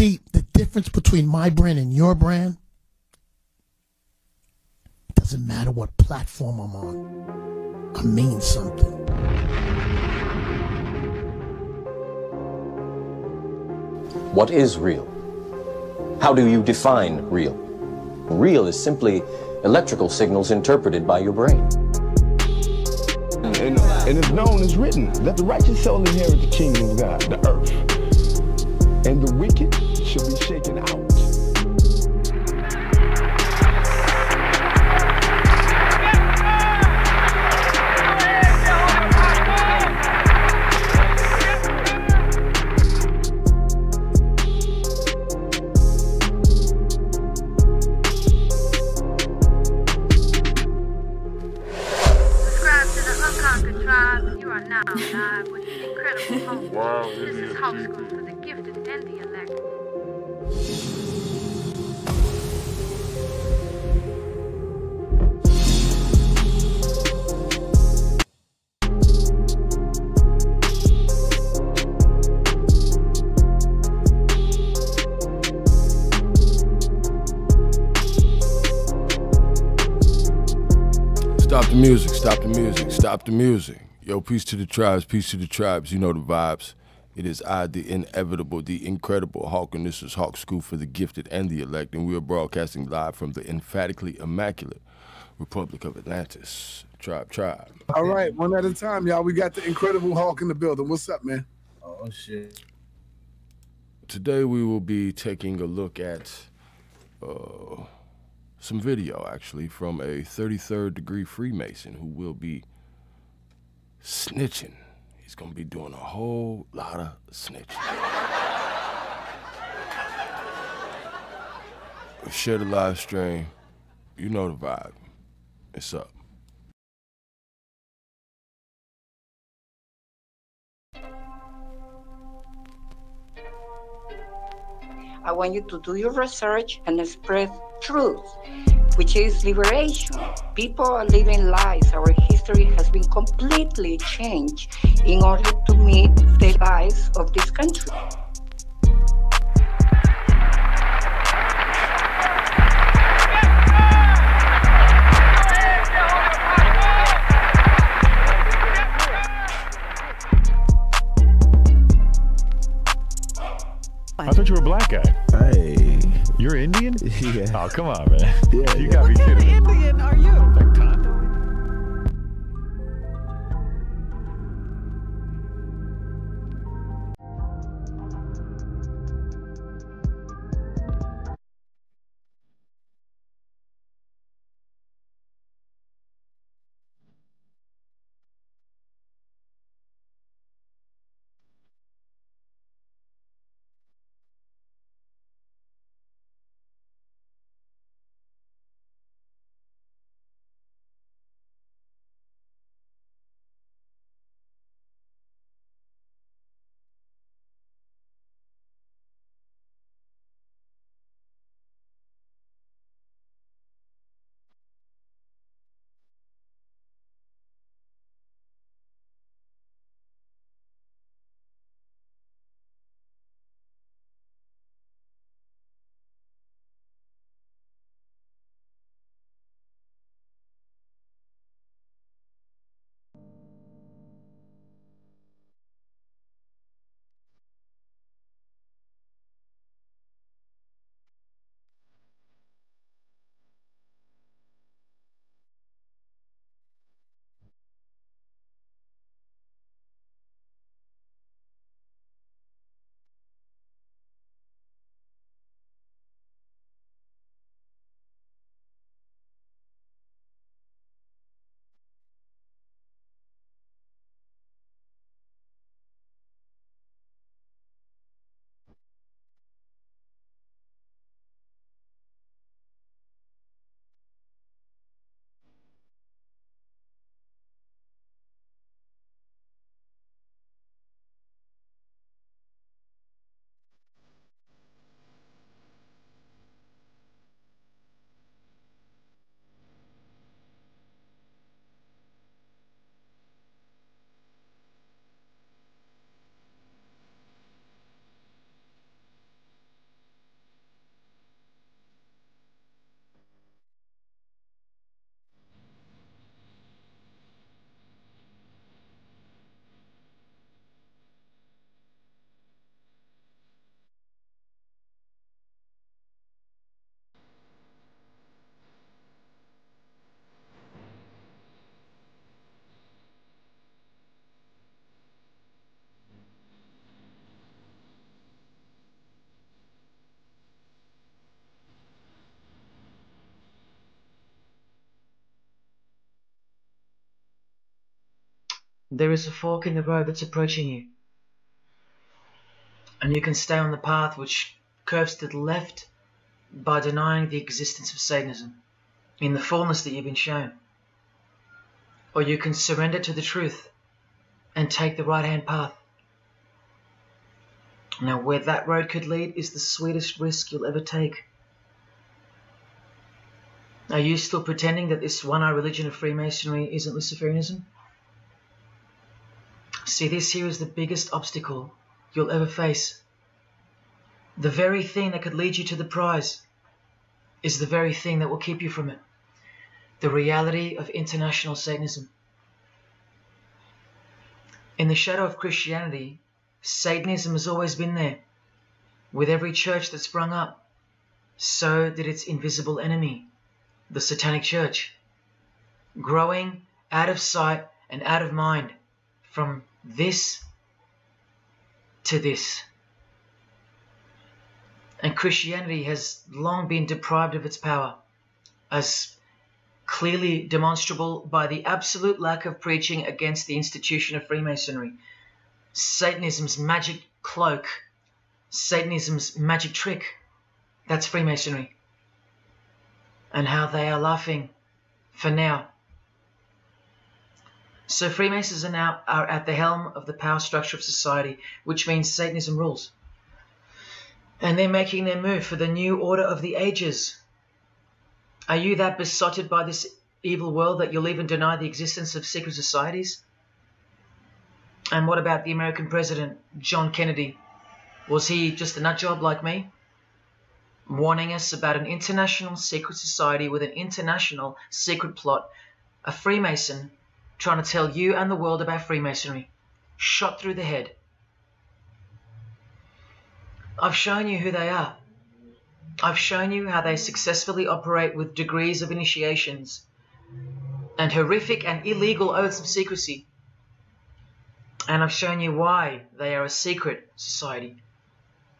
See, the difference between my brand and your brand, doesn't matter what platform I'm on. I mean something. What is real? How do you define real? Real is simply electrical signals interpreted by your brain. And it's known, it's written, that the righteous shall inherit the kingdom of God, the earth. And the wicked shall be shaken out. You are now live with the incredible host. Wow, this is Hawk School for the gifted and the elect. Stop the music, stop the music, stop the music. Yo, peace to the tribes, peace to the tribes. You know the vibes. It is I, the inevitable, the incredible Hawk, and this is Hawk School for the gifted and the elect, and we are broadcasting live from the emphatically immaculate Republic of Atlantis. Tribe. All right, one at a time, y'all. We got the incredible Hawk in the building. What's up, man? Oh, shit. Today we will be taking a look at some video, actually, from a 33rd degree Freemason who will be snitching. He's gonna be doing a whole lot of snitching. Share the live stream. You know the vibe. It's up. I want you to do your research and spread truth, which is liberation. People are living lies. Our history has been completely changed in order to meet the lies of this country. I thought you were a black guy. Hey. You're Indian? Yeah. Oh, come on, man. Yeah, You gotta be kidding me. What kind of Indian are you? Like Tonto? There is a fork in the road that's approaching you. And you can stay on the path which curves to the left by denying the existence of Satanism in the fullness that you've been shown. Or you can surrender to the truth and take the right-hand path. Now, where that road could lead is the sweetest risk you'll ever take. Are you still pretending that this one-eye religion of Freemasonry isn't Luciferianism? See, this here is the biggest obstacle you'll ever face. The very thing that could lead you to the prize is the very thing that will keep you from it. The reality of international Satanism. In the shadow of Christianity, Satanism has always been there. With every church that sprung up, so did its invisible enemy, the Satanic Church, growing out of sight and out of mind from this to this. And Christianity has long been deprived of its power, as clearly demonstrable by the absolute lack of preaching against the institution of Freemasonry, Satanism's magic cloak, Satanism's magic trick. That's Freemasonry. And how they are laughing for now. So Freemasons are at the helm of the power structure of society, which means Satanism rules. And they're making their move for the new order of the ages. Are you that besotted by this evil world that you'll even deny the existence of secret societies? And what about the American president, John Kennedy? Was he just a nutjob like me? Warning us about an international secret society with an international secret plot. A Freemason trying to tell you and the world about Freemasonry. Shot through the head. I've shown you who they are. I've shown you how they successfully operate with degrees of initiations and horrific and illegal oaths of secrecy. And I've shown you why they are a secret society.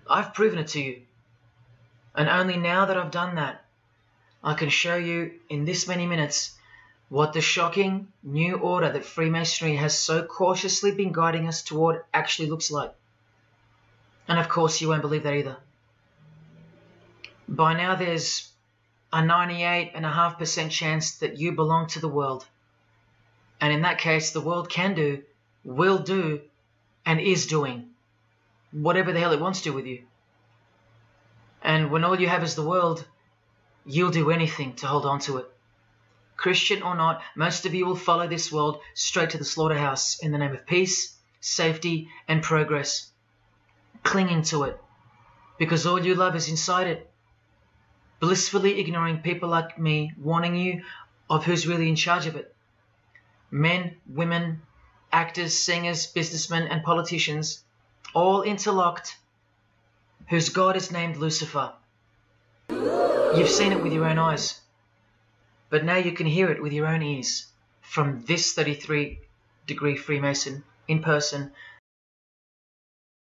I've proven it to you. And only now that I've done that, I can show you in this many minutes what the shocking new order that Freemasonry has so cautiously been guiding us toward actually looks like. And of course you won't believe that either. By now there's a 98.5% chance that you belong to the world. And in that case, the world can do, will do, and is doing whatever the hell it wants to with you. And when all you have is the world, you'll do anything to hold on to it. Christian or not, most of you will follow this world straight to the slaughterhouse in the name of peace, safety, and progress. Clinging to it, because all you love is inside it. Blissfully ignoring people like me warning you of who's really in charge of it. Men, women, actors, singers, businessmen, and politicians, all interlocked, whose God is named Lucifer. You've seen it with your own eyes, but now you can hear it with your own ears from this 33-degree Freemason in person.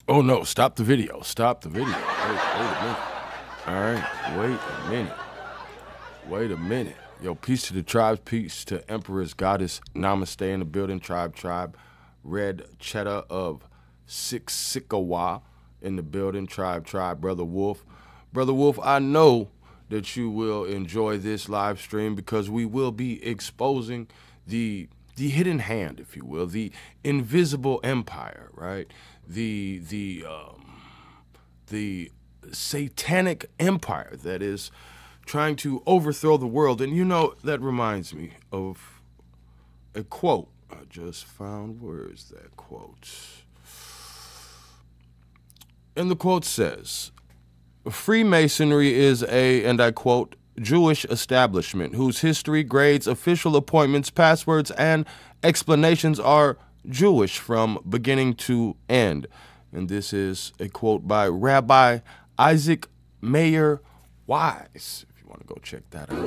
Oh no, stop the video. Stop the video. Wait a minute. All right, wait a minute. Yo, peace to the tribes, peace to Empress, Goddess, Namaste in the building, tribe, Red Cheddar of Sikawa in the building, tribe, Brother Wolf. Brother Wolf, I know that you will enjoy this live stream because we will be exposing the hidden hand, if you will, the invisible empire, right? The satanic empire that is trying to overthrow the world. And you know, that reminds me of a quote. I just found, where is that quote? And the quote says, Freemasonry is a, and I quote, Jewish establishment whose history, grades, official appointments, passwords, and explanations are Jewish from beginning to end. And this is a quote by Rabbi Isaac Mayer Wise, if you want to go check that out.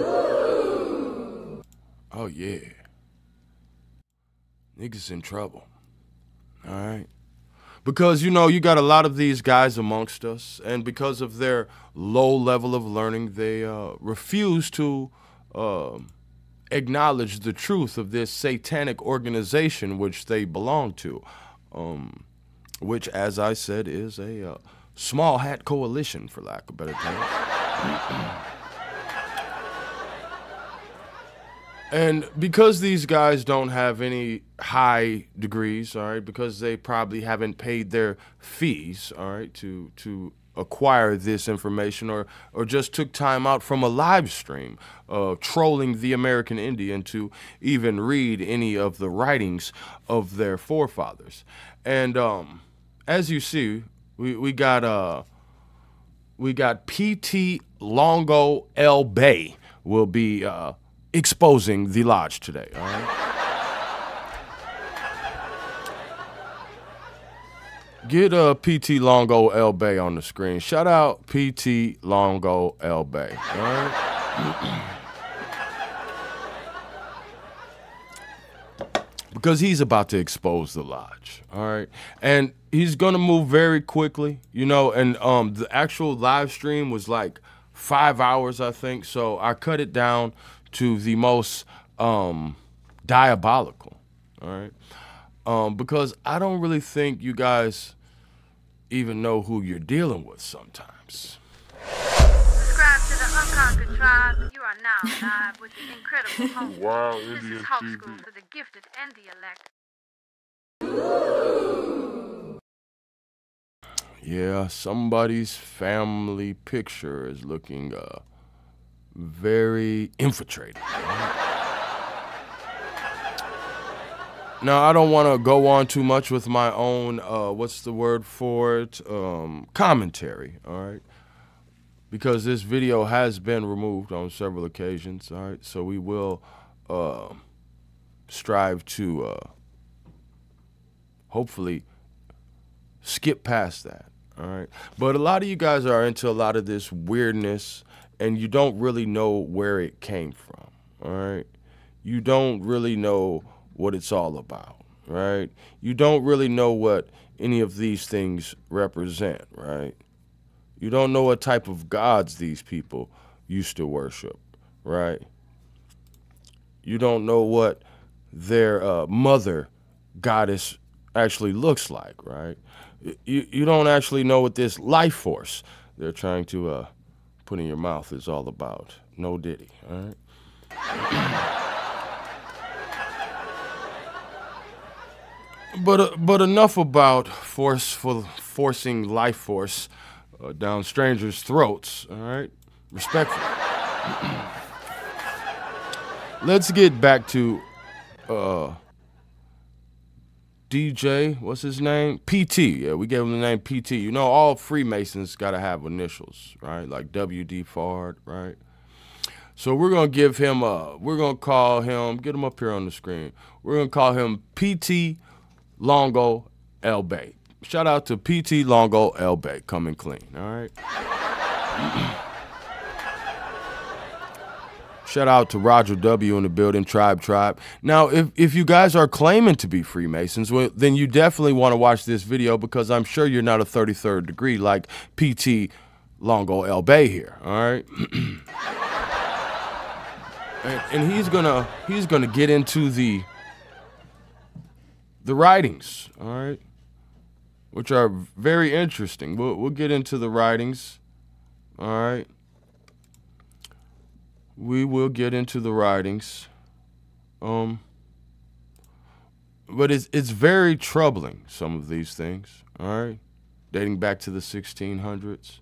Oh, yeah. Niggas in trouble. All right. Because, you know, you got a lot of these guys amongst us, and because of their low level of learning, they refuse to acknowledge the truth of this satanic organization which they belong to, which, as I said, is a small hat coalition, for lack of better terms. And because these guys don't have any high degrees, all right, because they probably haven't paid their fees, all right, to acquire this information, or just took time out from a live stream trolling the American Indian to even read any of the writings of their forefathers. And as you see, we got P.T. Longo L. Bay will be exposing the lodge today, all right? Get P.T. Longo L. Bay on the screen. Shout out P.T. Longo L. Bay, all right? Because he's about to expose the lodge, all right? And he's gonna move very quickly, you know, and the actual live stream was like 5 hours, I think, so I cut it down to the most diabolical, all right? Because I don't really think you guys even know who you're dealing with sometimes. Subscribe to the Unconquered Tribe. You are now live with the incredible host. Wow, This Indian is Hawk TV. School for the gifted and the elect. Yeah, somebody's family picture is looking very infiltrated. Now, I don't want to go on too much with my own, what's the word for it, commentary, all right? Because this video has been removed on several occasions, all right? So we will strive to hopefully skip past that, all right? But a lot of you guys are into a lot of this weirdness, and you don't really know where it came from, all right? You don't really know what it's all about, right? You don't really know what any of these things represent, right? You don't know what type of gods these people used to worship, right? You don't know what their mother goddess actually looks like, right? You don't actually know what this life force they're trying to put in your mouth is all about. No diddy, all right? But enough about forcing life force down strangers' throats, all right? Respectfully. Let's get back to DJ, what's his name? PT, yeah, we gave him the name PT. You know, all Freemasons gotta have initials, right? Like WD Fard, right? So we're gonna give him we're gonna call him, get him up here on the screen. We're gonna call him PT Longo L. Bay. Shout out to PT Longo L. Bay, coming clean, all right? Shout out to Roger W. in the building, Tribe. Now, if you guys are claiming to be Freemasons, well, then you definitely want to watch this video, because I'm sure you're not a 33rd degree like PT Longo L. Bay here, all right? and he's gonna get into the writings, all right, which are very interesting. We'll get into the writings, all right. We will get into the writings, but it's very troubling, some of these things, all right, dating back to the 1600s.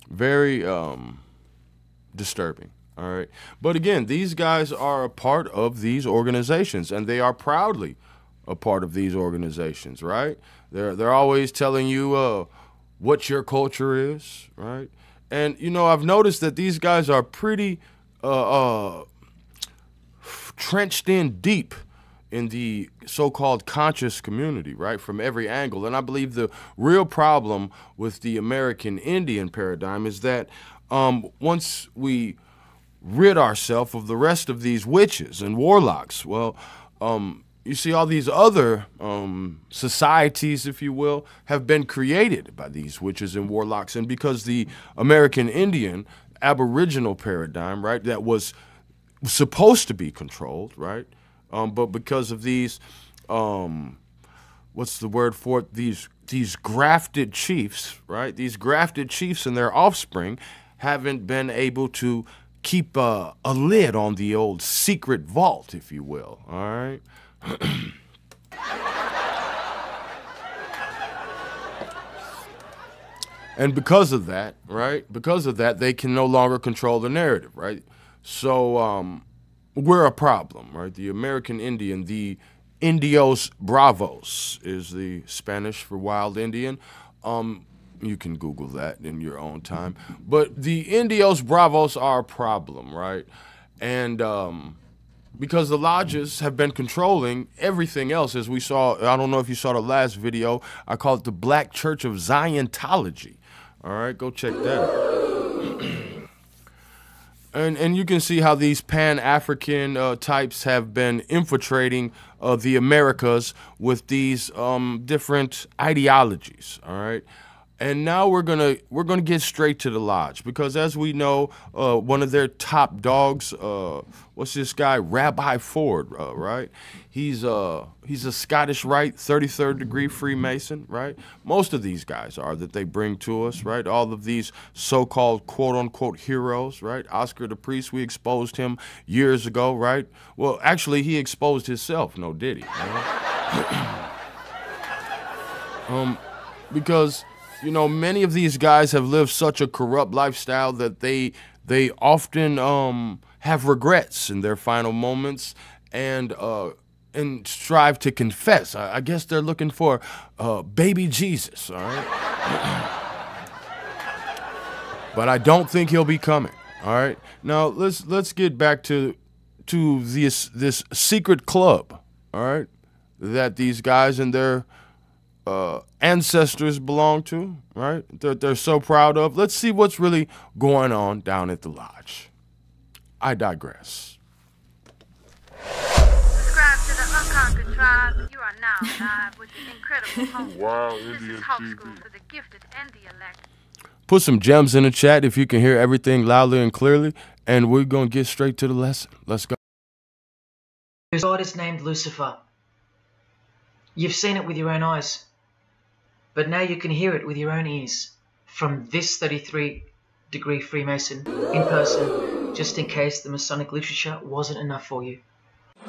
Very disturbing, all right. But again, these guys are a part of these organizations, and they are proudly a part of these organizations, right? They're always telling you what your culture is, right? And, you know, I've noticed that these guys are pretty trenched in deep in the so-called conscious community, right, from every angle. And I believe the real problem with the American Indian paradigm is that once we rid ourselves of the rest of these witches and warlocks, well, you see, all these other societies, if you will, have been created by these witches and warlocks. And because the American Indian Aboriginal paradigm, right, that was supposed to be controlled, right? But because of these, what's the word for it? These grafted chiefs, right? These grafted chiefs and their offspring haven't been able to keep a lid on the old secret vault, if you will, all right? And because of that, right? Because of that, they can no longer control the narrative, right? So we're a problem, right? The American Indian, the Indios Bravos is the Spanish for wild Indian. You can Google that in your own time. But the Indios Bravos are a problem, right? And because the lodges have been controlling everything else, as we saw, I don't know if you saw the last video, I call it the Black Church of Ziontology. All right, go check that out. And you can see how these Pan-African types have been infiltrating the Americas with these different ideologies, all right? And now we're gonna get straight to the lodge, because as we know, one of their top dogs, what's this guy, Rabbi Ford, right? He's a Scottish Rite, 33rd degree Freemason, right? Most of these guys are that they bring to us, right? All of these so-called quote-unquote heroes, right? Oscar the Priest, we exposed him years ago, right? Well, actually, he exposed himself, no did he? Right? Because, you know, many of these guys have lived such a corrupt lifestyle that they often have regrets in their final moments and strive to confess. I guess they're looking for baby Jesus, all right? But I don't think he'll be coming, all right? Now, let's get back to this secret club, all right, that these guys and their ancestors belong to, right? They're so proud of. Let's see what's really going on down at the lodge. I digress. Subscribe to the Unconquered Tribe. You are now live with the incredible host. Wow, This is Hawk School for the gifted and the elect. Put some gems in the chat if you can hear everything loudly and clearly, and we're going to get straight to the lesson. Let's go. Whose God is named Lucifer. You've seen it with your own eyes, but now you can hear it with your own ears from this 33-degree Freemason in person, just in case the Masonic literature wasn't enough for you.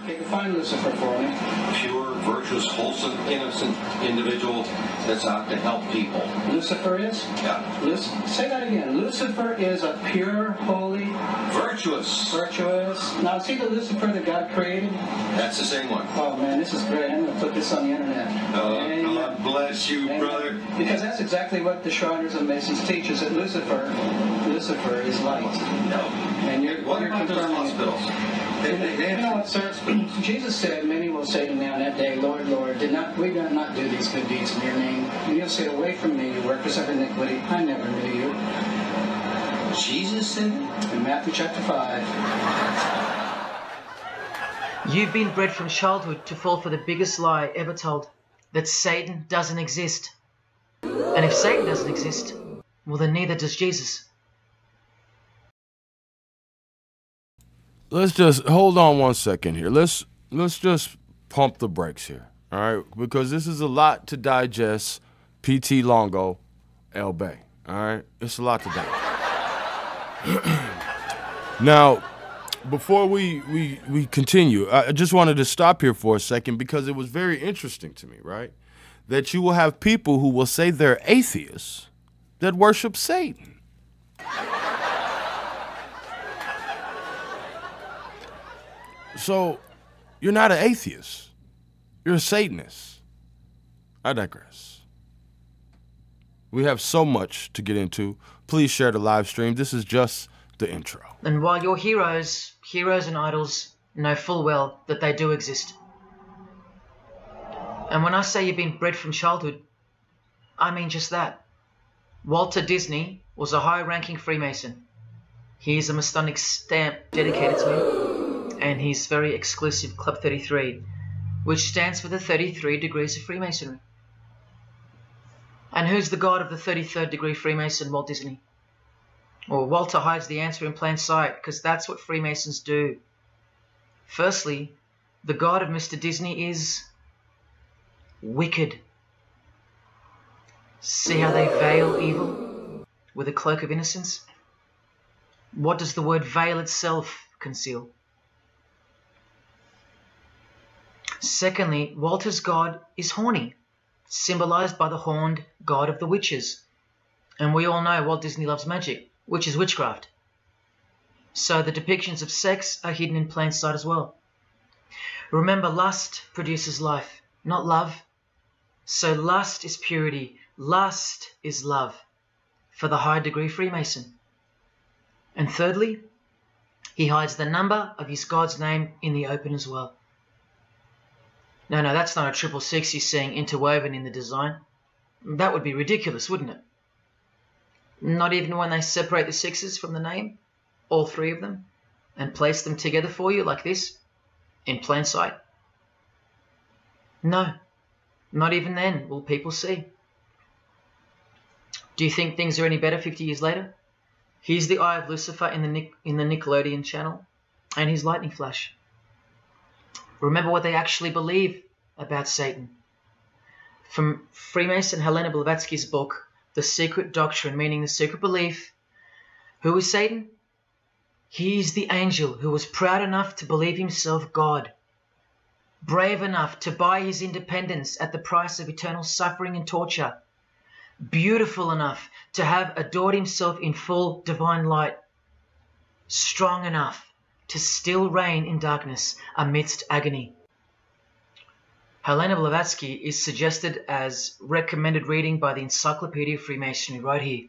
Okay, define Lucifer for me. Pure, virtuous, wholesome, innocent individual that's out to help people. Lucifer is? Yeah. Say that again. Lucifer is a pure, holy... Virtuous. Virtuous. Now, see the Lucifer that God created? That's the same one. Oh, man, this is great. I'm going to put this on the internet. Oh, God bless you, brother. Because that's exactly what the Shriners and Masons teach, is that Lucifer is light. No. And what about those hospitals? You know what, sir? Jesus said, many will say to me on that day, Lord, Lord, we did not do these good deeds in your name. And you'll say, away from me, you workers of iniquity, I never knew you. Jesus said it? In Matthew chapter 5. You've been bred from childhood to fall for the biggest lie ever told, that Satan doesn't exist. And if Satan doesn't exist, well then neither does Jesus. Let's just hold on one second here. Let's just pump the brakes here, all right? Because this is a lot to digest. PT Longo, El Bay, all right? It's a lot to digest. Now, before we continue, I just wanted to stop here for a second because it was very interesting to me, right? That you will have people who will say they're atheists that worship Satan. So, you're not an atheist. You're a Satanist. I digress. We have so much to get into. Please share the live stream. This is just the intro. And while your heroes and idols know full well that they do exist. And when I say you've been bred from childhood, I mean just that. Walter Disney was a high-ranking Freemason. He is a Masonic stamp dedicated to him. And his very exclusive Club 33, which stands for the 33 degrees of Freemasonry. And who's the god of the 33rd degree Freemason, Walt Disney? Well, Walter hides the answer in plain sight, because that's what Freemasons do. Firstly, the God of Mr. Disney is wicked. See how they veil evil with a cloak of innocence? What does the word veil itself conceal? Secondly, Walter's God is horny, symbolized by the horned god of the witches. And we all know Walt Disney loves magic, which is witchcraft. So the depictions of sex are hidden in plain sight as well. Remember, lust produces life, not love. So lust is purity, lust is love, for the high degree Freemason. And thirdly, he hides the number of his God's name in the open as well. No, that's not a 666 you're seeing interwoven in the design. That would be ridiculous, wouldn't it? Not even when they separate the sixes from the name, all three of them, and place them together for you like this, in plain sight. No, not even then will people see. Do you think things are any better 50 years later? Here's the Eye of Lucifer in the Nickelodeon channel, and his lightning flash. Remember what they actually believe about Satan. From Freemason Helena Blavatsky's book, The Secret Doctrine, meaning the secret belief. Who is Satan? He is the angel who was proud enough to believe himself God, brave enough to buy his independence at the price of eternal suffering and torture, beautiful enough to have adored himself in full divine light, strong enough to still reign in darkness amidst agony. Helena Blavatsky is suggested as recommended reading by the Encyclopedia of Freemasonry right here.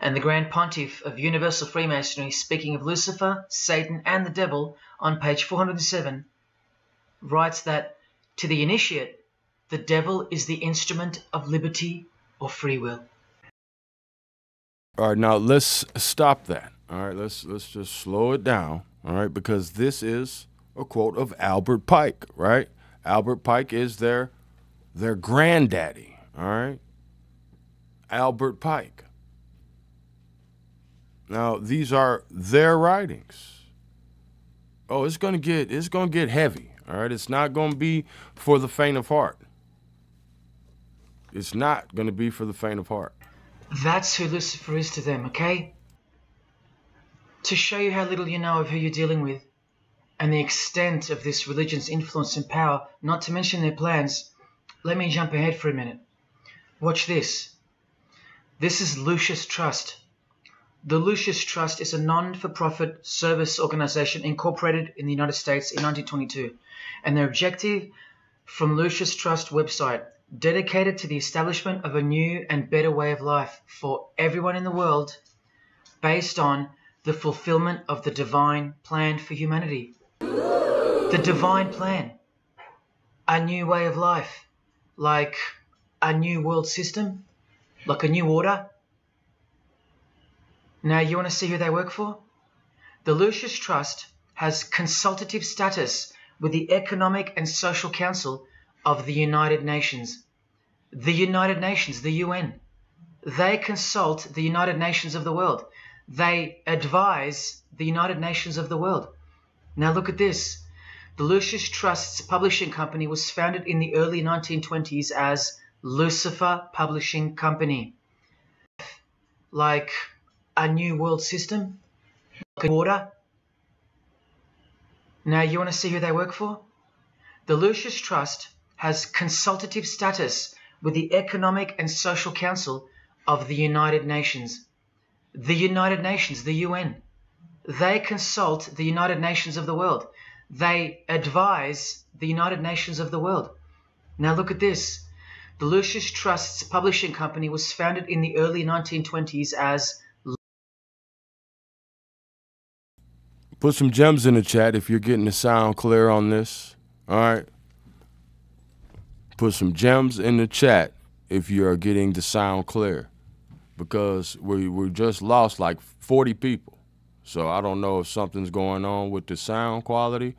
And the Grand Pontiff of Universal Freemasonry, speaking of Lucifer, Satan, and the Devil on page 407, writes that to the initiate, the devil is the instrument of liberty or free will. All right, now let's stop that. All right, let's just slow it down. All right, because this is a quote of Albert Pike, right? Albert Pike is their granddaddy. All right, Albert Pike. Now these are their writings. Oh, it's gonna get heavy. All right, it's not gonna be for the faint of heart. It's not gonna be for the faint of heart. That's who Lucifer is to them, okay? To show you how little you know of who you're dealing with and the extent of this religion's influence and power, not to mention their plans, let me jump ahead for a minute. Watch this. This is Lucius Trust. The Lucius Trust is a non-for-profit service organization incorporated in the United States in 1922, and their objective from Lucius Trust website, dedicated to the establishment of a new and better way of life for everyone in the world based on the fulfillment of the divine plan for humanity. The divine plan. A new way of life, like a new world system, like a new order. Now, you want to see who they work for? The Lucius Trust has consultative status with the Economic and Social Council of the United Nations. The United Nations, the UN. They consult the United Nations of the world. They advise the United Nations of the world. Now look at this. The Lucius Trust's publishing company was founded in the early 1920s as Lucifer Publishing Company. Like a new world system, like an order. Now you want to see who they work for? The Lucius Trust has consultative status with the Economic and Social Council of the United Nations. The United Nations, the UN. They consult the United Nations of the world. They advise the United Nations of the world. Now look at this. The Lucius Trust's publishing company was founded in the early 1920s as... Put some gems in the chat if you're getting the sound clear on this. All right. Put some gems in the chat if you are getting the sound clear, because we just lost like 40 people. So I don't know if something's going on with the sound quality,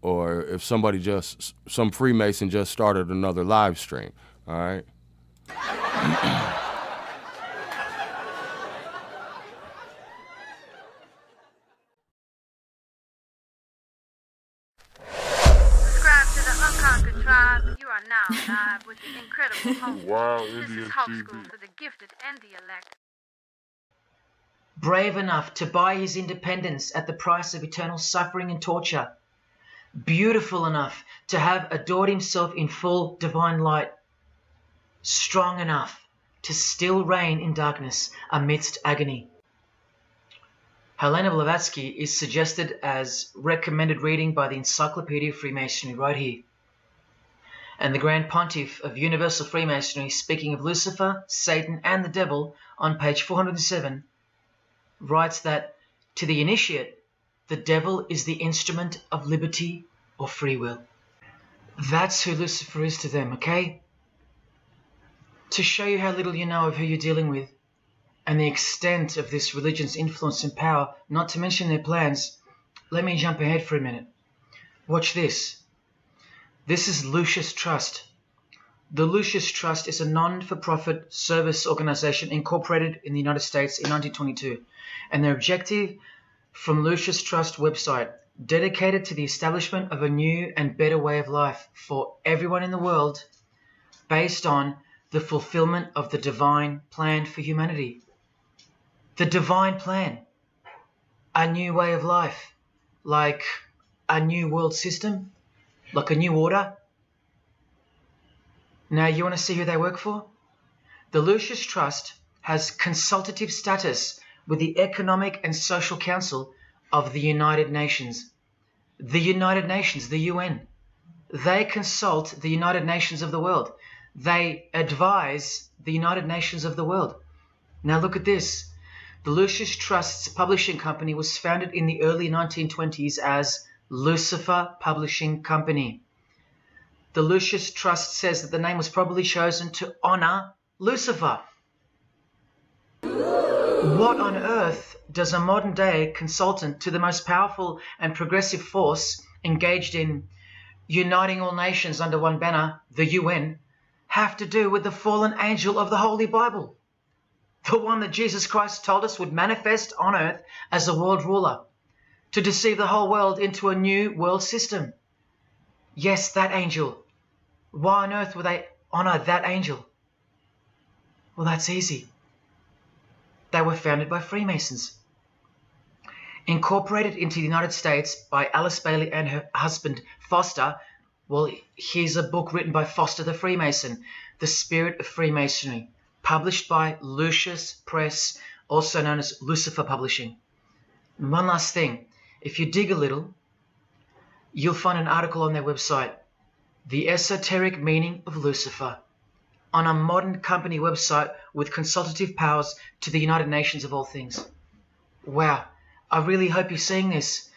or if some Freemason just started another live stream. All right. live with the incredible host. Wow, This Indian is Hawk TV. School for the gifted and the elect. Brave enough to buy his independence at the price of eternal suffering and torture. Beautiful enough to have adored himself in full divine light. Strong enough to still reign in darkness amidst agony. Helena Blavatsky is suggested as recommended reading by the Encyclopedia of Freemasonry right here. And the Grand Pontiff of Universal Freemasonry, speaking of Lucifer, Satan, and the devil on page 407, writes that to the initiate, the devil is the instrument of liberty or free will. That's who Lucifer is to them, okay? To show you how little you know of who you're dealing with and the extent of this religion's influence and power, not to mention their plans, let me jump ahead for a minute. Watch this. This is Lucius Trust. The Lucius Trust is a non-for-profit service organization incorporated in the United States in 1922, and their objective from Lucius Trust website, dedicated to the establishment of a new and better way of life for everyone in the world based on the fulfillment of the divine plan for humanity. The divine plan. A new way of life. Like a new world system. Like a new order. Now you want to see who they work for? The Lucius Trust has consultative status with the Economic and Social Council of the United Nations. The United Nations, the UN. They consult the United Nations of the world. They advise the United Nations of the world. Now look at this. The Lucius Trust's publishing company was founded in the early 1920s as Lucifer Publishing Company. The Lucius Trust says that the name was probably chosen to honor Lucifer. What on earth does a modern day consultant to the most powerful and progressive force engaged in uniting all nations under one banner, the UN, have to do with the fallen angel of the Holy Bible? The one that Jesus Christ told us would manifest on earth as a world ruler, to deceive the whole world into a new world system. Yes, that angel. Why on earth would they honor that angel? Well, that's easy. They were founded by Freemasons. Incorporated into the United States by Alice Bailey and her husband Foster. Well, here's a book written by Foster the Freemason, The Spirit of Freemasonry, published by Lucius Press, also known as Lucifer Publishing. And one last thing, if you dig a little, you'll find an article on their website, The Esoteric Meaning of Lucifer, on a modern company website with consultative powers to the United Nations of all things. Wow, I really hope you're seeing this.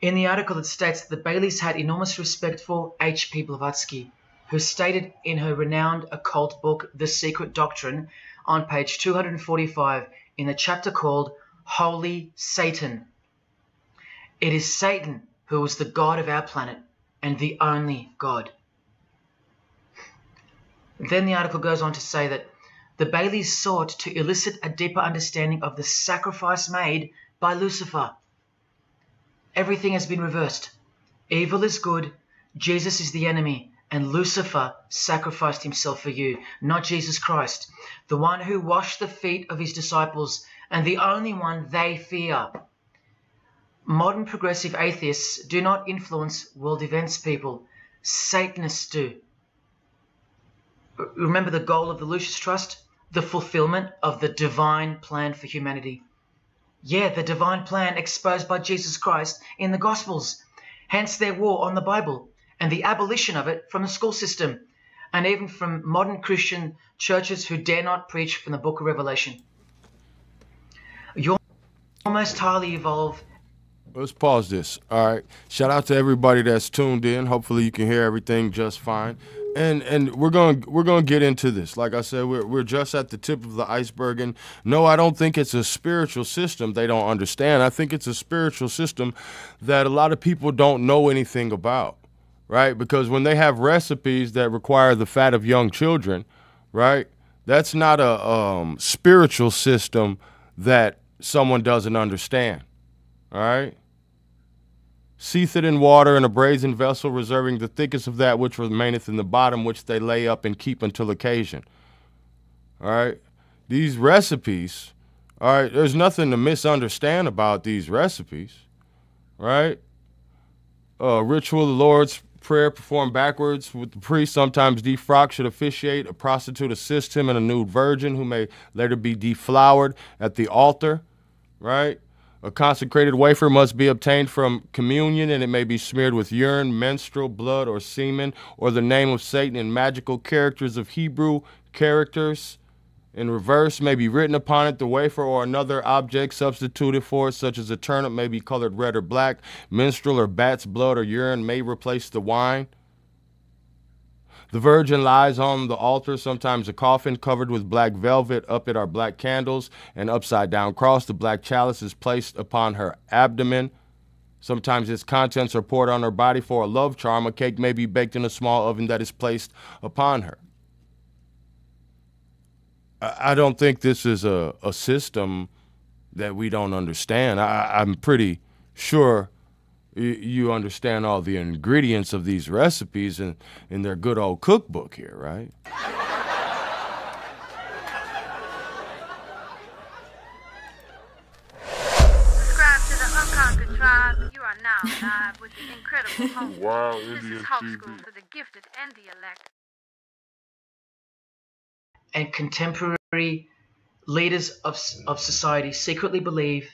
In the article it states that the Baileys had enormous respect for H.P. Blavatsky, who stated in her renowned occult book, The Secret Doctrine, on page 245 in the chapter called Holy Satan. It is Satan who is the God of our planet and the only God. Then the article goes on to say that the Baileys sought to elicit a deeper understanding of the sacrifice made by Lucifer. Everything has been reversed. Evil is good, Jesus is the enemy, and Lucifer sacrificed himself for you, not Jesus Christ, the one who washed the feet of his disciples and the only one they fear. Modern progressive atheists do not influence world events, people. Satanists do. Remember the goal of the Lucius Trust? The fulfillment of the divine plan for humanity. Yeah, the divine plan exposed by Jesus Christ in the Gospels. Hence their war on the Bible and the abolition of it from the school system and even from modern Christian churches who dare not preach from the book of Revelation. You're most highly evolved. Let's pause this. All right. Shout out to everybody that's tuned in. Hopefully you can hear everything just fine. And we're going get into this. Like I said, we're just at the tip of the iceberg. And no, I don't think it's a spiritual system they don't understand. I think it's a spiritual system that a lot of people don't know anything about, right? Because when they have recipes that require the fat of young children, right, that's not a spiritual system that someone doesn't understand, all right? seeth it in water in a brazen vessel, reserving the thickest of that which remaineth in the bottom, which they lay up and keep until occasion. All right? These recipes, all right, there's nothing to misunderstand about these recipes, right? Ritual, the Lord's Prayer performed backwards with the priest, sometimes defrocked, should officiate. A prostitute assist him, and a nude virgin who may later be deflowered at the altar, right? A consecrated wafer must be obtained from communion, and it may be smeared with urine, menstrual blood, or semen, or the name of Satan in magical characters of Hebrew characters. In reverse may be written upon it. The wafer or another object substituted for it, such as a turnip, may be colored red or black. Menstrual or bat's blood or urine may replace the wine. The virgin lies on the altar, sometimes a coffin covered with black velvet. Up it are black candles, and upside down cross. The black chalice is placed upon her abdomen. Sometimes its contents are poured on her body for a love charm. A cake may be baked in a small oven that is placed upon her. I don't think this is a system that we don't understand. I'm pretty sure you understand all the ingredients of these recipes in their good old cookbook here, right? Subscribe to the Unconquered Tribe. You are now live with the incredible host. Wow, This is Hawk School for the gifted and the elect. And contemporary leaders of society secretly believe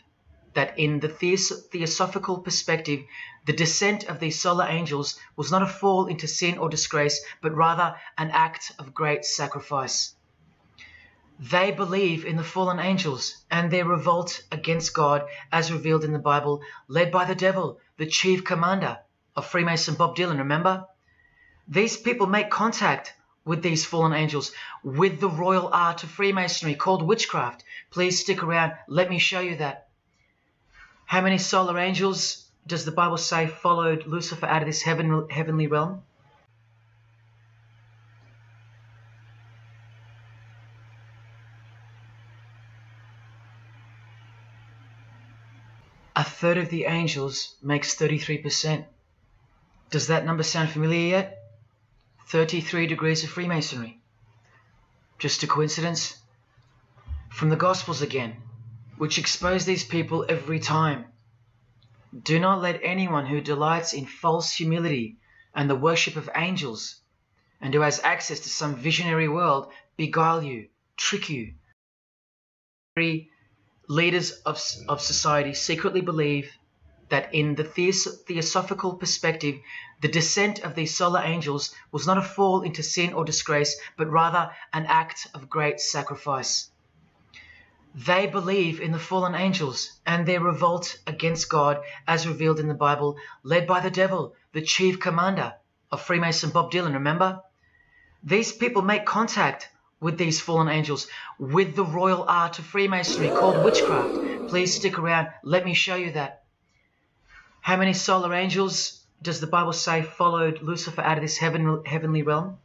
that in the theosophical perspective, the descent of these solar angels was not a fall into sin or disgrace, but rather an act of great sacrifice. They believe in the fallen angels and their revolt against God as revealed in the Bible, led by the devil, the chief commander of Freemason Bob Dylan, remember? These people make contact with these fallen angels, with the royal art of Freemasonry called witchcraft. Please stick around. Let me show you that. How many solar angels does the Bible say followed Lucifer out of this heavenly realm? A third of the angels makes 33%. Does that number sound familiar yet? 33 degrees of Freemasonry. Just a coincidence? From the Gospels again, which expose these people every time. Do not let anyone who delights in false humility and the worship of angels, and who has access to some visionary world, beguile you, trick you. Leaders of society secretly believe that in the theosophical perspective, the descent of these solar angels was not a fall into sin or disgrace, but rather an act of great sacrifice. They believe in the fallen angels and their revolt against God as revealed in the Bible, led by the devil, the chief commander of Freemason Bob Dylan, remember? These people make contact with these fallen angels, with the royal art of Freemasonry called witchcraft. Please stick around. Let me show you that. How many solar angels does the Bible say followed Lucifer out of this heavenly realm?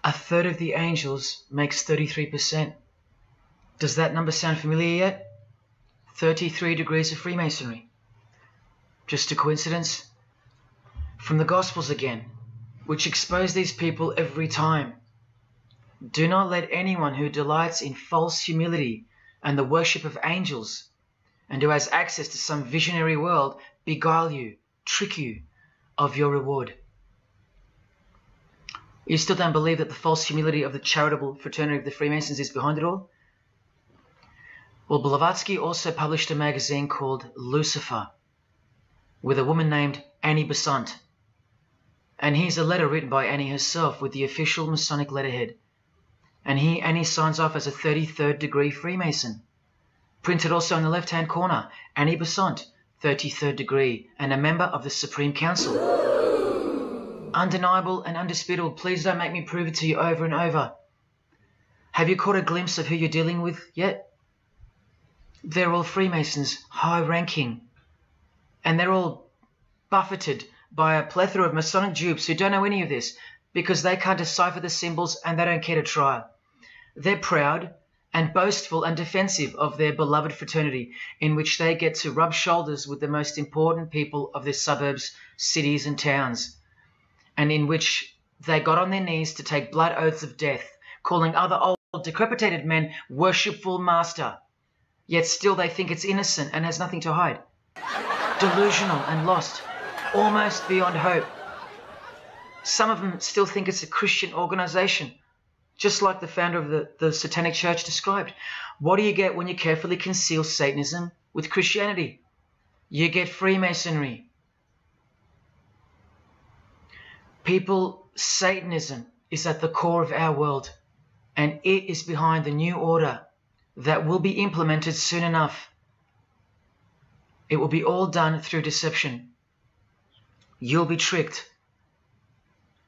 A third of the angels makes 33%. Does that number sound familiar yet? 33 degrees of Freemasonry. Just a coincidence? From the Gospels again, which expose these people every time. Do not let anyone who delights in false humility and the worship of angels, and who has access to some visionary world, beguile you, trick you of your reward. You still don't believe that the false humility of the charitable fraternity of the Freemasons is behind it all? Well, Blavatsky also published a magazine called Lucifer with a woman named Annie Besant. And here's a letter written by Annie herself with the official Masonic letterhead. And here Annie signs off as a 33rd degree Freemason. Printed also in the left-hand corner, Annie Besant, 33rd degree, and a member of the Supreme Council. Undeniable and undisputable. Please don't make me prove it to you over and over. Have you caught a glimpse of who you're dealing with yet? They're all Freemasons, high-ranking. And they're all buffeted by a plethora of Masonic dupes who don't know any of this. because they can't decipher the symbols and they don't care to try. They're proud and boastful and defensive of their beloved fraternity, in which they get to rub shoulders with the most important people of their suburbs, cities and towns, and in which they got on their knees to take blood oaths of death, calling other old decrepitated men worshipful master, yet still they think it's innocent and has nothing to hide. Delusional and lost, almost beyond hope. Some of them still think it's a Christian organization, just like the founder of the Satanic Church described. What do you get when you carefully conceal Satanism with Christianity? You get Freemasonry. People, Satanism is at the core of our world, and it is behind the new order that will be implemented soon enough. It will be all done through deception. You'll be tricked.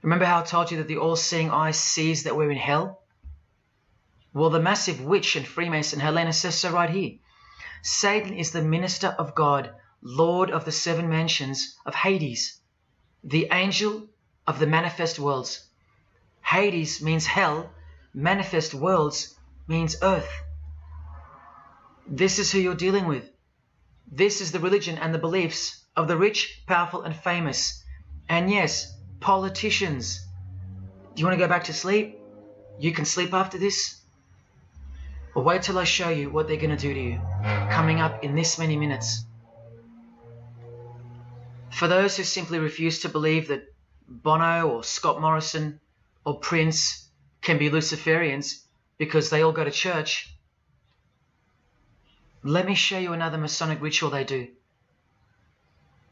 Remember how I told you that the all-seeing eye sees that we're in hell? Well, the massive witch and Freemason Helena says so right here. Satan is the minister of God, Lord of the seven mansions of Hades, the angel of the manifest worlds. Hades means hell, manifest worlds means earth. This is who you're dealing with. This is the religion and the beliefs of the rich, powerful, and famous. And yes, politicians. Do you want to go back to sleep? You can sleep after this. Or wait till I show you what they're going to do to you, coming up in this many minutes. For those who simply refuse to believe that Bono or Scott Morrison or Prince can be Luciferians because they all go to church, let me show you another Masonic ritual they do.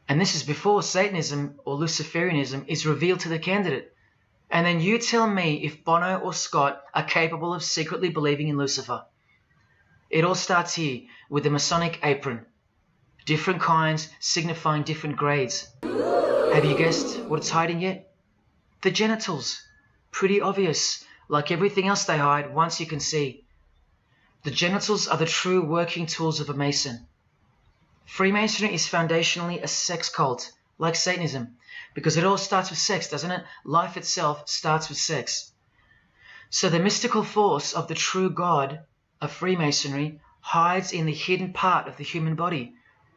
And this is before Satanism or Luciferianism is revealed to the candidate. And then you tell me if Bono or Scott are capable of secretly believing in Lucifer. It all starts here with the Masonic apron. Different kinds signifying different grades. Have you guessed what it's hiding yet? The genitals. Pretty obvious. Like everything else they hide, once you can see. The genitals are the true working tools of a Mason. Freemasonry is foundationally a sex cult, like Satanism, because it all starts with sex, doesn't it? Life itself starts with sex. So the mystical force of the true God of Freemasonry hides in the hidden part of the human body.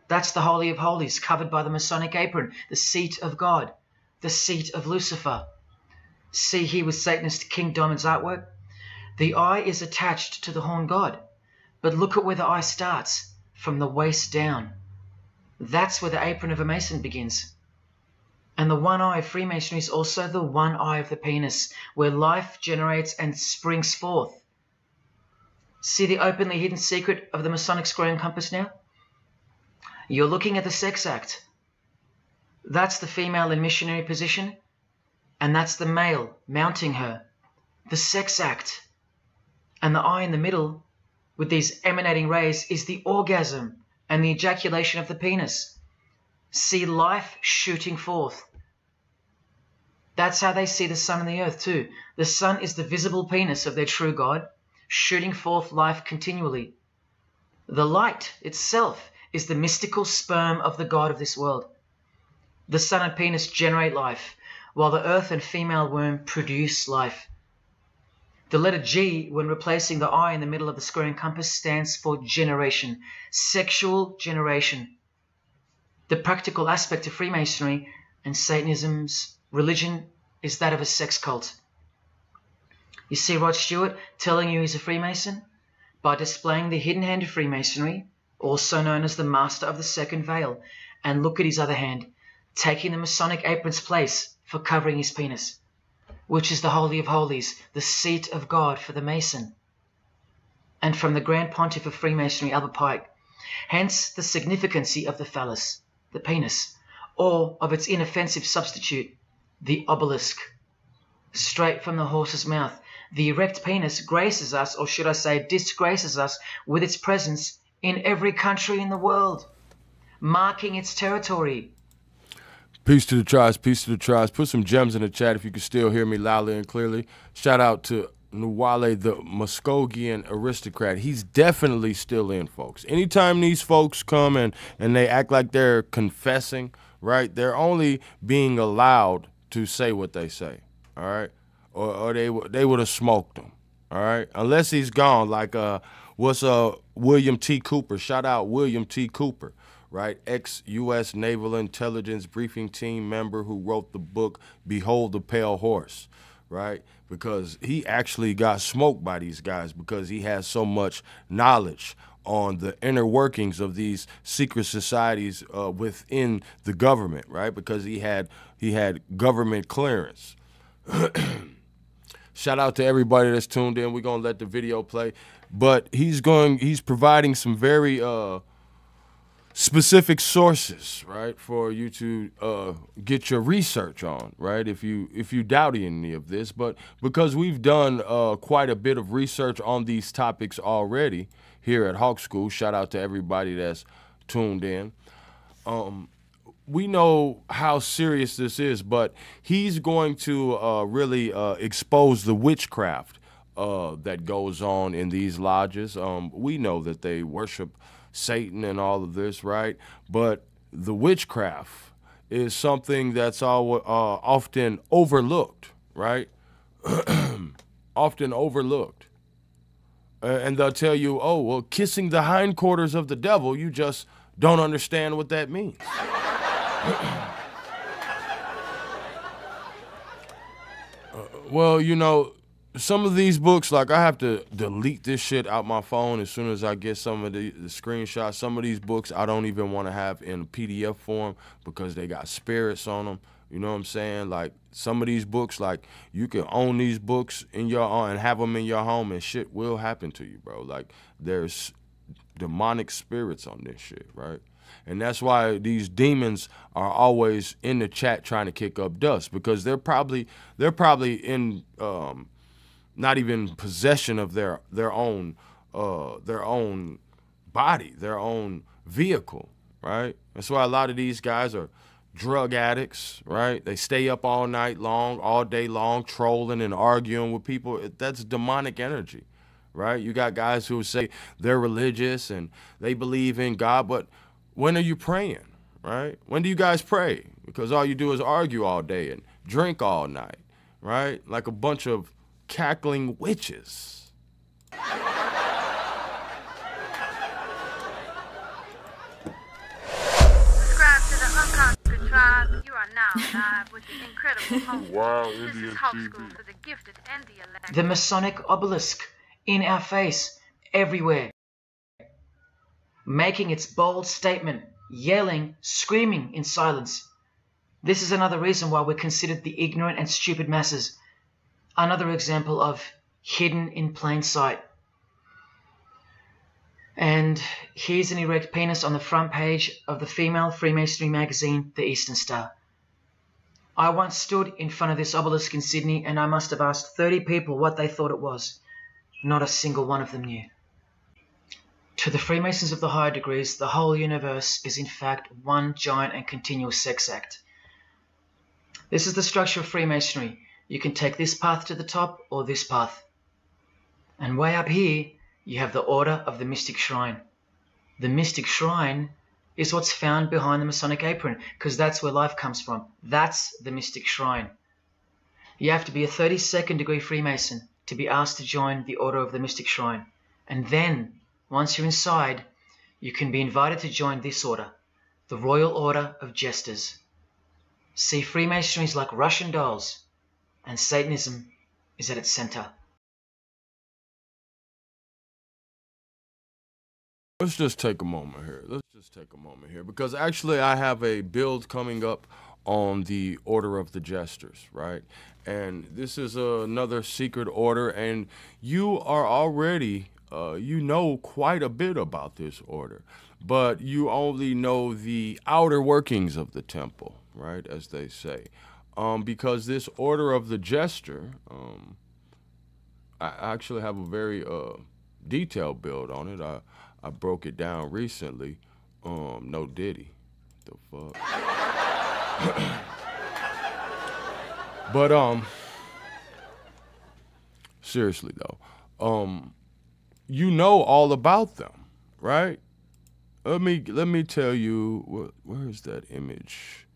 That's the Holy of Holies, covered by the Masonic apron, the seat of God, the seat of Lucifer. See here with Satanist King Diamond's artwork? The eye is attached to the horn god, but look at where the eye starts, from the waist down. That's where the apron of a Mason begins. And the one eye of Freemasonry is also the one eye of the penis, where life generates and springs forth. See the openly hidden secret of the Masonic square and compass now? You're looking at the sex act. That's the female in missionary position, and that's the male mounting her. The sex act. And the eye in the middle, with these emanating rays, is the orgasm and the ejaculation of the penis. See life shooting forth. That's how they see the sun and the earth too. The sun is the visible penis of their true God, shooting forth life continually. The light itself is the mystical sperm of the God of this world. The sun and penis generate life, while the earth and female womb produce life. The letter G, when replacing the I in the middle of the square and compass, stands for generation, sexual generation. The practical aspect of Freemasonry and Satanism's religion is that of a sex cult. You see Rod Stewart telling you he's a Freemason? By displaying the hidden hand of Freemasonry, also known as the Master of the Second Veil, and look at his other hand, taking the Masonic apron's place for covering his penis, which is the Holy of Holies, the seat of God for the Mason. And from the Grand Pontiff of Freemasonry, Albert Pike, hence the significancy of the phallus, the penis, or of its inoffensive substitute, the obelisk. Straight from the horse's mouth, the erect penis graces us, or should I say disgraces us, with its presence in every country in the world, marking its territory. Peace to the tribes, peace to the tribes. Put some gems in the chat if you can still hear me loudly and clearly. Shout out to Nwale, the Muskogean aristocrat. He's definitely still in, folks. Anytime these folks come and they act like they're confessing, right, they're only being allowed to say what they say. all right? Or they would have smoked him, all right? Unless he's gone, like what's William T. Cooper. Shout out William T. Cooper, right? Ex-U.S. Naval Intelligence Briefing Team member who wrote the book Behold the Pale Horse, right? Because he actually got smoked by these guys because he has so much knowledge on the inner workings of these secret societies within the government, right? Because he had government clearance. Shout out to everybody that's tuned in. We're gonna let the video play, but he's providing some very specific sources, right, for you to get your research on, right, if you doubt any of this. But because we've done quite a bit of research on these topics already here at Hawk School, shout out to everybody that's tuned in. We know how serious this is, but he's going to really expose the witchcraft that goes on in these lodges. We know that they worship Satan and all of this, right? But the witchcraft is something that's often overlooked, right? Often overlooked. And they'll tell you, oh, well, kissing the hindquarters of the devil, you just don't understand what that means. Well, you know, some of these books, like I have to delete this shit out my phone as soon as I get some of the screenshots. Some of these books I don't even want to have in PDF form because they got spirits on them. You know what I'm saying? Like some of these books, like you can own these books in your own and have them in your home and shit will happen to you, bro. Like there's demonic spirits on this shit, right? And that's why these demons are always in the chat trying to kick up dust because they're probably in not even possession of their own body, their own vehicle, right? That's why a lot of these guys are drug addicts, right? They stay up all night long, all day long, trolling and arguing with people. That's demonic energy, right? You got guys who say they're religious and they believe in God, but when are you praying, right? When do you guys pray? Because all you do is argue all day and drink all night, right? Like a bunch of cackling witches. Subscribe to the Unconquered Tribe. You are now live with the incredible host. Wow, This is Hawk School for the gifted and the elect. The Masonic obelisk in our face, everywhere, making its bold statement, yelling, screaming in silence. This is another reason why we're considered the ignorant and stupid masses. Another example of hidden in plain sight. And here's an erect penis on the front page of the female Freemasonry magazine, The Eastern Star. I once stood in front of this obelisk in Sydney and I must have asked 30 people what they thought it was. Not a single one of them knew. To the Freemasons of the higher degrees, the whole universe is in fact one giant and continuous sex act. This is the structure of Freemasonry. You can take this path to the top or this path. And way up here, you have the Order of the Mystic Shrine. The Mystic Shrine is what's found behind the Masonic apron, because that's where life comes from. That's the Mystic Shrine. You have to be a 32nd degree Freemason to be asked to join the Order of the Mystic Shrine. And then, once you're inside, you can be invited to join this order, the Royal Order of Jesters. See, Freemasonry is like Russian dolls, and Satanism is at its center. Let's just take a moment here. Because actually I have a build coming up on the Order of the Jesters, right? And this is another secret order, and you are already, you know quite a bit about this order, but you only know the outer workings of the temple, right, as they say. Because this Order of the Jester, I actually have a very detailed build on it. I broke it down recently. No Diddy. The fuck? But seriously though, you know all about them, right? Let me tell you, where is that image?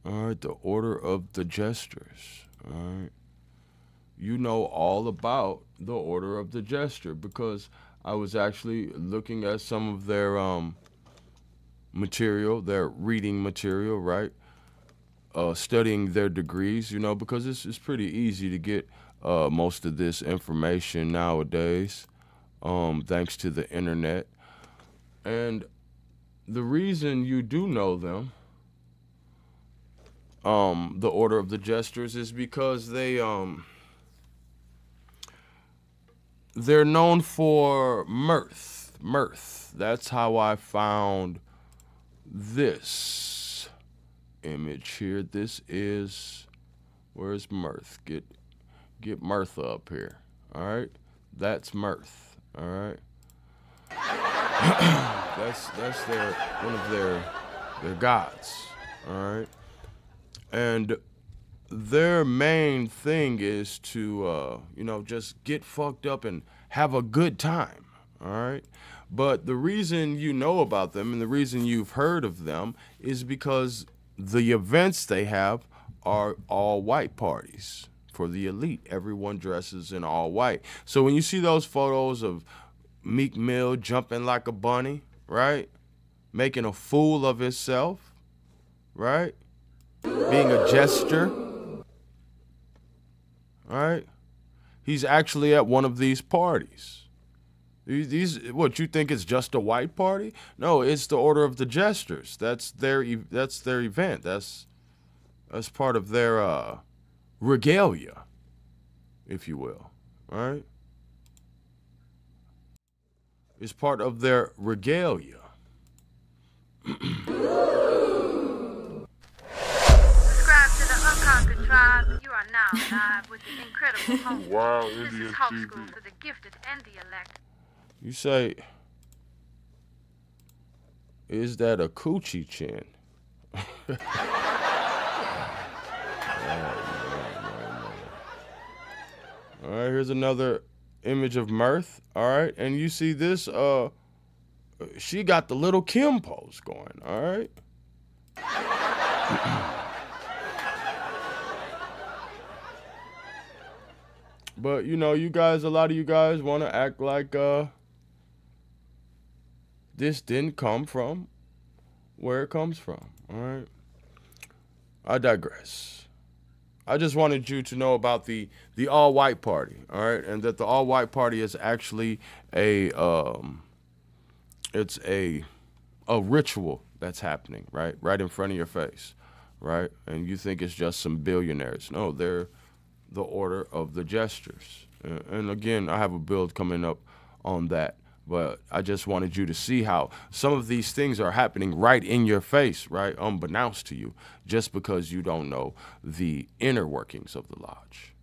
All right, the Order of the Jesters. All right, you know all about the Order of the Jester, because I was actually looking at some of their material, their reading material, right? Studying their degrees, you know, because it's pretty easy to get most of this information nowadays, thanks to the internet. And the reason you do know them, the Order of the Jesters, is because they're known for mirth. Mirth. That's how I found this image here. This is, where's Mirth? Get Mirth up here. All right, that's Mirth. All right, that's their one of their gods. All right, and their main thing is to you know, just get fucked up and have a good time. All right. But the reason you know about them and the reason you've heard of them is because the events they have are all white parties for the elite. Everyone dresses in all white. So when you see those photos of Meek Mill jumping like a bunny, right? Making a fool of himself, right? Being a jester, right? He's actually at one of these parties. These, what, you think it's just a white party? No, it's the Order of the Jesters. That's their event. That's part of their regalia, if you will. All right? It's part of their regalia. Subscribe to the Unconquered Tribe. You are now live with the incredible host. Wow, this is Hawk School for the gifted and the elect. You say, is that a coochie chin? No. All right, here's another image of Mirth. All right, and you see this, she got the little Kim pose going. All right. But you know, you guys, a lot of you guys want to act like this didn't come from where it comes from. All right. I digress. I just wanted you to know about the all-white party, all right, and that the all-white party is actually it's a ritual that's happening, right in front of your face, right, and you think it's just some billionaires. No, they're the Order of the Jesters, and again, I have a build coming up on that. But I just wanted you to see how some of these things are happening right in your face, right, unbeknownst to you, just because you don't know the inner workings of the lodge.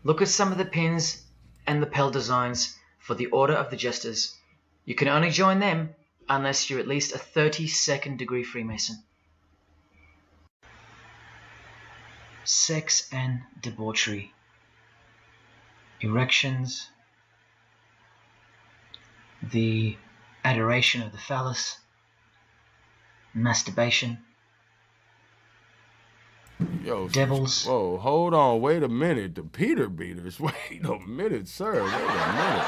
Look at some of the pins and lapel designs for the Order of the Jesters. You can only join them unless you're at least a 32nd degree Freemason. Sex and debauchery. Erections. The adoration of the phallus, masturbation, Yo, devils. Whoa, hold on, wait a minute. The Peter Beaters. Wait a minute, sir. Wait a minute.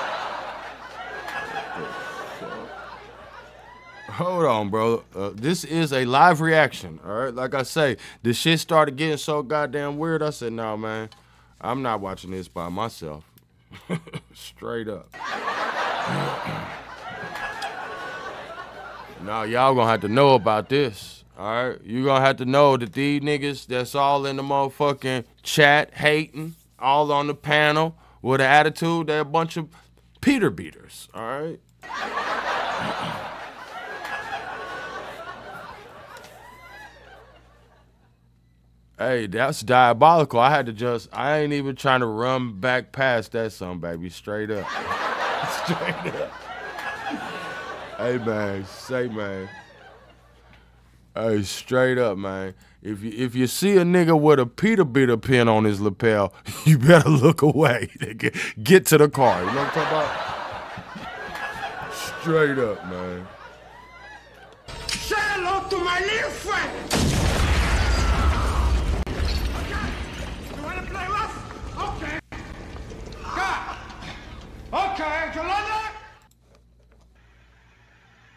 Hold on, bro. This is a live reaction, all right? Like I say, this shit started getting so goddamn weird. I said, no, man, I'm not watching this by myself. Straight up. Now y'all gonna have to know about this, all right? You gonna have to know that these niggas that's all in the motherfucking chat hating, all on the panel with an attitude, they're a bunch of Peter Beaters, all right? Hey, that's diabolical. I ain't even trying to run back past that son, baby. Straight up. Straight up. Hey, man. Say, man. Hey, straight up, man. If you see a nigga with a Peter Beater pin on his lapel, you better look away. Get to the car. You know what I'm talking about? Straight up, man. Say hello to my little friend.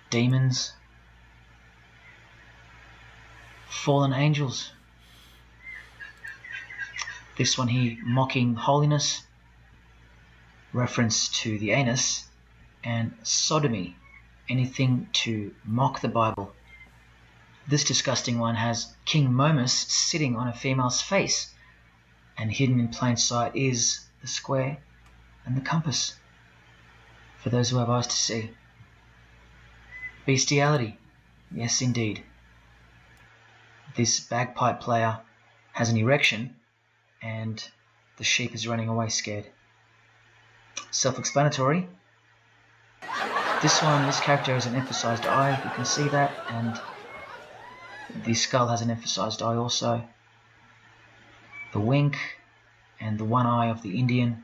demons, fallen angels. This one here, mocking holiness, reference to the anus, and sodomy, anything to mock the Bible. This disgusting one has King Momus sitting on a female's face, and hidden in plain sight is the square and the compass, for those who have eyes to see. Bestiality, yes indeed. This bagpipe player has an erection, and the sheep is running away scared. Self-explanatory. This character has an emphasized eye, you can see that, and the skull has an emphasized eye also. The wink and the one eye of the Indian.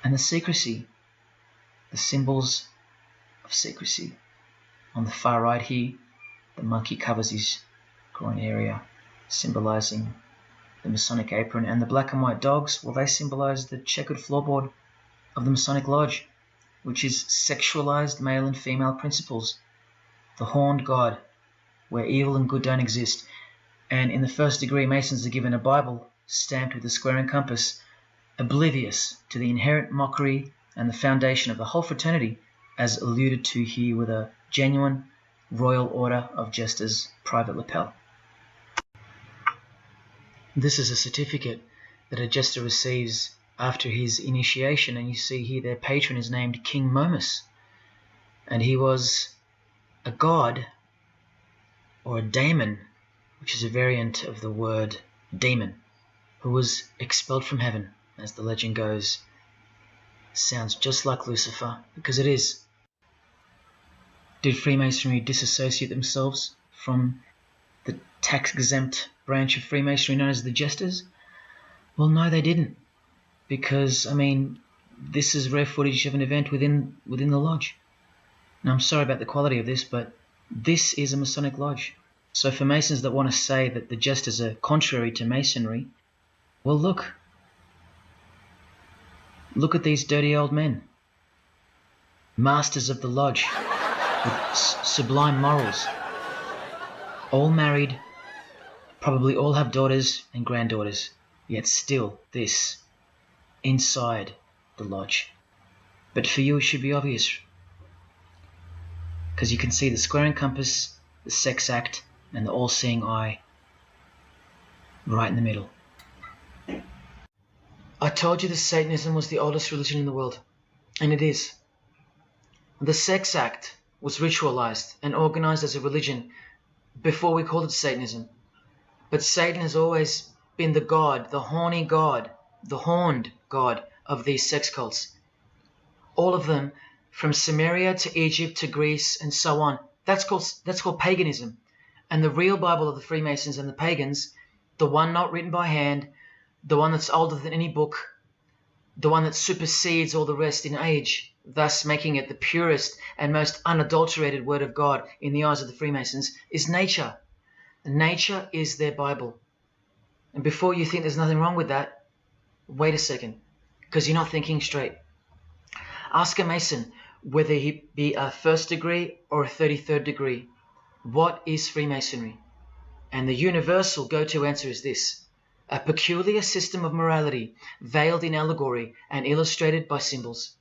And the secrecy, the symbols of secrecy. On the far right here, the monkey covers his groin area, symbolizing the Masonic apron, and the black and white dogs, well, they symbolize the checkered floorboard of the Masonic Lodge, which is sexualized male and female principles, the horned god, where evil and good don't exist. And in the first degree, Masons are given a Bible stamped with a square and compass, oblivious to the inherent mockery and the foundation of the whole fraternity, as alluded to here with a genuine Royal Order of Jesters private lapel. This is a certificate that a jester receives after his initiation, and you see here their patron is named King Momus, and he was a god, or a daemon, which is a variant of the word demon, who was expelled from heaven, as the legend goes. Sounds just like Lucifer, because it is. Did Freemasonry disassociate themselves from the tax-exempt branch of Freemasonry known as the Jesters? Well, no, they didn't, because, I mean, this is rare footage of an event within the lodge. Now, I'm sorry about the quality of this, but this is a Masonic lodge. So for Masons that want to say that the Jesters are contrary to Masonry, well, look at these dirty old men, masters of the lodge, with sublime morals, all married, probably all have daughters and granddaughters, yet still this, inside the lodge. But for you it should be obvious, because you can see the square and compass, the sex act, and the all-seeing eye right in the middle. I told you that Satanism was the oldest religion in the world, and it is. The sex act was ritualized and organized as a religion before we called it Satanism. But Satan has always been the god, the horny god, the horned god of these sex cults. All of them, from Samaria to Egypt to Greece and so on, that's called paganism. And the real Bible of the Freemasons and the pagans, the one not written by hand, the one that's older than any book, the one that supersedes all the rest in age, thus making it the purest and most unadulterated word of God in the eyes of the Freemasons, is nature. Nature is their Bible. And before you think there's nothing wrong with that, wait a second, because you're not thinking straight. Ask a Mason, whether he be a first degree or a 33rd degree, what is Freemasonry? And the universal go-to answer is this: a peculiar system of morality, veiled in allegory and illustrated by symbols.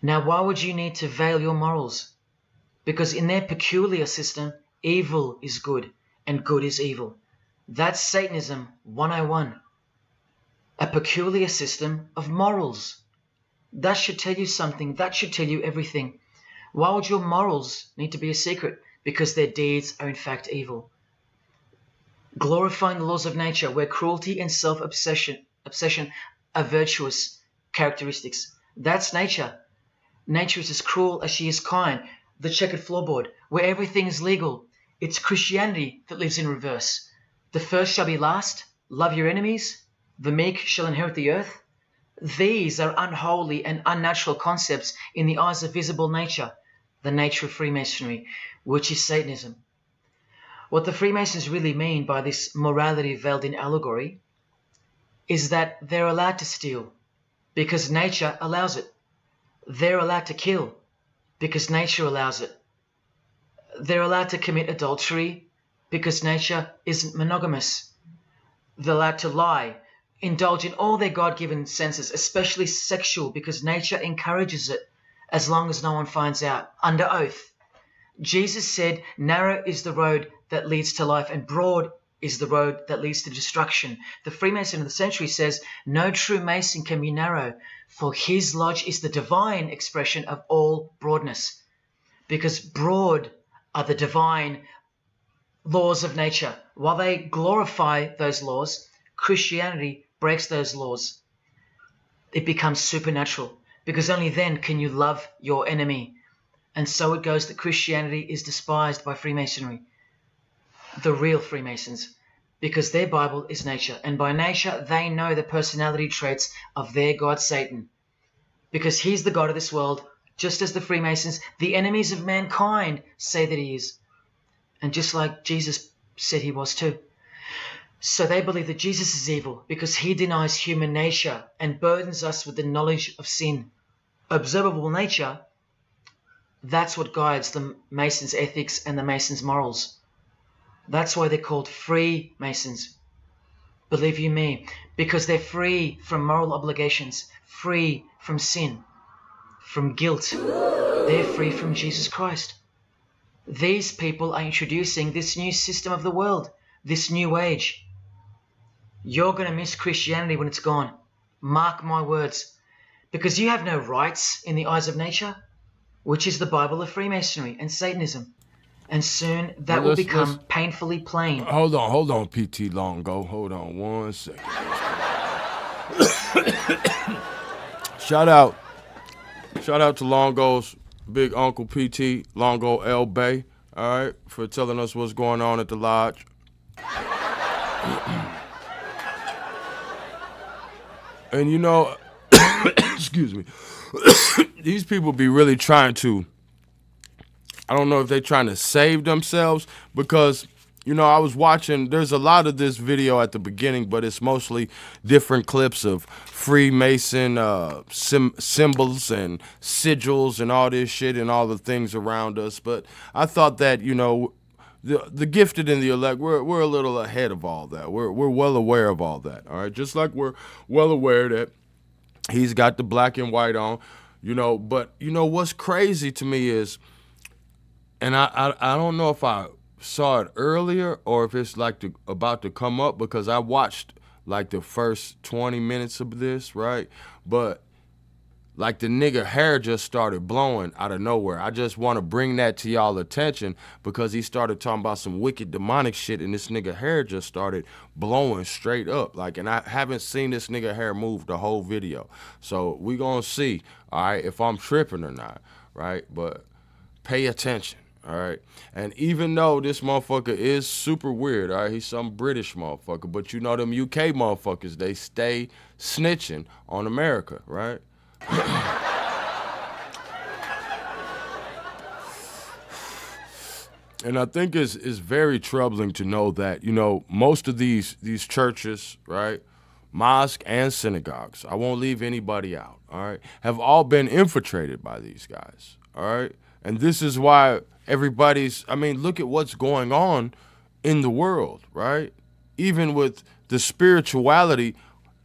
Now, why would you need to veil your morals? Because in their peculiar system, evil is good and good is evil. That's Satanism 101. A peculiar system of morals. That should tell you something. That should tell you everything. Why would your morals need to be a secret? Because their deeds are in fact evil. Glorifying the laws of nature, where cruelty and self-obsession are virtuous characteristics. That's nature. Nature is as cruel as she is kind. The checkered floorboard, where everything is legal. It's Christianity that lives in reverse. The first shall be last. Love your enemies. The meek shall inherit the earth. These are unholy and unnatural concepts in the eyes of visible nature, the nature of Freemasonry, which is Satanism. What the Freemasons really mean by this morality veiled in allegory is that they're allowed to steal because nature allows it. They're allowed to kill because nature allows it. They're allowed to commit adultery because nature isn't monogamous. They're allowed to lie, indulge in all their God-given senses, especially sexual, because nature encourages it as long as no one finds out, under oath. Jesus said, narrow is the road that leads to life and broad is the road that leads to destruction. The Freemason of the century says, no true Mason can be narrow, for his lodge is the divine expression of all broadness. Because broad are the divine laws of nature. While they glorify those laws, Christianity breaks those laws. It becomes supernatural, because only then can you love your enemy. And so it goes that Christianity is despised by Freemasonry, the real Freemasons, because their Bible is nature. And by nature, they know the personality traits of their god Satan, because he's the god of this world, just as the Freemasons, the enemies of mankind, say that he is. And just like Jesus said he was too. So they believe that Jesus is evil because he denies human nature and burdens us with the knowledge of sin. Observable nature, that's what guides the Masons' ethics and the Masons' morals. That's why they're called Freemasons. Believe you me, because they're free from moral obligations, free from sin, from guilt. They're free from Jesus Christ. These people are introducing this new system of the world, this new age. You're going to miss Christianity when it's gone. Mark my words. Because you have no rights in the eyes of nature, which is the Bible of Freemasonry and Satanism. And soon that will become painfully plain. Hold on, PT Longo. Hold on 1 second. Shout out to Longo's big uncle PT, Longo L. Bay, all right, for telling us what's going on at the lodge. And you know, excuse me, these people be really trying to, I don't know if they're trying to save themselves, because, you know, I was watching, there's a lot of this video at the beginning, but it's mostly different clips of Freemason symbols and sigils and all this shit and all the things around us. But I thought that, you know, the gifted and the elect, we're a little ahead of all that. We're well aware of all that, all right? Just like we're well aware that he's got the black and white on, you know. But, you know, what's crazy to me is, and I don't know if I saw it earlier or if it's like about to come up, because I watched like the first 20 minutes of this, right? But like the nigga hair just started blowing out of nowhere. I just want to bring that to y'all attention because he started talking about some wicked demonic shit and this nigga hair just started blowing straight up. Like, and I haven't seen this nigga hair move the whole video. So we gonna see, all right, if I'm tripping or not, right? But pay attention. All right, and even though this motherfucker is super weird, all right, he's some British motherfucker, but you know them UK motherfuckers, they stay snitching on America, right? And I think it's very troubling to know that, you know, most of these churches, right, mosque and synagogues, I won't leave anybody out, all right, have all been infiltrated by these guys, all right? And this is why everybody's, I mean, look at what's going on in the world, right? Even with the spirituality,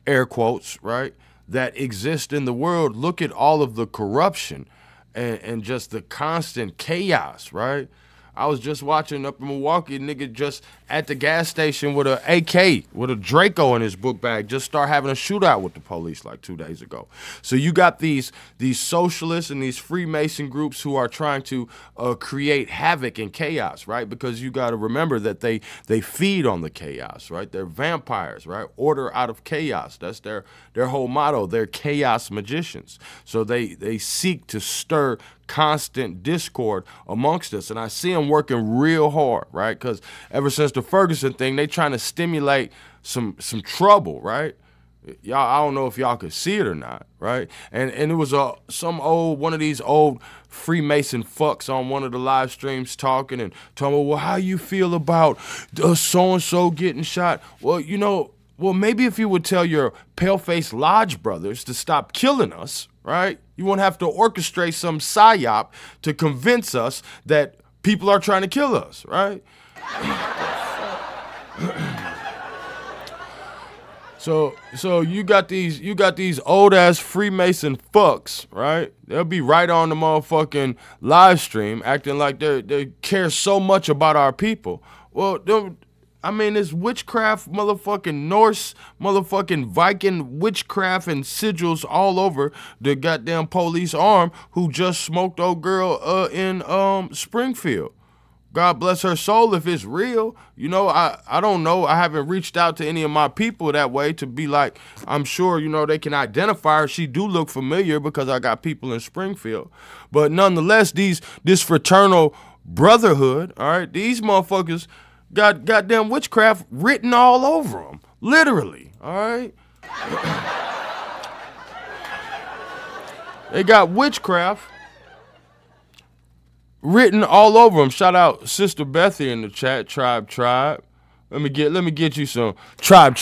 air quotes, right, that exist in the world, look at all of the corruption and just the constant chaos, right? I was just watching up in Milwaukee, nigga just at the gas station with a AK, with a Draco in his book bag, just start having a shootout with the police like 2 days ago. So you got these socialists and these Freemason groups who are trying to create havoc and chaos, right? Because you got to remember that they feed on the chaos, right? They're vampires, right? Order out of chaos. That's their whole motto. They're chaos magicians. So they seek to stir constant discord amongst us, and I see them working real hard, right? Because ever since the Ferguson thing, they trying to stimulate some trouble, right? Y'all, I don't know if y'all could see it or not, right? And it was one of these old Freemason fucks on one of the live streams talking and talking about, well, how you feel about so-and-so getting shot? Well, you know, Well, maybe if you would tell your pale-faced lodge brothers to stop killing us, right? You won't have to orchestrate some psyop to convince us that people are trying to kill us, right? So you got these old ass Freemason fucks, right? They'll be right on the motherfucking live stream acting like they care so much about our people. Well, I mean, it's witchcraft, motherfucking Norse, motherfucking Viking witchcraft and sigils all over the goddamn police arm who just smoked old girl in Springfield. God bless her soul if it's real. You know, I don't know. I haven't reached out to any of my people that way to be like, I'm sure, you know, they can identify her. She do look familiar because I got people in Springfield. But nonetheless, this fraternal brotherhood, all right, these motherfuckers got goddamn witchcraft written all over them. Literally, all right? They got witchcraft written all over them. Shout out Sister Bethy in the chat. Tribe. Let me get you some tribe.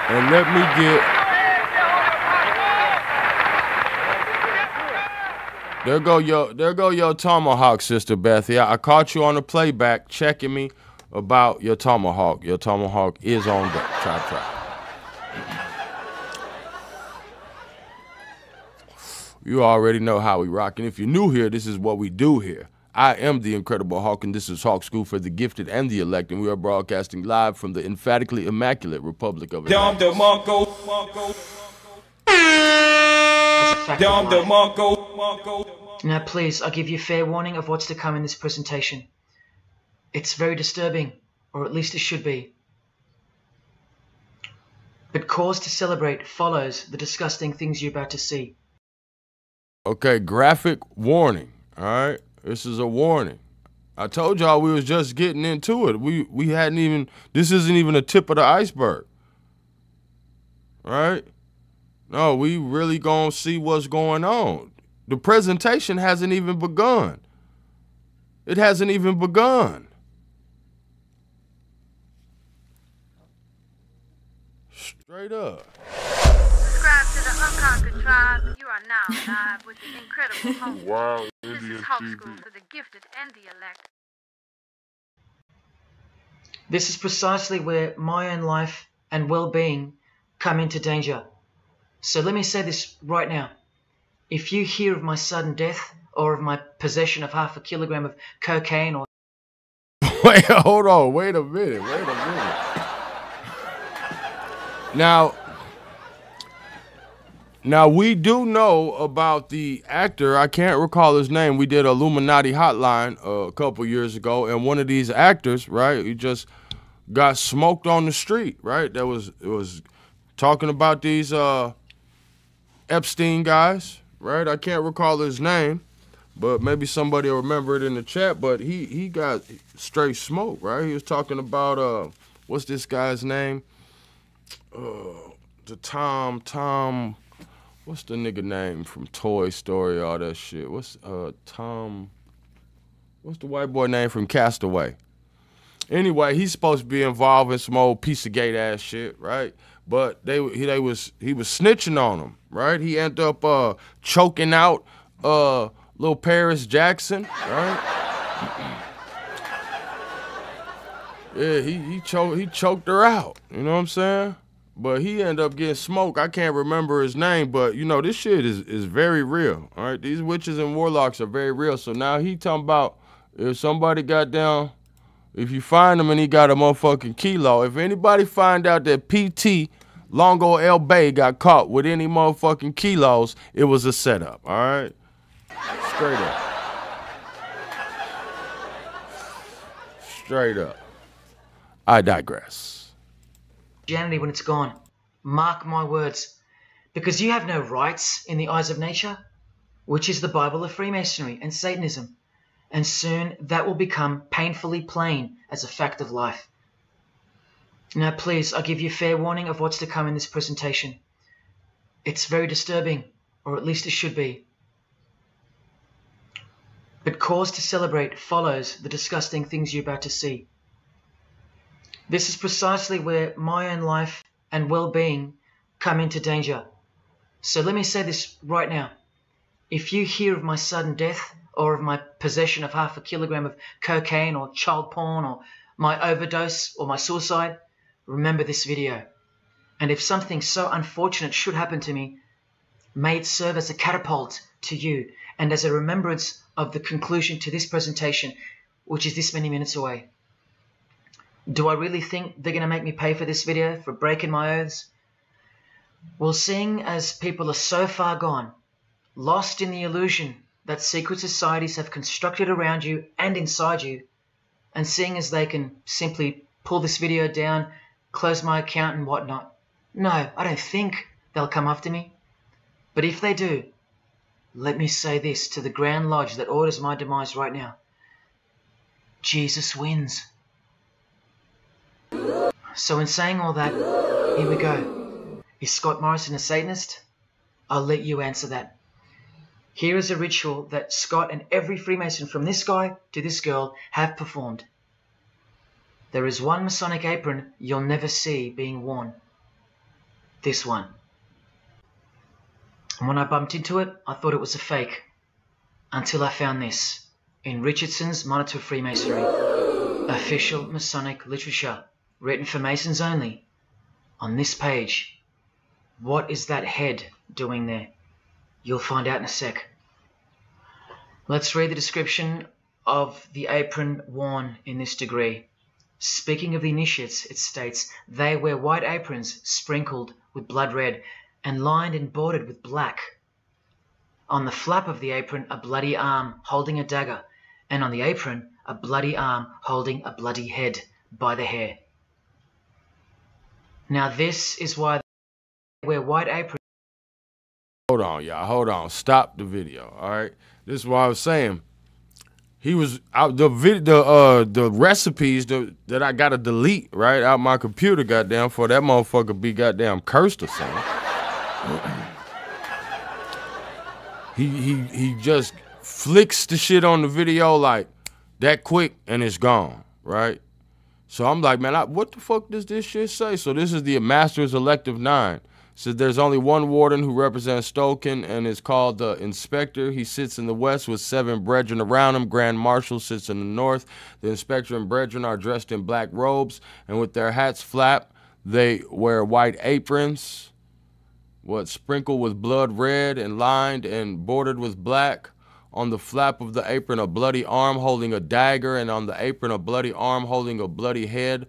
And let me get. There go your tomahawk, Sister Bethy. I caught you on the playback checking me about your tomahawk. Your tomahawk is on deck. Tribe. You already know how we rockin'. If you're new here, this is what we do here. I am the Incredible Hawk, and this is Hawk School for the Gifted and the Elect, and we are broadcasting live from the emphatically immaculate Republic of Atlantis. Now please, I give you fair warning of what's to come in this presentation. It's very disturbing, or at least it should be. But cause to celebrate follows the disgusting things you're about to see. Okay, graphic warning, all right? This is a warning. I told y'all we was just getting into it. We hadn't even, this isn't even the tip of the iceberg, all right? No, we really gonna see what's going on. The presentation hasn't even begun. It hasn't even begun. Straight up. Subscribe to the Unconquered Tribe. You are now live with the Incredible Hawk. Wow, This is Hawk School for the Gifted and the Elect. This is precisely where my own life and well-being come into danger. So let me say this right now. If you hear of my sudden death or of my possession of 1/2 kilogram of cocaine or... Wait, hold on. Wait a minute. Now we do know about the actor. I can't recall his name. We did Illuminati Hotline a couple years ago, and one of these actors, right, he just got smoked on the street, right? It was talking about these Epstein guys, right? I can't recall his name, but maybe somebody will remember it in the chat. But he got straight smoked, right? He was talking about what's this guy's name? The Tom. What's the nigga name from Toy Story? All that shit. What's Tom? What's the white boy name from Castaway? Anyway, he's supposed to be involved in some old piece of gate ass shit, right? But he was snitching on him, right? He ended up choking out little Paris Jackson, right? Yeah, he choked her out. You know what I'm saying? But he ended up getting smoked. I can't remember his name, but you know, this shit is very real. All right, these witches and warlocks are very real. So now he talking about if somebody got down, if you find him and he got a motherfucking kilo, if anybody find out that PT Longo El Bay got caught with any motherfucking kilos, it was a setup. All right, straight up. Straight up. I digress. Christianity when it's gone. Mark my words. Because you have no rights in the eyes of nature, which is the Bible of Freemasonry and Satanism. And soon that will become painfully plain as a fact of life. Now please, I give you fair warning of what's to come in this presentation. It's very disturbing, or at least it should be. But cause to celebrate follows the disgusting things you're about to see. This is precisely where my own life and well-being come into danger. So let me say this right now. If you hear of my sudden death, or of my possession of 0.5 kilogram of cocaine or child porn, or my overdose or my suicide, remember this video. And if something so unfortunate should happen to me, may it serve as a catapult to you and as a remembrance of the conclusion to this presentation, which is this many minutes away. Do I really think they're going to make me pay for this video, for breaking my oaths? Well, seeing as people are so far gone, lost in the illusion that secret societies have constructed around you and inside you, and seeing as they can simply pull this video down, close my account and whatnot, no, I don't think they'll come after me. But if they do, let me say this to the Grand Lodge that orders my demise right now. Jesus wins. So in saying all that, here we go. Is Scott Morrison a Satanist? I'll let you answer that. Here is a ritual that Scott and every Freemason from this guy to this girl have performed. There is one Masonic apron you'll never see being worn. This one. And when I bumped into it, I thought it was a fake. Until I found this in Richardson's Monitor Freemasonry, official Masonic literature, written for Masons only. On this page, what is that head doing there? You'll find out in a sec. Let's read the description of the apron worn in this degree. Speaking of the initiates, it states, they wear white aprons sprinkled with blood red and lined and bordered with black. On the flap of the apron, a bloody arm holding a dagger, and on the apron, a bloody arm holding a bloody head by the hair. Now this is why they wear white aprons. Hold on, y'all. Hold on. Stop the video. All right. This is what I was saying. He was out the recipes that I gotta delete right out my computer. Goddamn, for that motherfucker be goddamn cursed or something. He just flicks the shit on the video like that quick and it's gone. Right. So I'm like, man, what the fuck does this shit say? So this is the Master's Elective 9. Says there's only one warden who represents Stoken and is called the Inspector. He sits in the west with 7 brethren around him. Grand Marshal sits in the north. The Inspector and brethren are dressed in black robes, and with their hats flap, they wear white aprons, sprinkled with blood red and lined and bordered with black. On the flap of the apron, a bloody arm holding a dagger, and on the apron, a bloody arm holding a bloody head.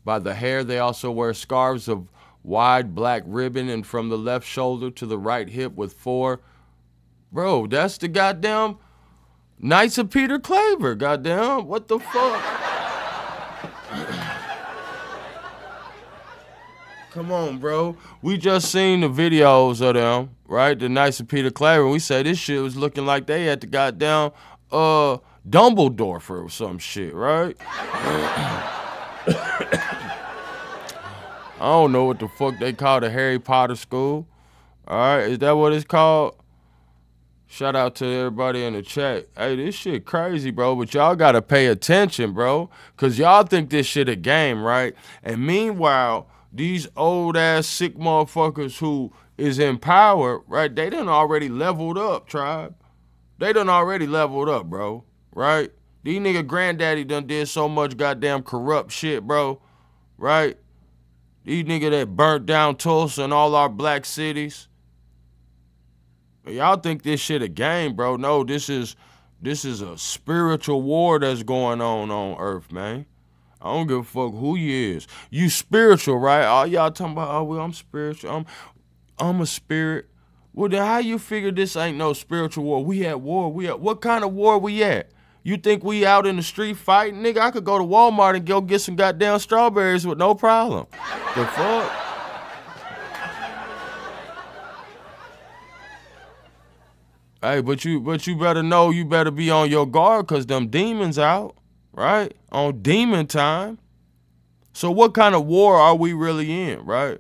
By the hair, they also wear scarves of wide black ribbon, and from the left shoulder to the right hip with 4. Bro, that's the goddamn Knights of Peter Claver, goddamn. What the fuck? Come on, bro. We just seen the videos of them, right? The Knights of Peter Claver, and we say this shit was looking like they had the goddamn Dumbledore or some shit, right? I don't know what the fuck they call the Harry Potter school. All right, is that what it's called? Shout out to everybody in the chat. Hey, this shit crazy, bro, but y'all gotta pay attention, bro, because y'all think this shit a game, right? And meanwhile, these old-ass sick motherfuckers who is in power, right, they done already leveled up, tribe. They done already leveled up, bro, right? These nigga granddaddy done did so much goddamn corrupt shit, bro, right? These niggas that burnt down Tulsa and all our black cities. Y'all think this shit a game, bro. No, this is a spiritual war that's going on Earth, man. I don't give a fuck who you is. You spiritual, right? All y'all talking about, oh, well, I'm spiritual. I'm a spirit. Well, then how you figure this ain't no spiritual war? We at war. What kind of war we at? You think we out in the street fighting? Nigga, I could go to Walmart and go get some goddamn strawberries with no problem. The fuck? Hey, but you better know, you better be on your guard, because them demons out, right? On demon time. So what kind of war are we really in, right?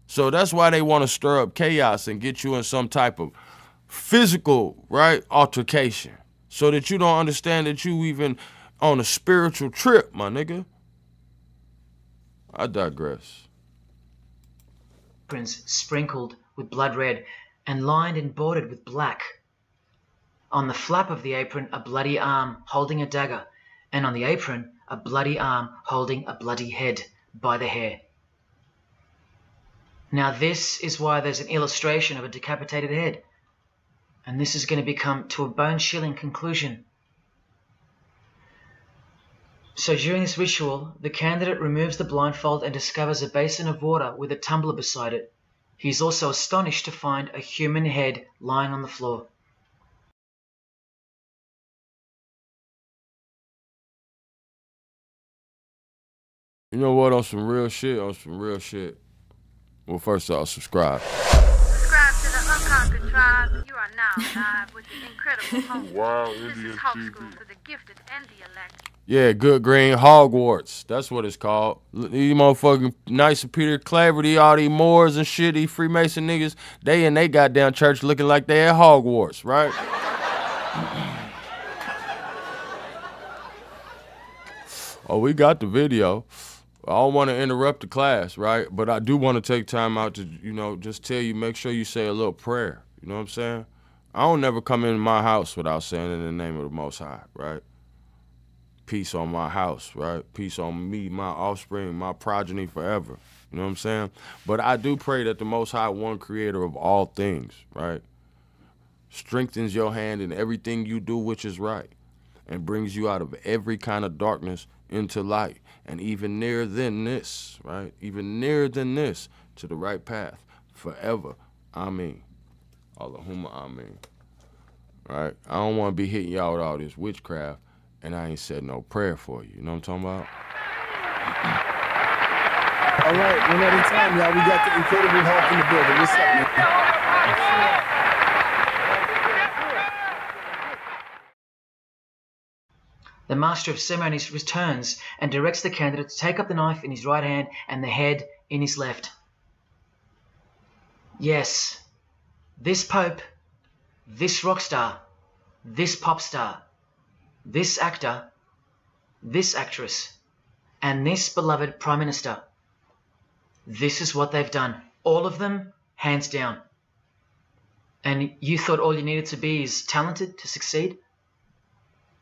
So that's why they want to stir up chaos and get you in some type of physical, right, altercation. So that you don't understand that you even on a spiritual trip, my nigga. I digress. Aprons sprinkled with blood red and lined and bordered with black. On the flap of the apron, a bloody arm holding a dagger, and on the apron, a bloody arm holding a bloody head by the hair. Now this is why there's an illustration of a decapitated head, and this is going to become to a bone-chilling conclusion. So during this ritual, the candidate removes the blindfold and discovers a basin of water with a tumbler beside it. He is also astonished to find a human head lying on the floor. You know what? On some real shit. Well, first off, subscribe. Subscribe to the Unconquered Tribe. You are now live with the incredible host. Wow, this is Hawk School for the Gifted and the Elect. Yeah, good green Hogwarts. That's what it's called. These motherfucking Knights of Peter Claverty, all these Moors and shit, these Freemason niggas, they in they goddamn church looking like they at Hogwarts, right? Oh, we got the video. I don't want to interrupt the class, right? But I do want to take time out to, you know, just tell you, make sure you say a little prayer. You know what I'm saying? I don't never come in my house without saying in the name of the Most High, right? Peace on my house, right? Peace on me, my offspring, my progeny forever. You know what I'm saying? But I do pray that the Most High, one creator of all things, right, strengthens your hand in everything you do which is right and brings you out of every kind of darkness into light, and even nearer than this, right? Even nearer than this to the right path forever. Amen. Allahumma amen. Right? I don't want to be hitting y'all with all this witchcraft and I ain't said no prayer for you. You know what I'm talking about? All right, one at a time, y'all. We got the incredible Hawk in the building. What's up, man? The master of ceremonies returns and directs the candidate to take up the knife in his right hand and the head in his left. Yes, this pope, this rock star, this pop star, this actor, this actress, and this beloved prime minister. This is what they've done. All of them, hands down. And you thought all you needed to be is talented to succeed?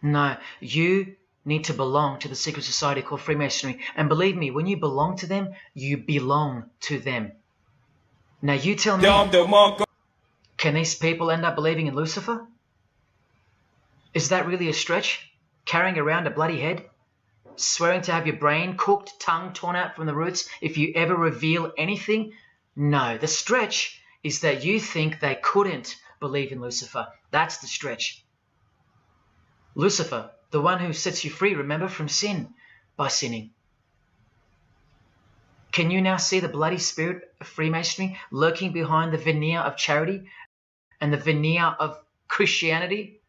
No, you need to belong to the secret society called Freemasonry. And believe me, when you belong to them, you belong to them. Now you tell me, can these people end up believing in Lucifer? Is that really a stretch? Carrying around a bloody head? Swearing to have your brain cooked, tongue torn out from the roots if you ever reveal anything? No, the stretch is that you think they couldn't believe in Lucifer. That's the stretch. Lucifer, the one who sets you free, remember, from sin by sinning. Can you now see the bloody spirit of Freemasonry lurking behind the veneer of charity and the veneer of Christianity?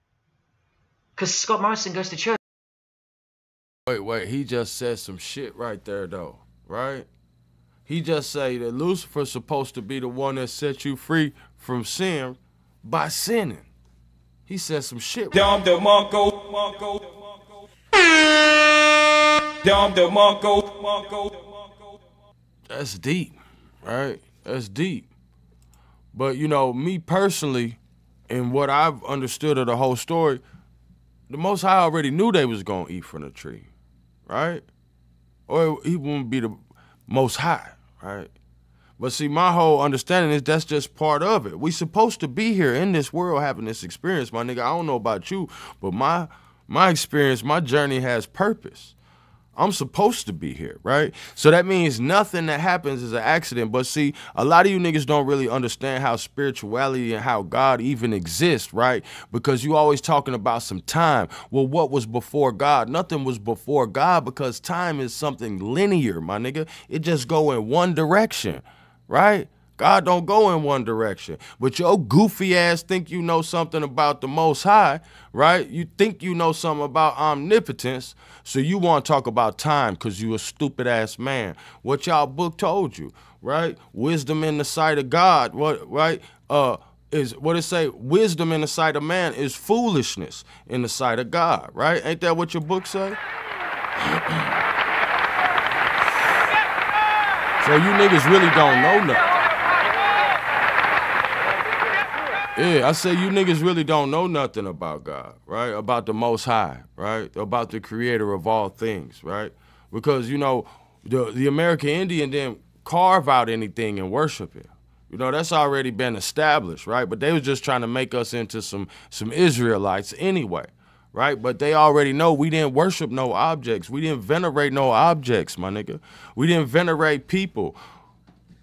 Because Scott Morrison goes to church. Wait, he just said some shit right there, though, right? He just say that Lucifer's supposed to be the one that set you free from sin by sinning. He said some shit. That's deep, right? That's deep. But, you know, me personally, and what I've understood of the whole story, the Most High already knew they was going to eat from the tree, right? Or he wouldn't be the Most High, right? But see, my whole understanding is that's just part of it. We supposed to be here in this world having this experience, my nigga. I don't know about you, but my experience, my journey has purpose. I'm supposed to be here, right? So that means nothing that happens is an accident. But see, a lot of you niggas don't really understand how spirituality and how God even exists, right? Because you always talking about some time. Well, what was before God? Nothing was before God because time is something linear, my nigga. It just go in one direction, right? God don't go in one direction. But your goofy ass think you know something about the Most High, right? You think you know something about omnipotence, so you want to talk about time because you a stupid ass man. What y'all book told you, right? Wisdom in the sight of God, what, right? Is what it say? Wisdom in the sight of man is foolishness in the sight of God, right? Ain't that what your book say? So you niggas really don't know nothing. Yeah, I say you niggas really don't know nothing about God, right? About the Most High, right? About the creator of all things, right? Because, you know, the American Indian didn't carve out anything and worship it. You know, that's already been established, right? But they was just trying to make us into some Israelites anyway, right? But they already know we didn't worship no objects. We didn't venerate no objects, my nigga. We didn't venerate people.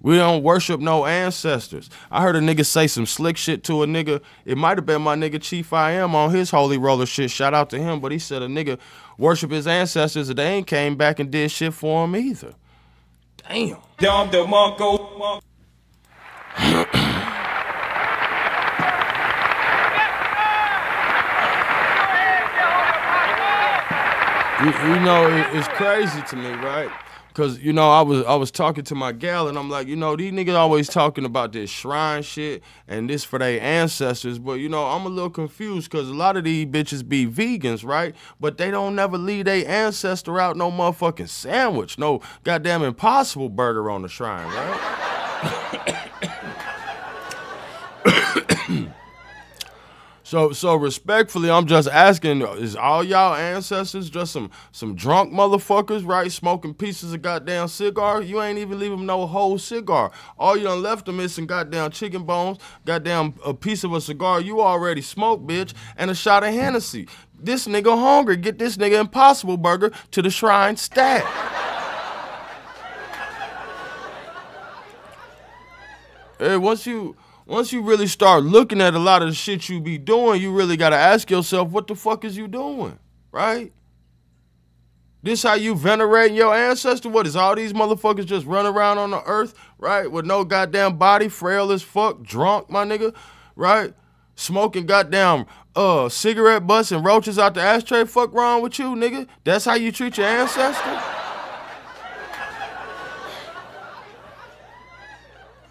We don't worship no ancestors. I heard a nigga say some slick shit to a nigga. It might have been my nigga Chief I Am on his holy roller shit. Shout out to him. But he said a nigga worship his ancestors and they ain't came back and did shit for him either. Damn. You know, it's crazy to me, right? Because, you know, I was talking to my gal, and I'm like, you know, these niggas always talking about this shrine shit and this for their ancestors. But, you know, I'm a little confused because a lot of these bitches be vegans, right? But they don't never leave their ancestor out no motherfucking sandwich, no goddamn Impossible Burger on the shrine, right? So respectfully, I'm just asking, is all y'all ancestors just some drunk motherfuckers, right? Smoking pieces of goddamn cigar? You ain't even leave them no whole cigar. All you done left them is some goddamn chicken bones, goddamn a piece of a cigar you already smoked, bitch, and a shot of Hennessy. This nigga hungry. Get this nigga Impossible Burger to the shrine stat. Hey, once you really start looking at a lot of the shit you be doing, you really gotta ask yourself, what the fuck is you doing, right? This how you venerating your ancestor? What is all these motherfuckers just run around on the earth, right? With no goddamn body, frail as fuck, drunk, my nigga, right? Smoking goddamn cigarette butts and roaches out the ashtray, fuck wrong with you, nigga? That's how you treat your ancestor?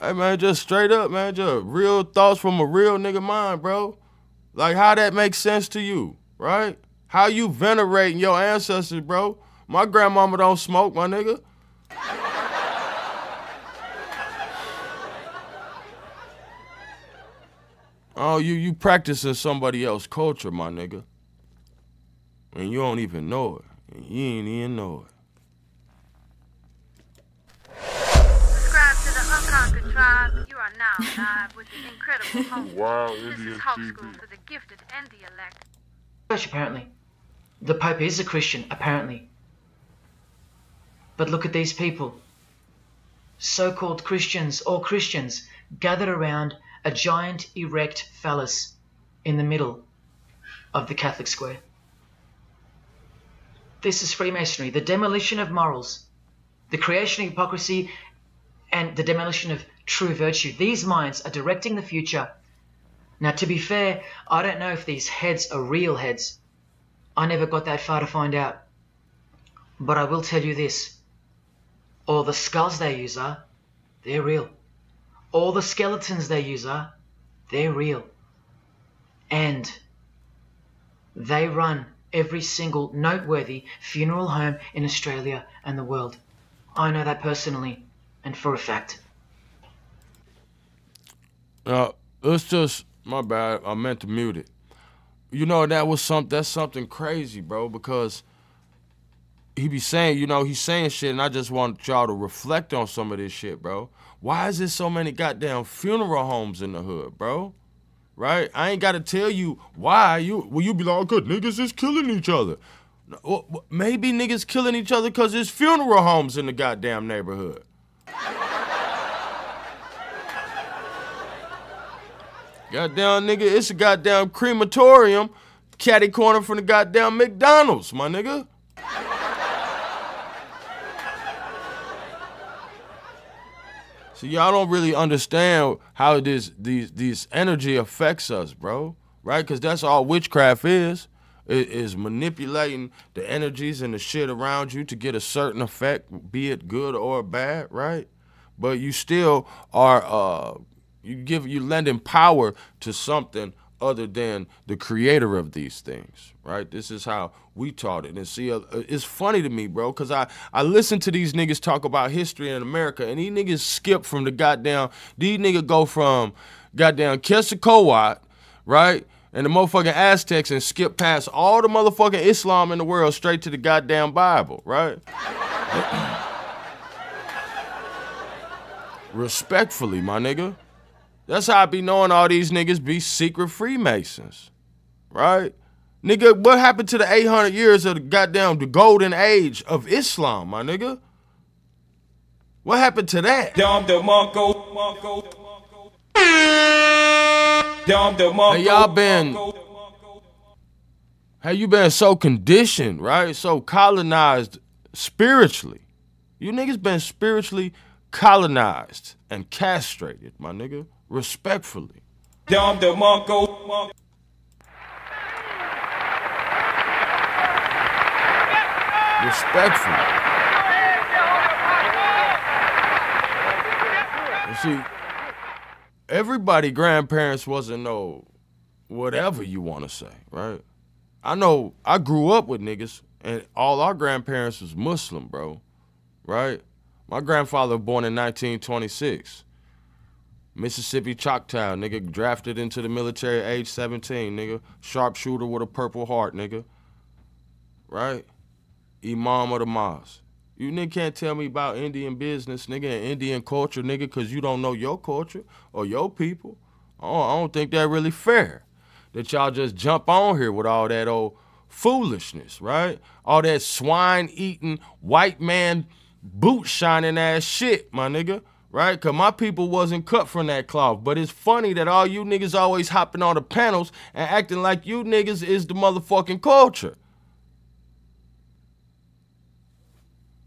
Hey, man, just straight up, man, just real thoughts from a real nigga mind, bro. Like, how that makes sense to you, right? How you venerating your ancestors, bro? My grandmama don't smoke, my nigga. Oh, you practicing somebody else's culture, my nigga. And you don't even know it. And you ain't even know it. Tribe, you are now live with the incredible host. Wow, this is Hawk School for the gifted and the elect. Church, apparently. The Pope is a Christian, apparently. But look at these people. So-called Christians or Christians gathered around a giant erect phallus in the middle of the Catholic square. This is Freemasonry, the demolition of morals, the creation of hypocrisy, and the demolition of true virtue. These minds are directing the future. Now, to be fair, I don't know if these heads are real heads. I never got that far to find out. But I will tell you this. All the skulls they use they're real. All the skeletons they use they're real. And they run every single noteworthy funeral home in Australia and the world. I know that personally. And for a fact. It's just, my bad, I meant to mute it. You know, that's something crazy, bro, because he be saying, you know, he's saying shit, and I just want y'all to reflect on some of this shit, bro. Why is there so many goddamn funeral homes in the hood, bro? Right? I ain't gotta tell you why. You be like, good, niggas is killing each other. Maybe niggas killing each other because there's funeral homes in the goddamn neighborhood. Goddamn nigga, it's a goddamn crematorium catty corner from the goddamn McDonald's, my nigga. So y'all don't really understand how these energy affects us, bro, right? Because that's all witchcraft is manipulating the energies and the shit around you to get a certain effect, be it good or bad, right? But you still are you lending power to something other than the creator of these things, right? This is how we taught it. And see, it's funny to me, bro, because I listen to these niggas talk about history in America, and these niggas skip from the goddamn, these niggas go from goddamn Quetzalcoatl, right? And the motherfucking Aztecs, and skip past all the motherfucking Islam in the world straight to the goddamn Bible, right? Respectfully, my nigga. That's how I be knowing all these niggas be secret Freemasons, right? Nigga, what happened to the 800 years of the golden age of Islam, my nigga? What happened to that? Hey, you been so conditioned, right? So colonized spiritually. You niggas been spiritually colonized and castrated, my nigga. Respectfully. Respectfully. You see, everybody grandparents wasn't no whatever you want to say, right? I know I grew up with niggas and all our grandparents was Muslim, bro, right? My grandfather was born in 1926. Mississippi Choctaw, nigga, drafted into the military at age 17, nigga. Sharpshooter with a purple heart, nigga. Right? Imam of the mosque. You nigga can't tell me about Indian business, nigga, and Indian culture, nigga, because you don't know your culture or your people. I don't think that's really fair that y'all just jump on here with all that old foolishness, right? All that swine-eating, white man, boot-shining ass shit, my nigga. Right? Because my people wasn't cut from that cloth. But it's funny that all you niggas always hopping on the panels and acting like you niggas is the motherfucking culture.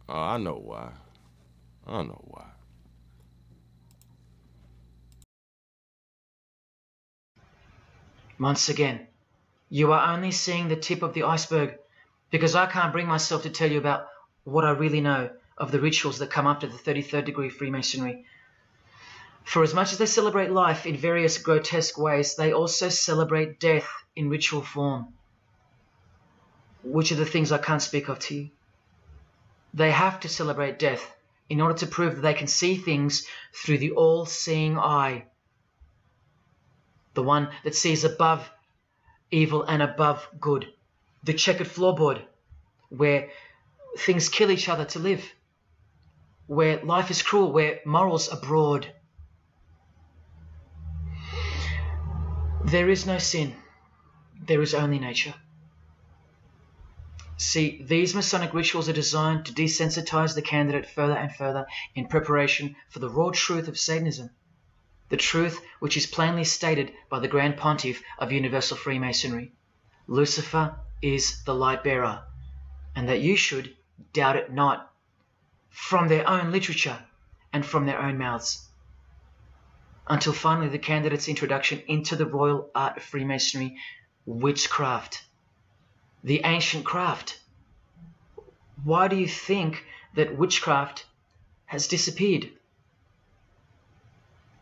Oh, I know why. I know why. Once again, you are only seeing the tip of the iceberg, because I can't bring myself to tell you about what I really know of the rituals that come after the 33rd degree Freemasonry. For as much as they celebrate life in various grotesque ways, they also celebrate death in ritual form, which are the things I can't speak of to you. They have to celebrate death in order to prove that they can see things through the all-seeing eye, the one that sees above evil and above good, the checkered floorboard where things kill each other to live, where life is cruel, where morals are broad. There is no sin. There is only nature. See, these Masonic rituals are designed to desensitize the candidate further and further in preparation for the raw truth of Satanism, the truth which is plainly stated by the Grand Pontiff of Universal Freemasonry. Lucifer is the light bearer, and that you should doubt it not, from their own literature and from their own mouths. Until finally the candidate's introduction into the royal art of Freemasonry, witchcraft, the ancient craft. Why do you think that witchcraft has disappeared?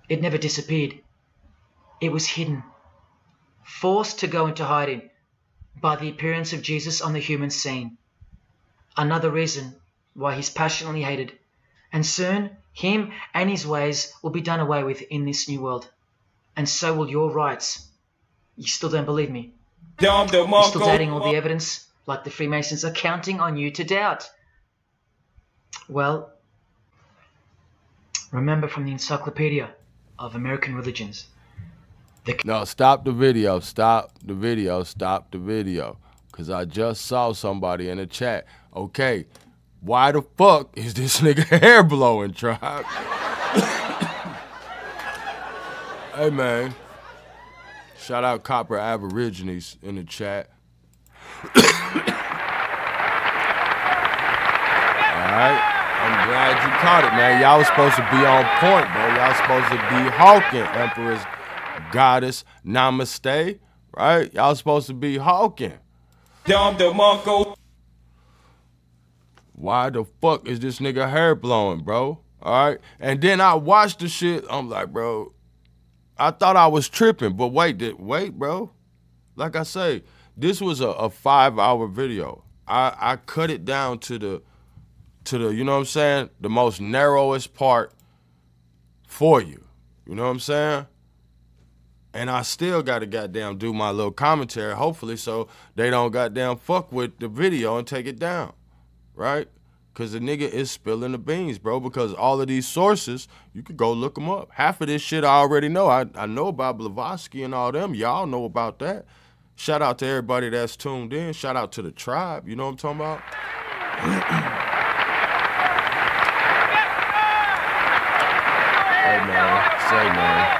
It never disappeared. It was hidden, forced to go into hiding by the appearance of Jesus on the human scene. Another reason why he's passionately hated, and soon him and his ways will be done away with in this new world, and so will your rights. You still don't believe me? You're still doubting all the evidence, like the Freemasons are counting on you to doubt. Well, remember from the Encyclopedia of American Religions. No, stop the video, stop the video, stop the video. Because I just saw somebody in the chat. Okay, why the fuck is this nigga hair blowing, tribe? Hey, man. Shout out Copper Aborigines in the chat. Alright, I'm glad you caught it, man. Y'all was supposed to be on point, bro. Y'all supposed to be hawking, Empress, Goddess, Namaste, right? Y'all supposed to be hawking. Why the fuck is this nigga hair blowing, bro? Alright? And then I watched the shit, I'm like, bro, I thought I was tripping, but wait, bro. Like I say, this was a 5-hour video. I cut it down to the, you know what I'm saying, the most narrowest part for you. You know what I'm saying? And I still got to goddamn do my little commentary, hopefully, so they don't goddamn fuck with the video and take it down, right? Because the nigga is spilling the beans, bro, because all of these sources, you could go look them up. Half of this shit I already know. I know about Blavatsky and all them. Y'all know about that. Shout out to everybody that's tuned in. Shout out to the tribe. You know what I'm talking about? Hey, man. Say, man.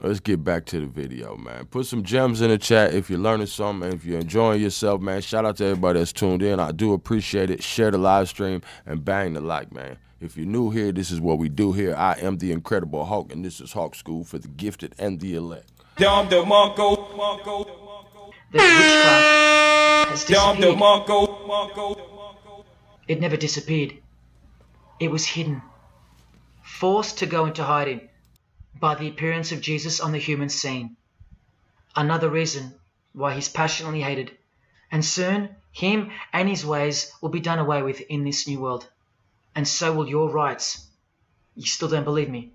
Let's get back to the video, man. Put some gems in the chat if you're learning something, if you're enjoying yourself, man. Shout out to everybody that's tuned in. I do appreciate it. Share the live stream and bang the like, man. If you're new here, this is what we do here. I am the Incredible Hulk, and this is Hawk School for the Gifted and the Elect. This witchcraft has disappeared. It never disappeared. It was hidden, forced to go into hiding by the appearance of Jesus on the human scene. Another reason why he's passionately hated. And soon, him and his ways will be done away with in this new world. And so will your rights. You still don't believe me?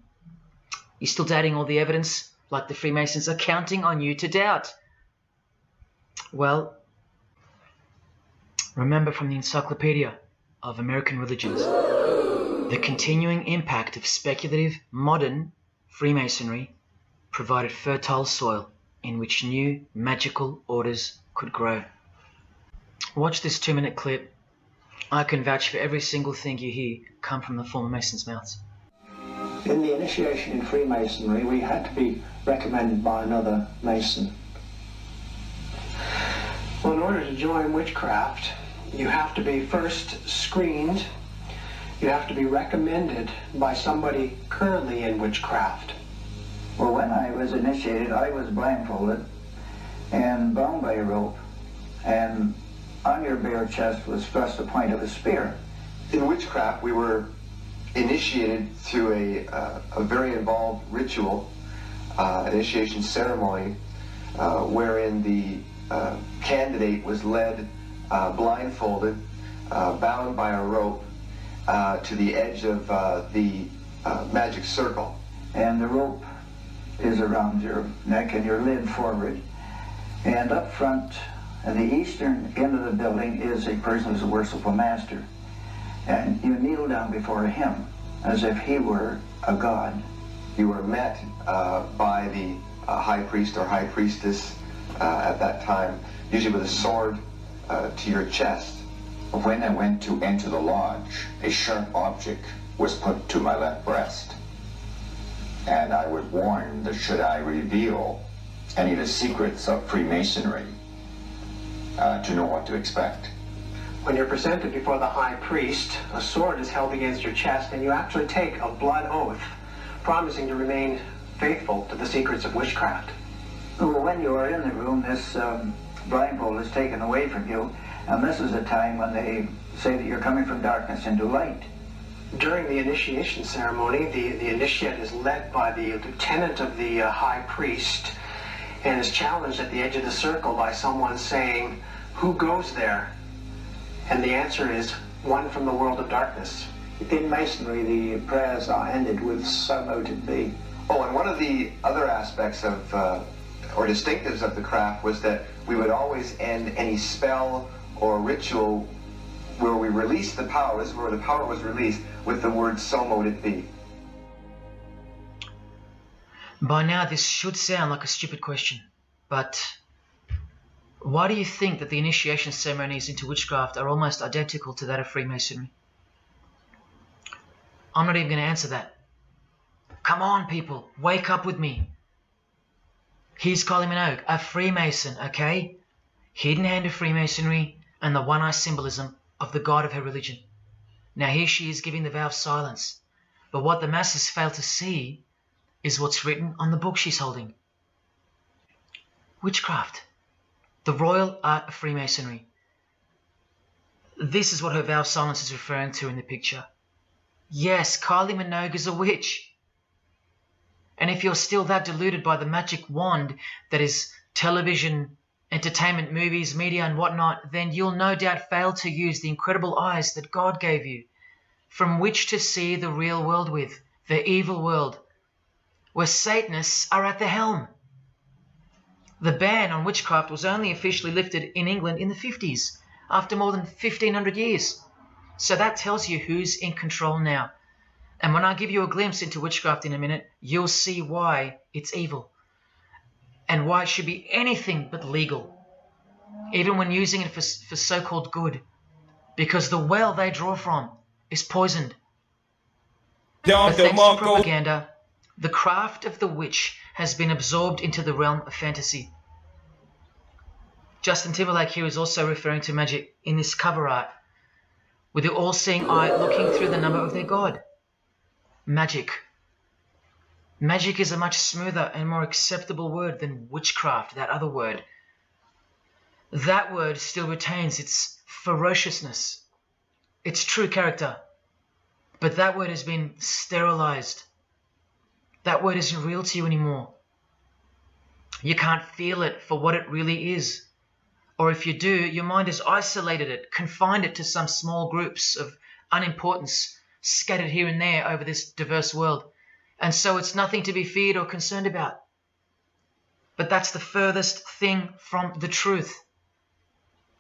You're still doubting all the evidence, like the Freemasons are counting on you to doubt. Well, remember from the Encyclopedia of American Religions, the continuing impact of speculative, modern Freemasonry provided fertile soil in which new magical orders could grow. Watch this 2-minute clip. I can vouch for every single thing you hear come from the former Masons' mouths. In the initiation in Freemasonry, we had to be recommended by another Mason. Well, in order to join witchcraft, you have to be first screened. You have to be recommended by somebody currently in witchcraft. Well, when I was initiated, I was blindfolded and bound by a rope, and on your bare chest was thrust the point of a spear. In witchcraft, we were initiated through a very involved ritual, initiation ceremony, wherein the candidate was led blindfolded, bound by a rope, to the edge of the magic circle. And the rope is around your neck and your lid forward. And up front, at the eastern end of the building, is a person who's a worshipful master. And you kneel down before him as if he were a god. You were met by the high priest or high priestess at that time, usually with a sword to your chest. When I went to enter the lodge, a sharp object was put to my left breast. And I was warned that should I reveal any of the secrets of Freemasonry, to know what to expect. When you're presented before the high priest, a sword is held against your chest, and you actually take a blood oath, promising to remain faithful to the secrets of witchcraft. Well, when you are in the room, this blindfold is taken away from you, and this is a time when they say that you're coming from darkness into light. During the initiation ceremony, the initiate is led by the lieutenant of the high priest and is challenged at the edge of the circle by someone saying, "Who goes there?" And the answer is, "One from the world of darkness." In Masonry, the prayers are ended with "So mote it be." Oh, and one of the other aspects of, or distinctives of the craft was that we would always end any spell or ritual where we released the power, this is where the power was released, with the word "So mote it be." By now this should sound like a stupid question, but why do you think that the initiation ceremonies into witchcraft are almost identical to that of Freemasonry? I'm not even going to answer that. Come on, people, wake up with me. Here's Kylie Minogue, a Freemason, okay? Hidden hand of Freemasonry and the one-eye symbolism of the god of her religion. Now here she is giving the vow of silence, but what the masses fail to see is what's written on the book she's holding. Witchcraft, the royal art of Freemasonry. This is what her vow of silence is referring to in the picture. Yes, Kylie Minogue's a witch. And if you're still that deluded by the magic wand that is television, entertainment, movies, media and whatnot, then you'll no doubt fail to use the incredible eyes that God gave you, from which to see the real world with, the evil world, where Satanists are at the helm. The ban on witchcraft was only officially lifted in England in the 50s, after more than 1,500 years. So that tells you who's in control now. And when I give you a glimpse into witchcraft in a minute, you'll see why it's evil and why it should be anything but legal, even when using it for so-called good, because the well they draw from is poisoned. But thanks to propaganda, the craft of the witch has been absorbed into the realm of fantasy. Justin Timberlake here is also referring to magic in this cover art, with the all-seeing eye looking through the number of their god. Magic. Magic is a much smoother and more acceptable word than witchcraft, that other word. That word still retains its ferociousness, its true character. But that word has been sterilized. That word isn't real to you anymore. You can't feel it for what it really is. Or if you do, your mind has isolated it, confined it to some small groups of unimportance scattered here and there over this diverse world. And so it's nothing to be feared or concerned about. But that's the furthest thing from the truth.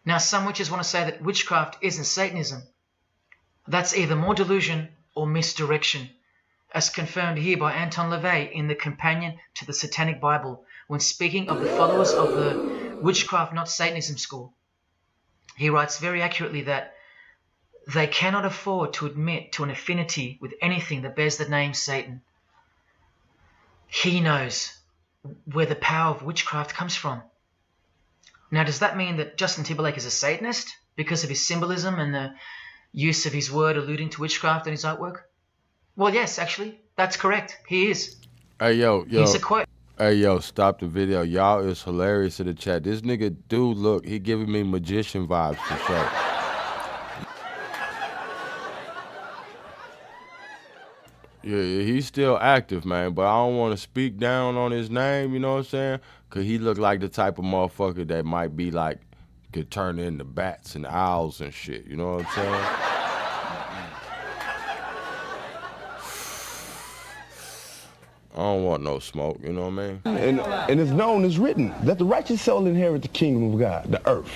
Now, some witches want to say that witchcraft isn't Satanism. That's either more delusion or misdirection, as confirmed here by Anton LaVey in the Companion to the Satanic Bible, when speaking of the followers of the Witchcraft Not Satanism school. He writes very accurately that they cannot afford to admit to an affinity with anything that bears the name Satan. He knows where the power of witchcraft comes from. Now, does that mean that Justin Timberlake is a Satanist because of his symbolism and the use of his word alluding to witchcraft in his artwork? Well, yes, actually, that's correct. He is. Hey, yo. He's a quote. Hey, yo, stop the video. Y'all is hilarious in the chat. This nigga, dude, look, he giving me magician vibes for sure. Yeah, he's still active, man, but I don't want to speak down on his name, you know what I'm saying? Because he look like the type of motherfucker that might be like, could turn into bats and owls and shit, you know what I'm saying? I don't want no smoke, you know what I mean? And it's known as written that the righteous shall inherit the kingdom of God, the earth,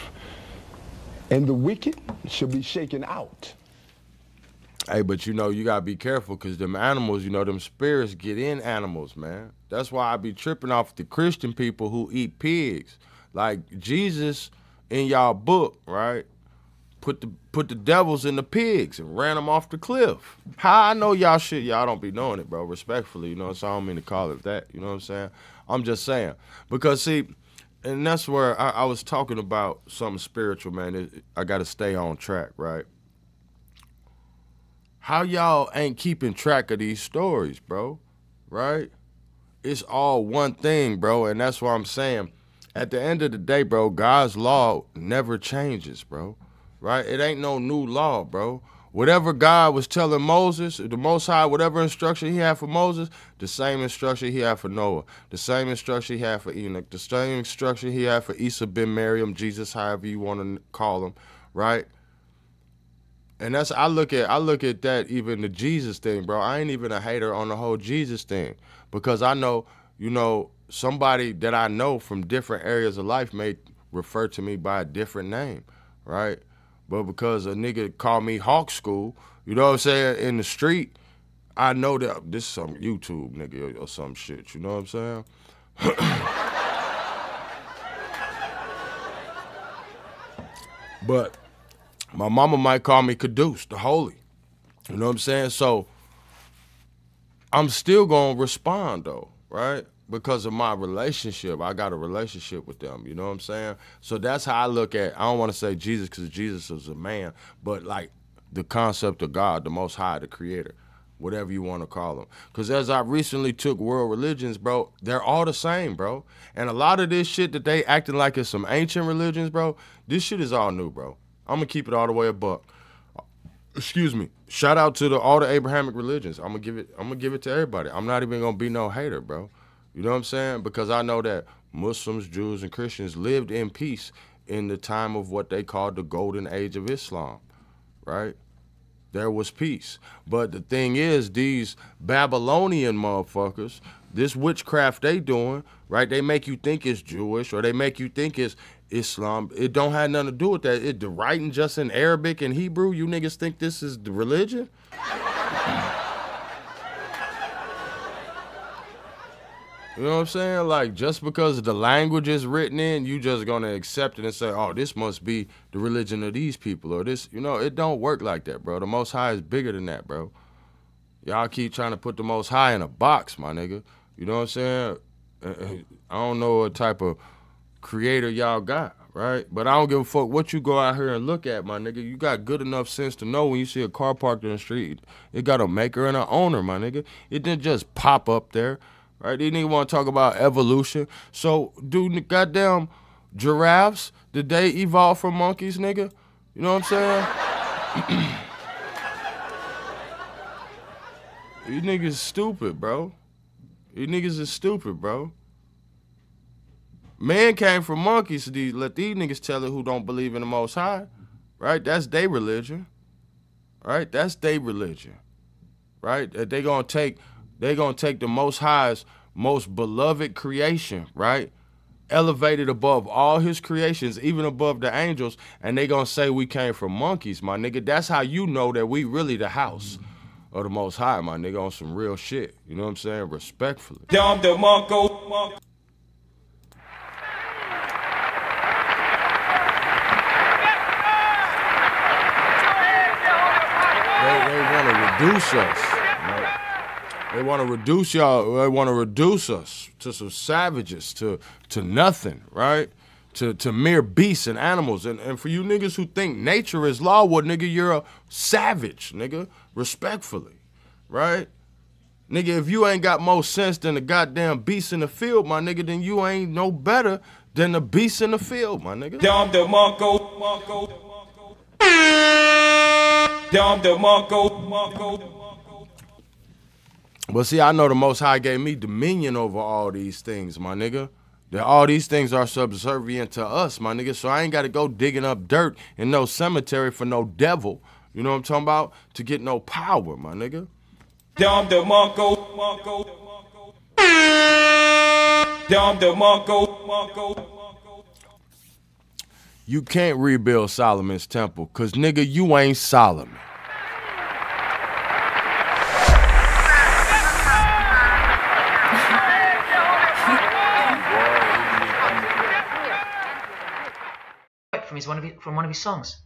and the wicked shall be shaken out. Hey, but you know, you gotta be careful because them animals, you know, them spirits get in animals, man. That's why I be tripping off the Christian people who eat pigs. Like Jesus in y'all book, right? Put the devils in the pigs and ran them off the cliff. How I know y'all shit, y'all don't be knowing it, bro, respectfully, you know, so I don't mean to call it that, you know what I'm saying? I'm just saying. Because, see, and that's where I was talking about something spiritual, man. I got to stay on track, right? How y'all ain't keeping track of these stories, bro, right? It's all one thing, bro, and that's what I'm saying. At the end of the day, bro, God's law never changes, bro. Right? It ain't no new law, bro. Whatever God was telling Moses, the Most High, whatever instruction he had for Moses, the same instruction he had for Noah, the same instruction he had for Enoch, the same instruction he had for Isa ben Miriam, Jesus, however you want to call him, right? And that's I look at that, even the Jesus thing, bro. I ain't even a hater on the whole Jesus thing, because I know, you know, somebody that I know from different areas of life may refer to me by a different name, right? But because a nigga called me Hawk School, you know what I'm saying, in the street, I know that this is some YouTube nigga or some shit, you know what I'm saying? But my mama might call me Caduce, the Holy, you know what I'm saying? So I'm still gonna respond though, right? Because of my relationship. I got a relationship with them, you know what I'm saying? So that's how I look at, I don't want to say Jesus because Jesus is a man, but like the concept of God, the Most High, the Creator, whatever you want to call him. Because as I recently took world religions, bro, they're all the same, bro. And a lot of this shit that they acting like it's some ancient religions, bro, this shit is all new, bro. I'm going to keep it all the way a buck. excuse me, shout out to all the Abrahamic religions. I'm gonna give it to everybody. I'm not even gonna be no hater, bro. You know what I'm saying? Because I know that Muslims, Jews, and Christians lived in peace in the time of what they called the golden age of Islam, right? There was peace. But the thing is, these Babylonian motherfuckers, this witchcraft they doing, right? They make you think it's Jewish, or they make you think it's Islam. It don't have nothing to do with that. The writing just in Arabic and Hebrew. You niggas think this is the religion? You know what I'm saying? Like, just because the language is written in, you just gonna accept it and say, oh, this must be the religion of these people, or this, you know, it don't work like that, bro. The Most High is bigger than that, bro. Y'all keep trying to put the Most High in a box, my nigga. You know what I'm saying? I don't know what type of creator y'all got, right? But I don't give a fuck what you go out here and look at, my nigga. You got good enough sense to know when you see a car parked in the street, it got a maker and an owner, my nigga. It didn't just pop up there. Right, these niggas want to talk about evolution. So, dude, goddamn giraffes, did they evolve from monkeys, nigga? You know what I'm saying? These niggas stupid, bro. These niggas is stupid, bro. Man came from monkeys, so let these niggas tell it who don't believe in the Most High. Right? That's their religion. Right? That's their religion. Right? That they gonna take the Most High's most beloved creation, right? Elevated above all his creations, even above the angels, and they gonna say we came from monkeys, my nigga. That's how you know that we really the house of the Most High, my nigga, on some real shit. You know what I'm saying? Respectfully. They wanna reduce us. They want to reduce y'all. They want to reduce us to some savages, to nothing, right? To mere beasts and animals. And for you niggas who think nature is law, well, nigga, you're a savage, nigga. Respectfully, right? Nigga, if you ain't got more sense than the goddamn beast in the field, my nigga, then you ain't no better than the beast in the field, my nigga. But see, I know the Most High gave me dominion over all these things, my nigga. That all these things are subservient to us, my nigga. So I ain't got to go digging up dirt in no cemetery for no devil. You know what I'm talking about? To get no power, my nigga. You can't rebuild Solomon's temple, cause nigga, you ain't Solomon. From one of his songs.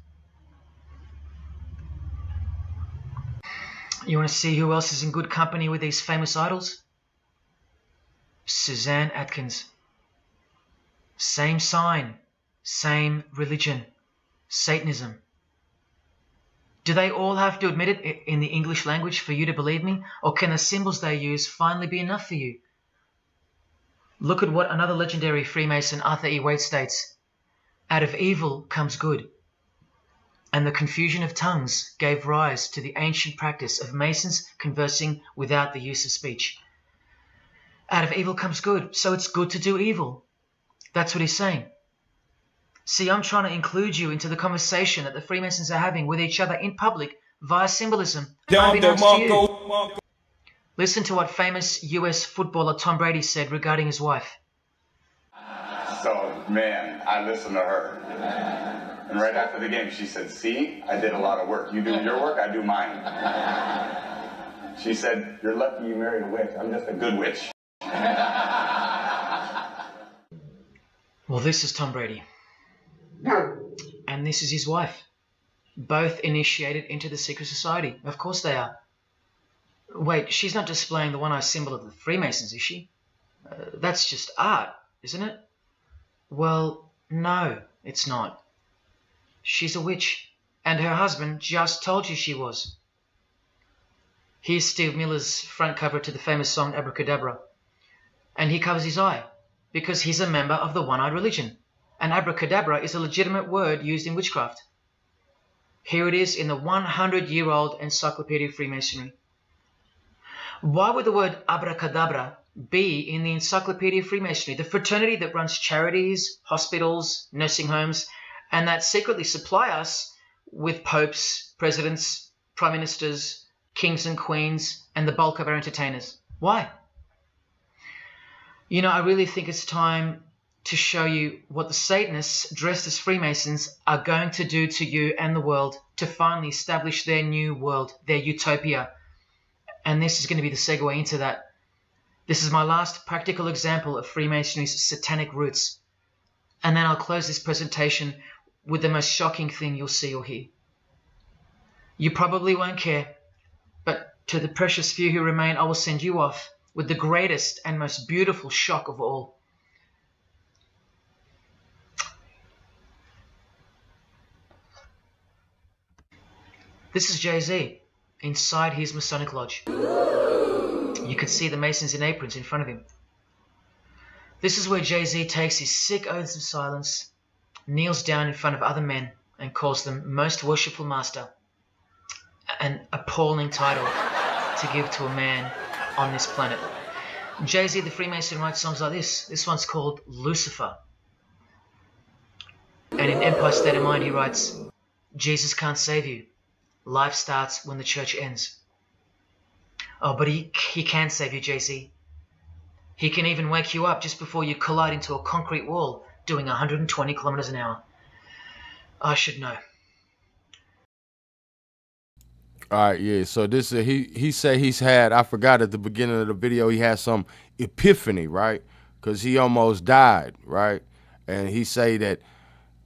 You want to see who else is in good company with these famous idols? Suzanne Atkins. Same sign, same religion, Satanism. Do they all have to admit it in the English language for you to believe me? Or can the symbols they use finally be enough for you? Look at what another legendary Freemason, Arthur E. Waite, states. Out of evil comes good, and the confusion of tongues gave rise to the ancient practice of Masons conversing without the use of speech. Out of evil comes good, so it's good to do evil. That's what he's saying. See, I'm trying to include you into the conversation that the Freemasons are having with each other in public via symbolism, unbeknownst to you. Listen to what famous US footballer Tom Brady said regarding his wife. So, man, I listened to her. And right after the game, she said, see, I did a lot of work. You do your work, I do mine. She said, you're lucky you married a witch. I'm just a good witch. Well, this is Tom Brady. And this is his wife. Both initiated into the secret society. Of course they are. Wait, she's not displaying the one-eye symbol of the Freemasons, is she? That's just art, isn't it? Well, no, it's not. She's a witch, and her husband just told you she was. Here's Steve Miller's front cover to the famous song Abracadabra. And he covers his eye, because he's a member of the one-eyed religion. And abracadabra is a legitimate word used in witchcraft. Here it is in the 100-year-old Encyclopedia of Freemasonry. Why would the word abracadabra be in the Encyclopedia of Freemasonry, the fraternity that runs charities, hospitals, nursing homes, and that secretly supply us with popes, presidents, prime ministers, kings and queens, and the bulk of our entertainers? Why? You know, I really think it's time to show you what the Satanists dressed as Freemasons are going to do to you and the world to finally establish their new world, their utopia. And this is going to be the segue into that. This is my last practical example of Freemasonry's satanic roots. And then I'll close this presentation with the most shocking thing you'll see or hear. You probably won't care, but to the precious few who remain, I will send you off with the greatest and most beautiful shock of all. This is Jay-Z inside his Masonic Lodge. You can see the Masons in aprons in front of him. This is where Jay-Z takes his sick oaths of silence, kneels down in front of other men, and calls them Most Worshipful Master. An appalling title to give to a man on this planet. Jay-Z the Freemason writes songs like this. This one's called Lucifer. And in Empire State of Mind he writes, Jesus can't save you. Life starts when the church ends. Oh, but he can save you, Jay-Z. He can even wake you up just before you collide into a concrete wall doing 120 kilometers an hour. I should know. All right, yeah. So this he said he's had, I forgot at the beginning of the video, he had some epiphany, right? Because he almost died, right? And he say that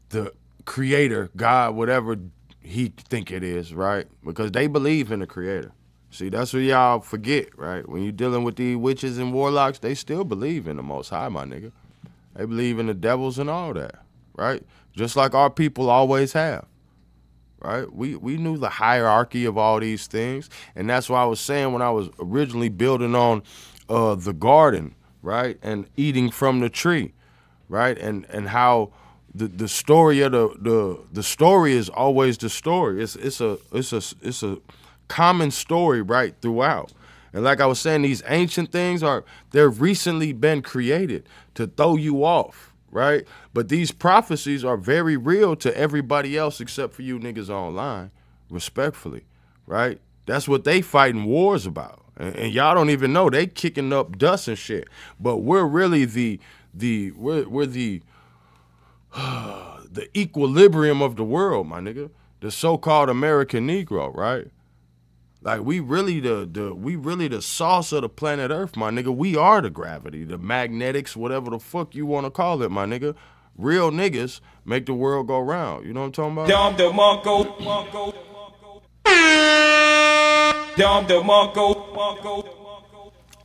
the creator, God, whatever he think it is, right? Because they believe in the creator. See, that's what y'all forget, right? When you're dealing with these witches and warlocks, they still believe in the Most High, my nigga. They believe in the devils and all that, right? Just like our people always have. Right? We knew the hierarchy of all these things. And that's why I was saying when I was originally building on the garden, right? And eating from the tree, right? And how the story of the story is always the story. It's a common story right throughout. And like I was saying, these ancient things they've recently been created to throw you off. Right? But these prophecies are very real to everybody else except for you niggas online, respectfully, right? That's what they fighting wars about. And y'all don't even know. They kicking up dust and shit. But we're really we're the equilibrium of the world, my nigga. The so-called American Negro, right? Like we really the sauce of the planet Earth, my nigga. We are the gravity, the magnetics, whatever the fuck you want to call it, my nigga. Real niggas make the world go round. You know what I'm talking about?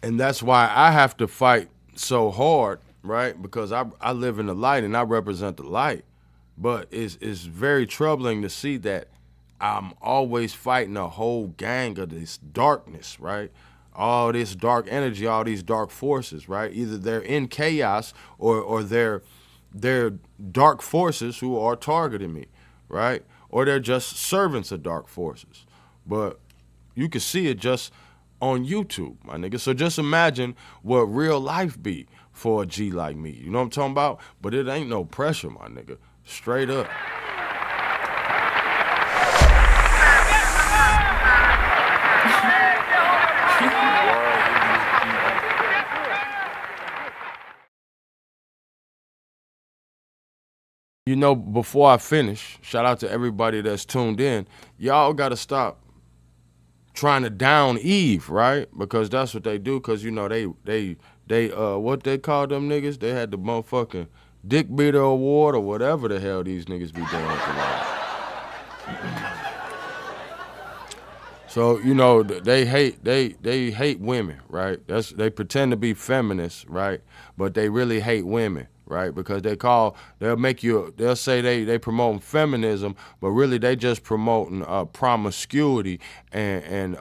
And that's why I have to fight so hard, right? Because I live in the light and I represent the light. But it's very troubling to see that I'm always fighting a whole gang of this darkness, right? All this dark energy, all these dark forces, right? Either they're in chaos or they're dark forces who are targeting me, right? Or they're just servants of dark forces. But you can see it just on YouTube, my nigga. So just imagine what real life be for a G like me. You know what I'm talking about? But it ain't no pressure, my nigga. Straight up. You know, before I finish, shout out to everybody that's tuned in. Y'all got to stop trying to down Eve, right? Because that's what they do. Because, you know, they what they call them niggas? They had the motherfucking Dick Beater Award or whatever the hell these niggas be doing tonight. So, you know, they hate women, right? They pretend to be feminists, right? But they really hate women, right? Because they'll say they promoting feminism, but really they just promoting promiscuity and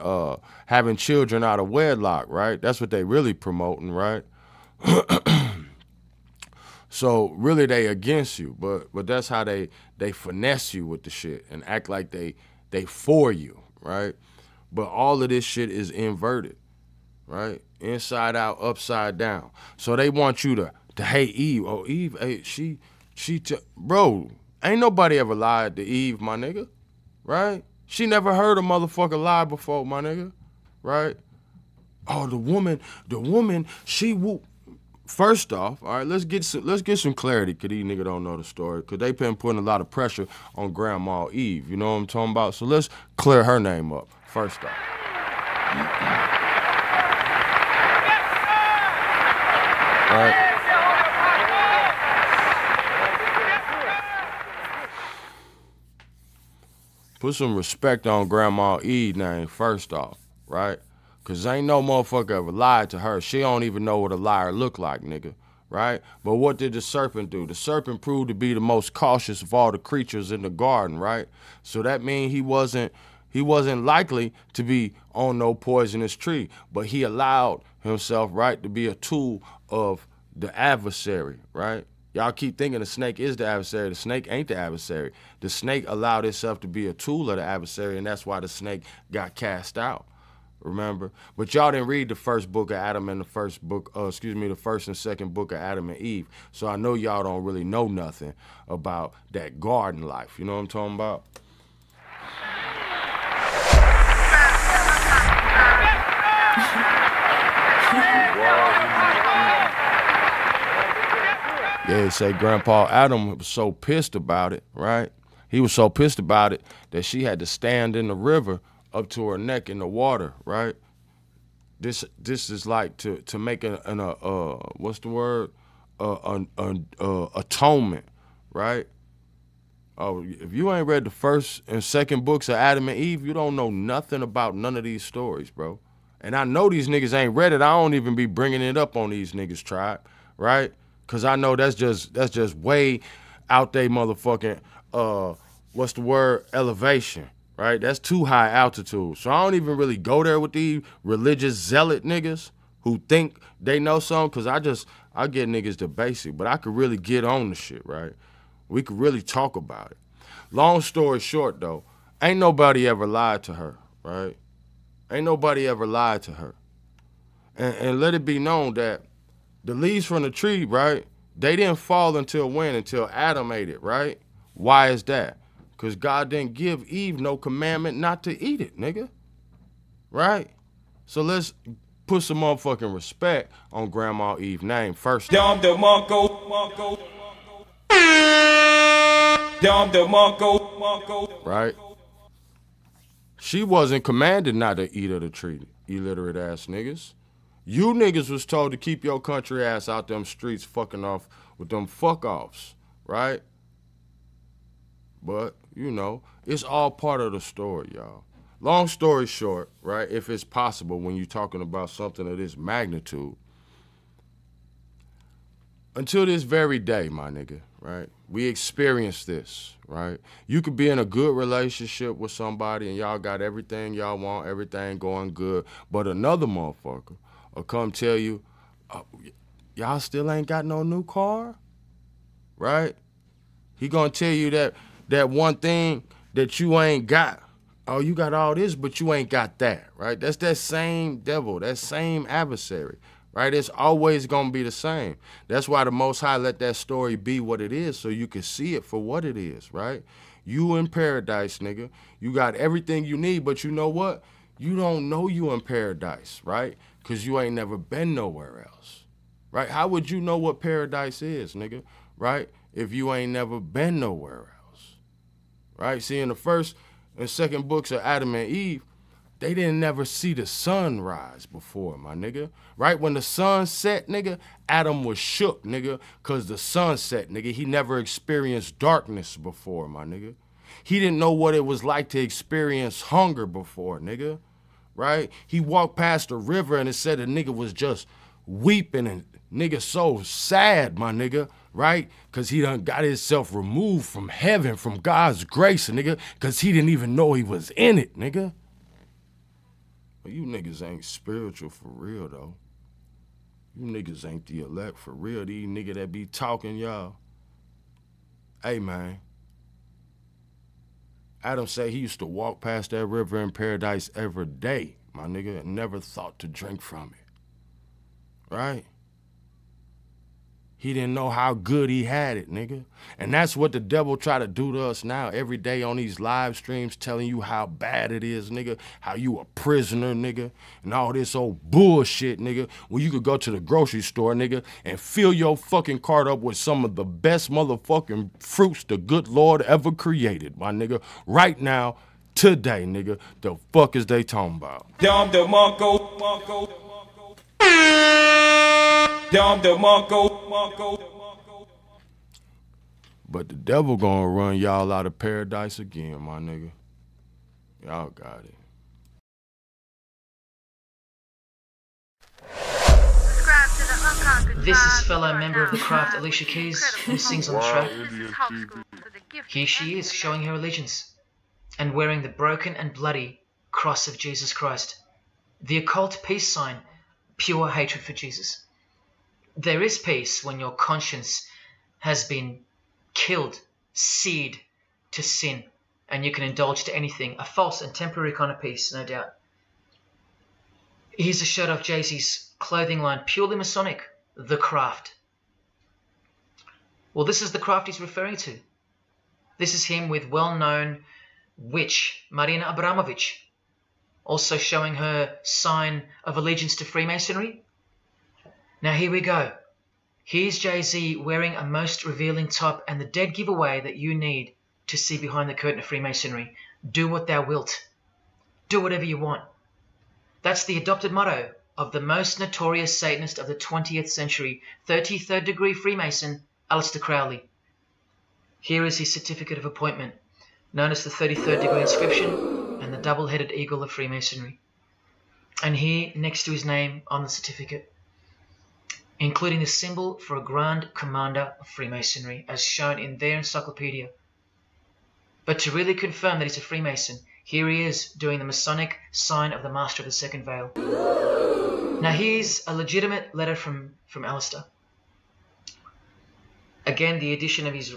having children out of wedlock, right? That's what they really promoting, right? So really they against you, but that's how they finesse you with the shit and act like they for you, right? But all of this shit is inverted, right? Inside out, upside down. So they want you to hate Eve. Oh, Eve, hey, bro, ain't nobody ever lied to Eve, my nigga, right? She never heard a motherfucker lie before, my nigga, right? Oh, the woman, she whoop. First off, all right, let's get some clarity, cause these niggas don't know the story, cause they been putting a lot of pressure on Grandma Eve. You know what I'm talking about? So let's clear her name up first off. All right. Put some respect on Grandma Eve name first off, right? Cause ain't no motherfucker ever lied to her. She don't even know what a liar look like, nigga, right? But what did the serpent do? The serpent proved to be the most cautious of all the creatures in the garden, right? So that means he wasn't likely to be on no poisonous tree, but he allowed himself, right, to be a tool of the adversary, right? Y'all keep thinking the snake is the adversary. The snake ain't the adversary. The snake allowed itself to be a tool of the adversary, and that's why the snake got cast out. Remember? But y'all didn't read the first book of Adam and the first and second book of Adam and Eve. So I know y'all don't really know nothing about that garden life. You know what I'm talking about? Yeah, say Grandpa Adam was so pissed about it, right? He was so pissed about it that she had to stand in the river up to her neck in the water, right? This is like to make what's the word? Atonement, right? Oh, if you ain't read the first and second books of Adam and Eve, you don't know nothing about none of these stories, bro. And I know these niggas ain't read it. I don't even be bringing it up on these niggas, tribe, right? Cause I know that's just way out they motherfucking what's the word? Elevation, right? That's too high altitude. So I don't even really go there with these religious zealot niggas who think they know something. Cause I get niggas the basic, but I could really get on the shit, right? We could really talk about it. Long story short though, ain't nobody ever lied to her, right? Ain't nobody ever lied to her. And let it be known that the leaves from the tree, right? They didn't fall until when? Until Adam ate it, right? Why is that? Because God didn't give Eve no commandment not to eat it, nigga. Right? So let's put some motherfucking respect on Grandma Eve's name first. Right? She wasn't commanded not to eat of the tree, illiterate ass niggas. You niggas was told to keep your country ass out them streets fucking off with them fuck-offs, right? But, you know, it's all part of the story, y'all. Long story short, right, if it's possible when you're talking about something of this magnitude, until this very day, my nigga, right, we experience this, right? You could be in a good relationship with somebody and y'all got everything y'all want, everything going good, but another motherfucker or come tell you, y'all still ain't got no new car, right? He gonna tell you that one thing that you ain't got. Oh, you got all this, but you ain't got that, right? That's that same devil, that same adversary, right? It's always gonna be the same. That's why the Most High let that story be what it is, so you can see it for what it is, right? You in paradise, nigga. You got everything you need, but you know what? You don't know you in paradise, right? Because you ain't never been nowhere else, right? How would you know what paradise is, nigga, right? If you ain't never been nowhere else, right? See, in the first and second books of Adam and Eve, they didn't never see the sun rise before, my nigga, right? When the sun set, nigga, Adam was shook, nigga, because the sun set, nigga. He never experienced darkness before, my nigga. He didn't know what it was like to experience hunger before, nigga. Right? He walked past a river and it said the nigga was just weeping and nigga so sad, my nigga, right? Because he done got himself removed from heaven, from God's grace, nigga, because he didn't even know he was in it, nigga. But you niggas ain't spiritual for real, though. You niggas ain't the elect for real. These niggas that be talking, y'all. Hey, man. Adam said he used to walk past that river in paradise every day, my nigga, and never thought to drink from it. Right? He didn't know how good he had it, nigga. And that's what the devil try to do to us now every day on these live streams, telling you how bad it is, nigga, how you a prisoner, nigga, and all this old bullshit, nigga, when you could go to the grocery store, nigga, and fill your fucking cart up with some of the best motherfucking fruits the good Lord ever created, my nigga, right now, today, nigga. The fuck is they talking about? Dom the Mongo. Dom the Mongo. But the devil gonna run y'all out of paradise again, my nigga. Y'all got it. This is fellow member of the craft, Alicia Keys, who sings on the track. Here she is, showing her allegiance, and wearing the broken and bloody cross of Jesus Christ, the occult peace sign, pure hatred for Jesus. There is peace when your conscience has been killed, seared to sin, and you can indulge to anything, a false and temporary kind of peace, no doubt. Here's a shot of Jay-Z's clothing line, purely Masonic, The Craft. Well, this is the craft he's referring to. This is him with well-known witch Marina Abramovich, also showing her sign of allegiance to Freemasonry. Now here we go. Here's Jay-Z wearing a most revealing top and the dead giveaway that you need to see behind the curtain of Freemasonry. Do what thou wilt. Do whatever you want. That's the adopted motto of the most notorious Satanist of the 20th century, 33rd degree Freemason, Aleister Crowley. Here is his certificate of appointment, known as the 33rd degree inscription and the double-headed eagle of Freemasonry. And here, next to his name on the certificate, including the symbol for a Grand Commander of Freemasonry, as shown in their encyclopedia. But to really confirm that he's a Freemason, here he is doing the Masonic sign of the Master of the Second Veil. Now here's a legitimate letter from Aleister. Again, the addition of his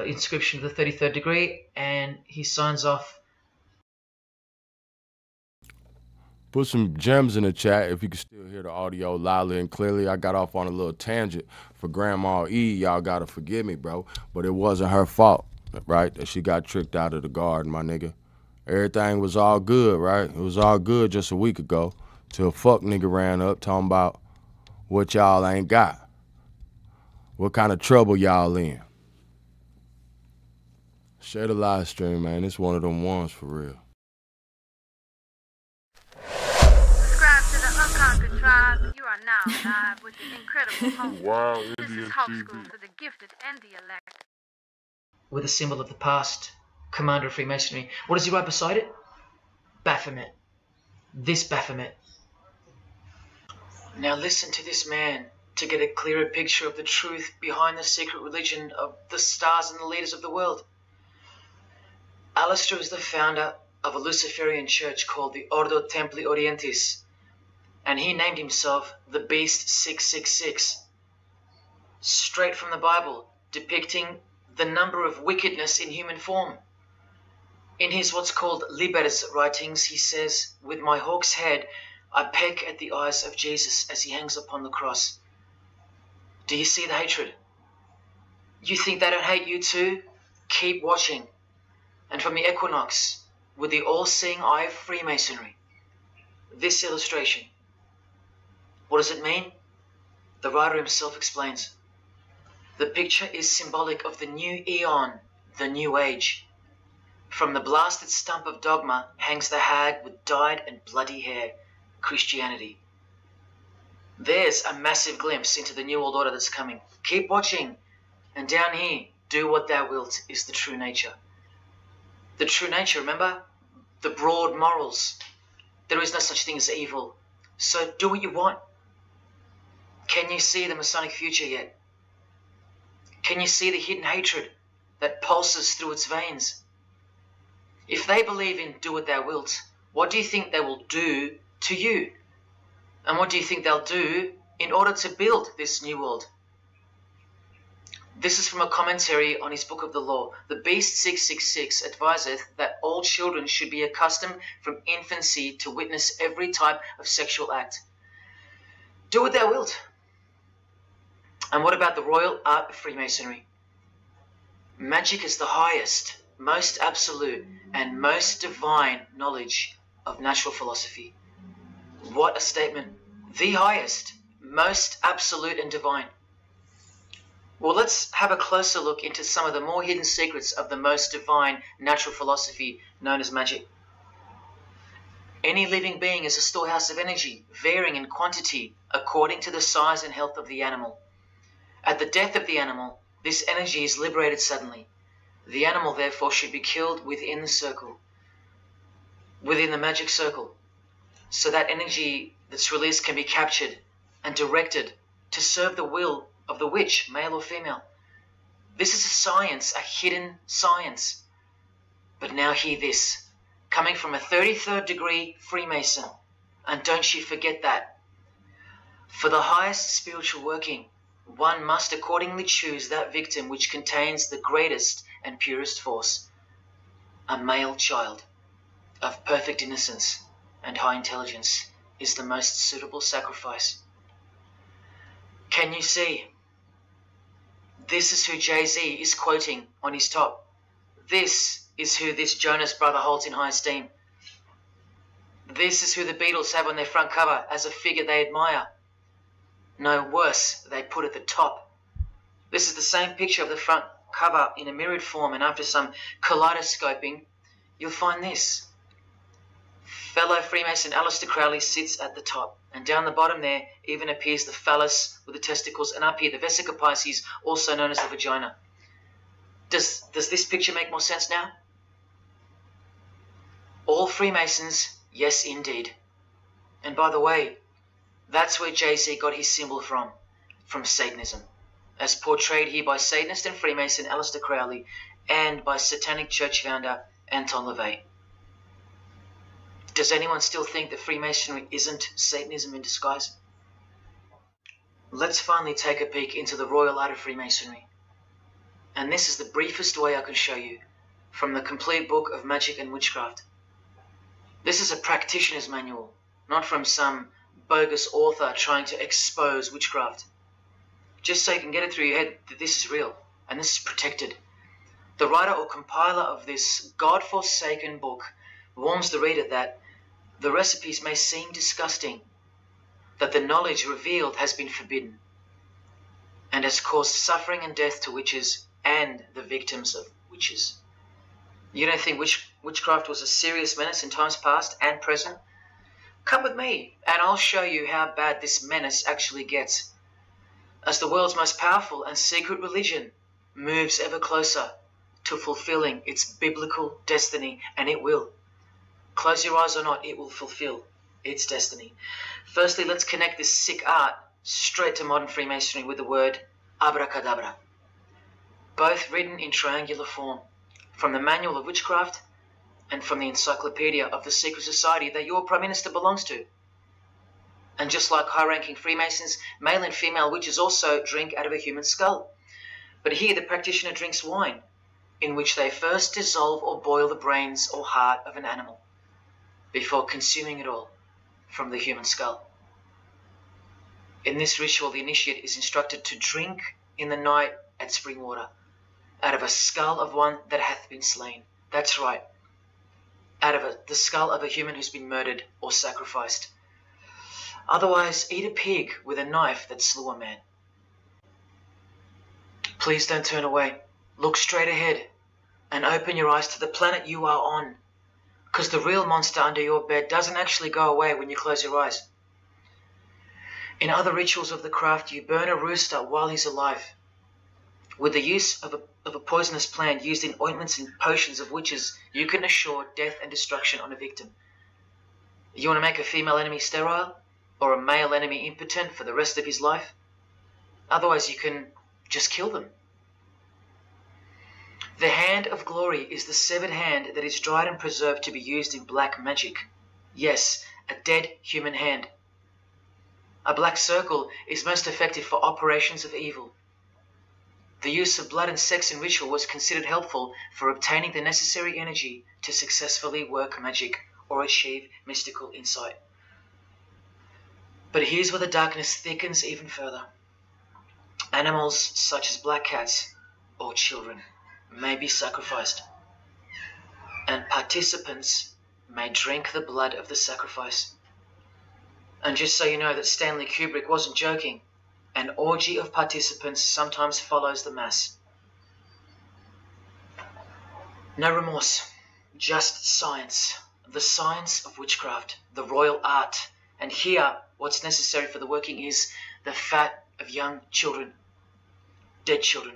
inscription of the 33rd degree, and he signs off. Put some gems in the chat if you can still hear the audio loudly and clearly. I got off on a little tangent for Grandma E. Y'all gotta forgive me, bro. But it wasn't her fault, right? That she got tricked out of the garden, my nigga. Everything was all good, right? It was all good just a week ago till a fuck nigga ran up talking about what y'all ain't got. What kind of trouble y'all in? Share the live stream, man. It's one of them ones for real. You are now live with the incredible host. Wow, this is Hawk School for the gifted and the elect. With a symbol of the past, Commander of Freemasonry. What does he write beside it? Baphomet. This Baphomet. Now listen to this man to get a clearer picture of the truth behind the secret religion of the stars and the leaders of the world. Aleister is the founder of a Luciferian church called the Ordo Templi Orientis, and he named himself the Beast 666, straight from the Bible, depicting the number of wickedness in human form. In his what's called Liber's writings, he says, "With my hawk's head, I peck at the eyes of Jesus as he hangs upon the cross." Do you see the hatred? You think they don't hate you too? Keep watching. And from the equinox, with the all-seeing eye of Freemasonry, this illustration. What does it mean? The writer himself explains. The picture is symbolic of the new eon, the new age. From the blasted stump of dogma hangs the hag with dyed and bloody hair, Christianity. There's a massive glimpse into the new world order that's coming. Keep watching. And down here, do what thou wilt is the true nature. The true nature, remember? The broad morals. There is no such thing as evil. So do what you want. Can you see the Masonic future yet? Can you see the hidden hatred that pulses through its veins? If they believe in do what thou wilt, what do you think they will do to you? And what do you think they'll do in order to build this new world. This is from a commentary on his book of the law. The Beast 666 adviseth that all children should be accustomed from infancy to witness every type of sexual act. Do what thou wilt. And what about the royal art of Freemasonry? Magic is the highest, most absolute, and most divine knowledge of natural philosophy. What a statement. The highest, most absolute and divine. Well, let's have a closer look into some of the more hidden secrets of the most divine natural philosophy known as magic. Any living being is a storehouse of energy, varying in quantity according to the size and health of the animal. At the death of the animal, this energy is liberated suddenly. The animal, therefore, should be killed within the circle, within the magic circle, so that energy that's released can be captured and directed to serve the will of the witch, male or female. This is a science, a hidden science. But now hear this, coming from a 33rd degree Freemason, and don't you forget that. For the highest spiritual working, one must accordingly choose that victim which contains the greatest and purest force. A male child of perfect innocence and high intelligence is the most suitable sacrifice. Can you see? This is who Jay-Z is quoting on his top. This is who this Jonas brother holds in high esteem. This is who the Beatles have on their front cover as a figure they admire. No worse, they put at the top. This is the same picture of the front cover in a mirrored form, and after some kaleidoscoping, you'll find this. Fellow Freemason Aleister Crowley sits at the top, and down the bottom there even appears the phallus with the testicles, and up here the vesica Pisces, also known as the vagina. Does this picture make more sense now? All Freemasons, yes indeed. And by the way, that's where Jay-Z got his symbol from Satanism, as portrayed here by Satanist and Freemason Aleister Crowley and by Satanic Church founder Anton LaVey. Does anyone still think that Freemasonry isn't Satanism in disguise? Let's finally take a peek into the royal art of Freemasonry. And this is the briefest way I can show you from the complete book of Magic and Witchcraft. This is a practitioner's manual, not from some bogus author trying to expose witchcraft. Just so you can get it through your head that this is real and this is protected. The writer or compiler of this God-forsaken book warns the reader that the recipes may seem disgusting, that the knowledge revealed has been forbidden, and has caused suffering and death to witches and the victims of witches. You don't think witchcraft was a serious menace in times past and present? Come with me, and I'll show you how bad this menace actually gets, as the world's most powerful and secret religion moves ever closer to fulfilling its biblical destiny, and it will. Close your eyes or not, it will fulfill its destiny. Firstly, let's connect this sick art straight to modern Freemasonry with the word abracadabra, both written in triangular form, from the Manual of Witchcraft and from the Encyclopedia of the Secret Society that your Prime Minister belongs to. And just like high-ranking Freemasons, male and female witches also drink out of a human skull. But here the practitioner drinks wine, in which they first dissolve or boil the brains or heart of an animal, before consuming it all from the human skull. In this ritual, the initiate is instructed to drink in the night at spring water, out of a skull of one that hath been slain. That's right, out of the skull of a human who's been murdered or sacrificed. Otherwise, eat a pig with a knife that slew a man. Please don't turn away. Look straight ahead and open your eyes to the planet you are on, because the real monster under your bed doesn't actually go away when you close your eyes. In other rituals of the craft, you burn a rooster while he's alive. With the use of a poisonous plant used in ointments and potions of witches, you can assure death and destruction on a victim. You want to make a female enemy sterile, or a male enemy impotent for the rest of his life? Otherwise, you can just kill them. The hand of glory is the severed hand that is dried and preserved to be used in black magic. Yes, a dead human hand. A black circle is most effective for operations of evil. The use of blood and sex in ritual was considered helpful for obtaining the necessary energy to successfully work magic or achieve mystical insight. But here's where the darkness thickens even further. Animals such as black cats or children may be sacrificed, and participants may drink the blood of the sacrifice. And just so you know that Stanley Kubrick wasn't joking, an orgy of participants sometimes follows the mass. No remorse, just science, the science of witchcraft, the royal art. And here, what's necessary for the working is the fat of young children, dead children.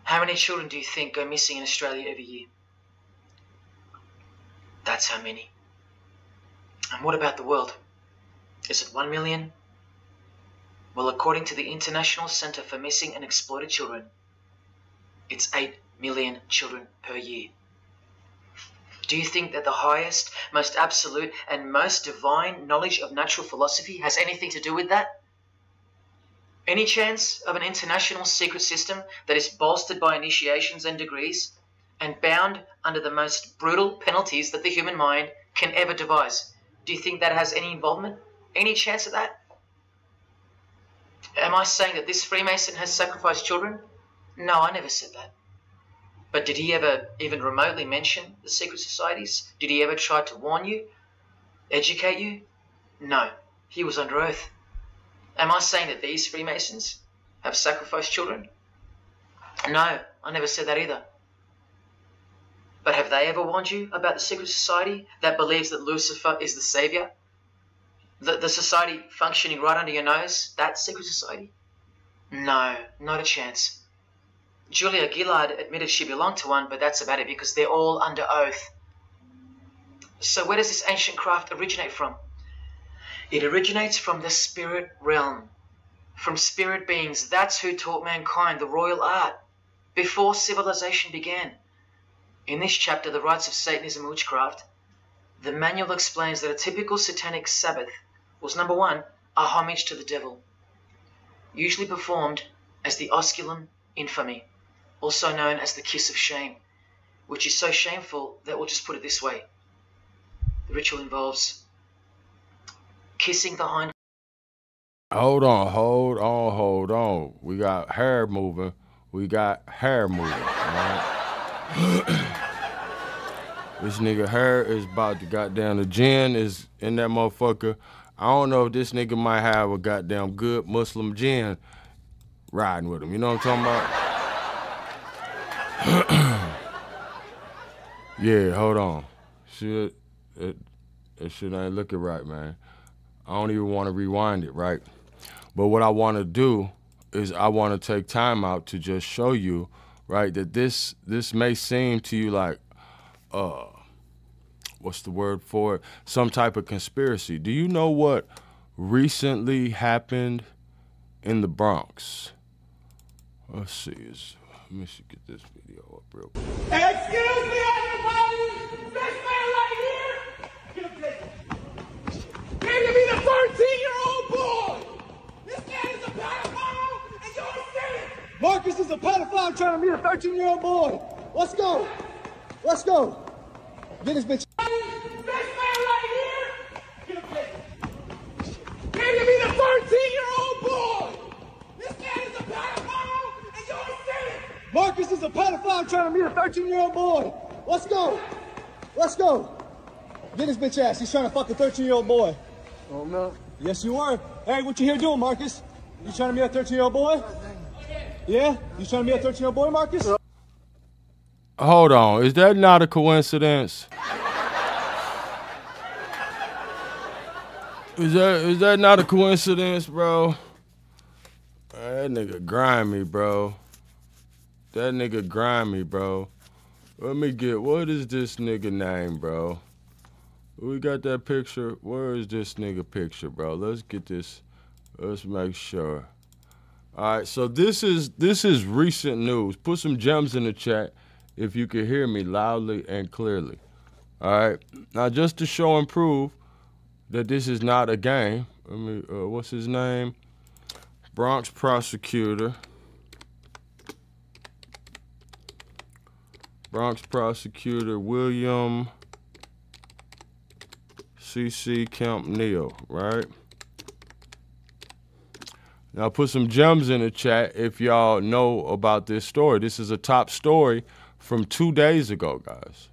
How many children do you think go missing in Australia every year? That's how many. And what about the world? Is it 1 million? Well, according to the International Centre for Missing and Exploited Children, it's 8 million children per year. Do you think that the highest, most absolute, and most divine knowledge of natural philosophy has anything to do with that? Any chance of an international secret system that is bolstered by initiations and degrees and bound under the most brutal penalties that the human mind can ever devise? Do you think that has any involvement? Any chance of that? Am I saying that this Freemason has sacrificed children? No, I never said that. But did he ever even remotely mention the secret societies? Did he ever try to warn you? Educate you? No, he was under oath. Am I saying that these Freemasons have sacrificed children? No, I never said that either. But have they ever warned you about the secret society that believes that Lucifer is the savior? The society functioning right under your nose, that secret society? No, not a chance. Julia Gillard admitted she belonged to one, but that's about it because they're all under oath. So where does this ancient craft originate from? It originates from the spirit realm, from spirit beings. That's who taught mankind the royal art before civilization began. In this chapter, The Rites of Satanism and Witchcraft, the manual explains that a typical satanic Sabbath was, number one, a homage to the devil, usually performed as the osculum infami, also known as the kiss of shame, which is so shameful that we'll just put it this way. The ritual involves kissing the hind. Hold on. We got hair moving. Right? This nigga hair is about to goddamn, the gin is in that motherfucker. I don't know if this nigga might have a goddamn good Muslim jinn riding with him. You know what I'm talking about? Yeah, hold on. Shit, it shit ain't looking right, man. I don't even want to rewind it, right? But what I want to do is I want to take time out to just show you, right, that this may seem to you like, what's the word for it? Some type of conspiracy. Do you know what recently happened in the Bronx? Let's see. Let me get this video up real quick. Excuse me, everybody! This man right here! Came to be the 13-year-old boy! This man is a pedophile, and you're a sinner! Marcus is a pedophile trying to meet a 13-year-old boy. Let's go. Let's go. Get this bitch. This man right here! Came to be the 13-year-old boy! This man is a pedophile, and you're a sinner! Marcus is a pedophile trying to meet a 13-year-old boy. Let's go. Let's go. Get his bitch ass. He's trying to fuck a 13-year-old boy. Oh, no. Yes, you are. Hey, what you here doing, Marcus? You trying to meet a 13-year-old boy? Yeah? You trying to meet a 13-year-old boy, Marcus? Hold on. Is that not a coincidence? Is that not a coincidence, bro? That nigga grimy, bro. Let me get, what is this nigga name, bro? We got that picture. Where is this nigga picture, bro? Let's get this. Let's make sure. All right, so this is recent news. Put some gems in the chat if you can hear me loudly and clearly. All right, now just to show and prove that this is not a game. Let me, what's his name? Bronx prosecutor. Bronx prosecutor William C.C. Kemp Neal, right? Now put some gems in the chat if y'all know about this story. This is a top story from 2 days ago, guys.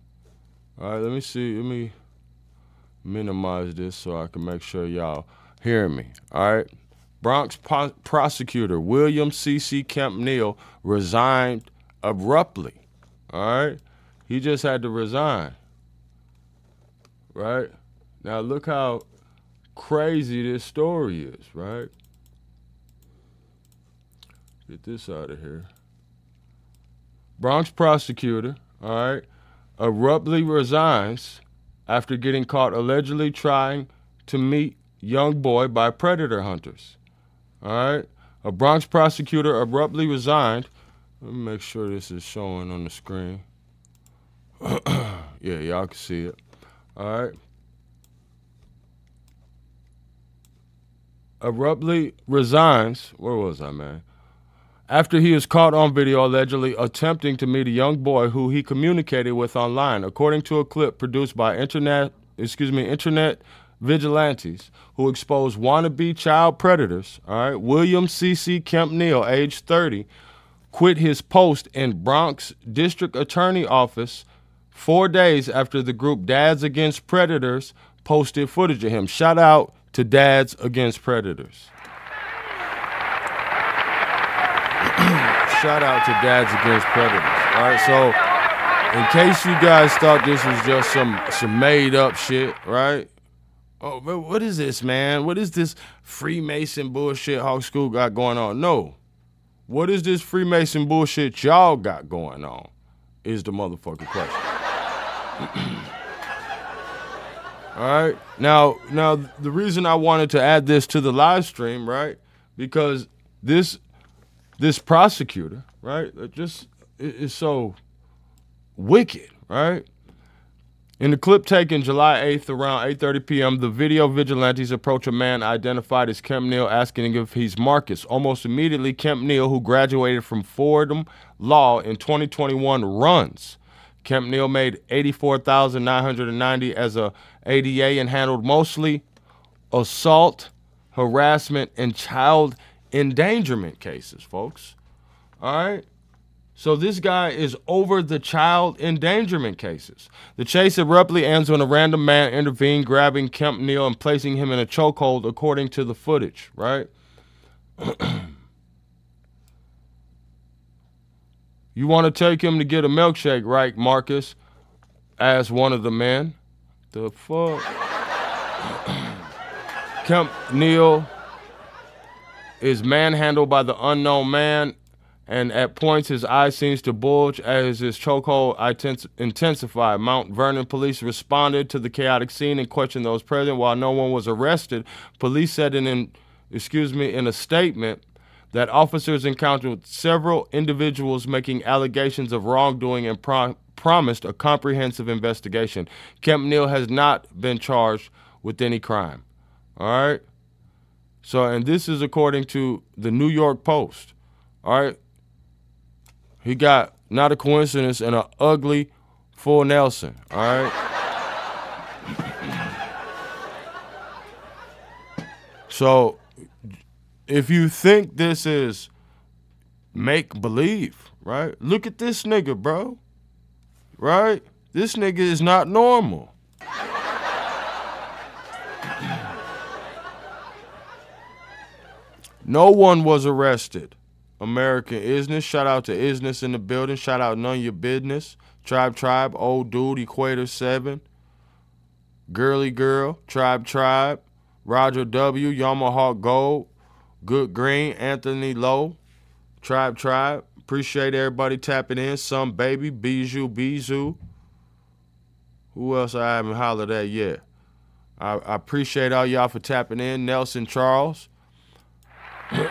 All right, let me see. Let me minimize this so I can make sure y'all hear me. All right. Bronx prosecutor William C.C. Kemp Neal resigned abruptly. All right. He just had to resign. Right. Now look how crazy this story is, right? Get this out of here. Bronx prosecutor, all right, abruptly resigns after getting caught allegedly trying to meet young boy by predator hunters. All right. A Bronx prosecutor abruptly resigned. Let me make sure this is showing on the screen. Yeah, y'all can see it. All right. Abruptly resigns. Where was I, man? After he is caught on video allegedly attempting to meet a young boy who he communicated with online, according to a clip produced by internet vigilantes who expose wannabe child predators. All right, William C.C. Kemp Neal, age 30, quit his post in Bronx District Attorney Office 4 days after the group Dads Against Predators posted footage of him. Shout out to Dads Against Predators. Shout out to Dads Against Predators. All right, so in case you guys thought this was just some made up shit, right? Oh, what is this, man? What is this Freemason bullshit Hawk School got going on? No. What is this Freemason bullshit y'all got going on is the motherfucking question. All right. Now, the reason I wanted to add this to the live stream, right? Because this prosecutor, right, just is so wicked, right? In the clip taken July 8th around 8:30 p.m., the video vigilantes approach a man identified as Kemp Neal asking if he's Marcus. Almost immediately, Kemp Neal, who graduated from Fordham Law in 2021, runs. Kemp Neal made $84,990 as a ADA and handled mostly assault, harassment, and child endangerment cases, folks. All right? So this guy is over the child endangerment cases. The chase abruptly ends when a random man intervened, grabbing Kemp Neal and placing him in a chokehold, according to the footage, right? You want to take him to get a milkshake, right, Marcus? Asked one of the men. The fuck? Kemp Neal is manhandled by the unknown man, and at points his eye seems to bulge as his chokehold intensified. Mount Vernon police responded to the chaotic scene and questioned those present. While no one was arrested, police said in a statement that officers encountered several individuals making allegations of wrongdoing and promised a comprehensive investigation. Kemp Neal has not been charged with any crime. All right? So, and this is according to the New York Post. All right? He got, not a coincidence, and an ugly full Nelson. All right? So, if you think this is make-believe, right? Look at this nigga, bro. Right? This nigga is not normal. No one was arrested. American Isness. Shout out to Isness in the building. Shout out None Your Business. Tribe. Old Dude. Equator 7. Girly Girl. Tribe. Roger W. Yamaha Gold. Good Green. Anthony Lowe. Tribe. Appreciate everybody tapping in. Some Baby. Bijou. Who else I haven't hollered at yet? I appreciate all y'all for tapping in. Nelson Charles. But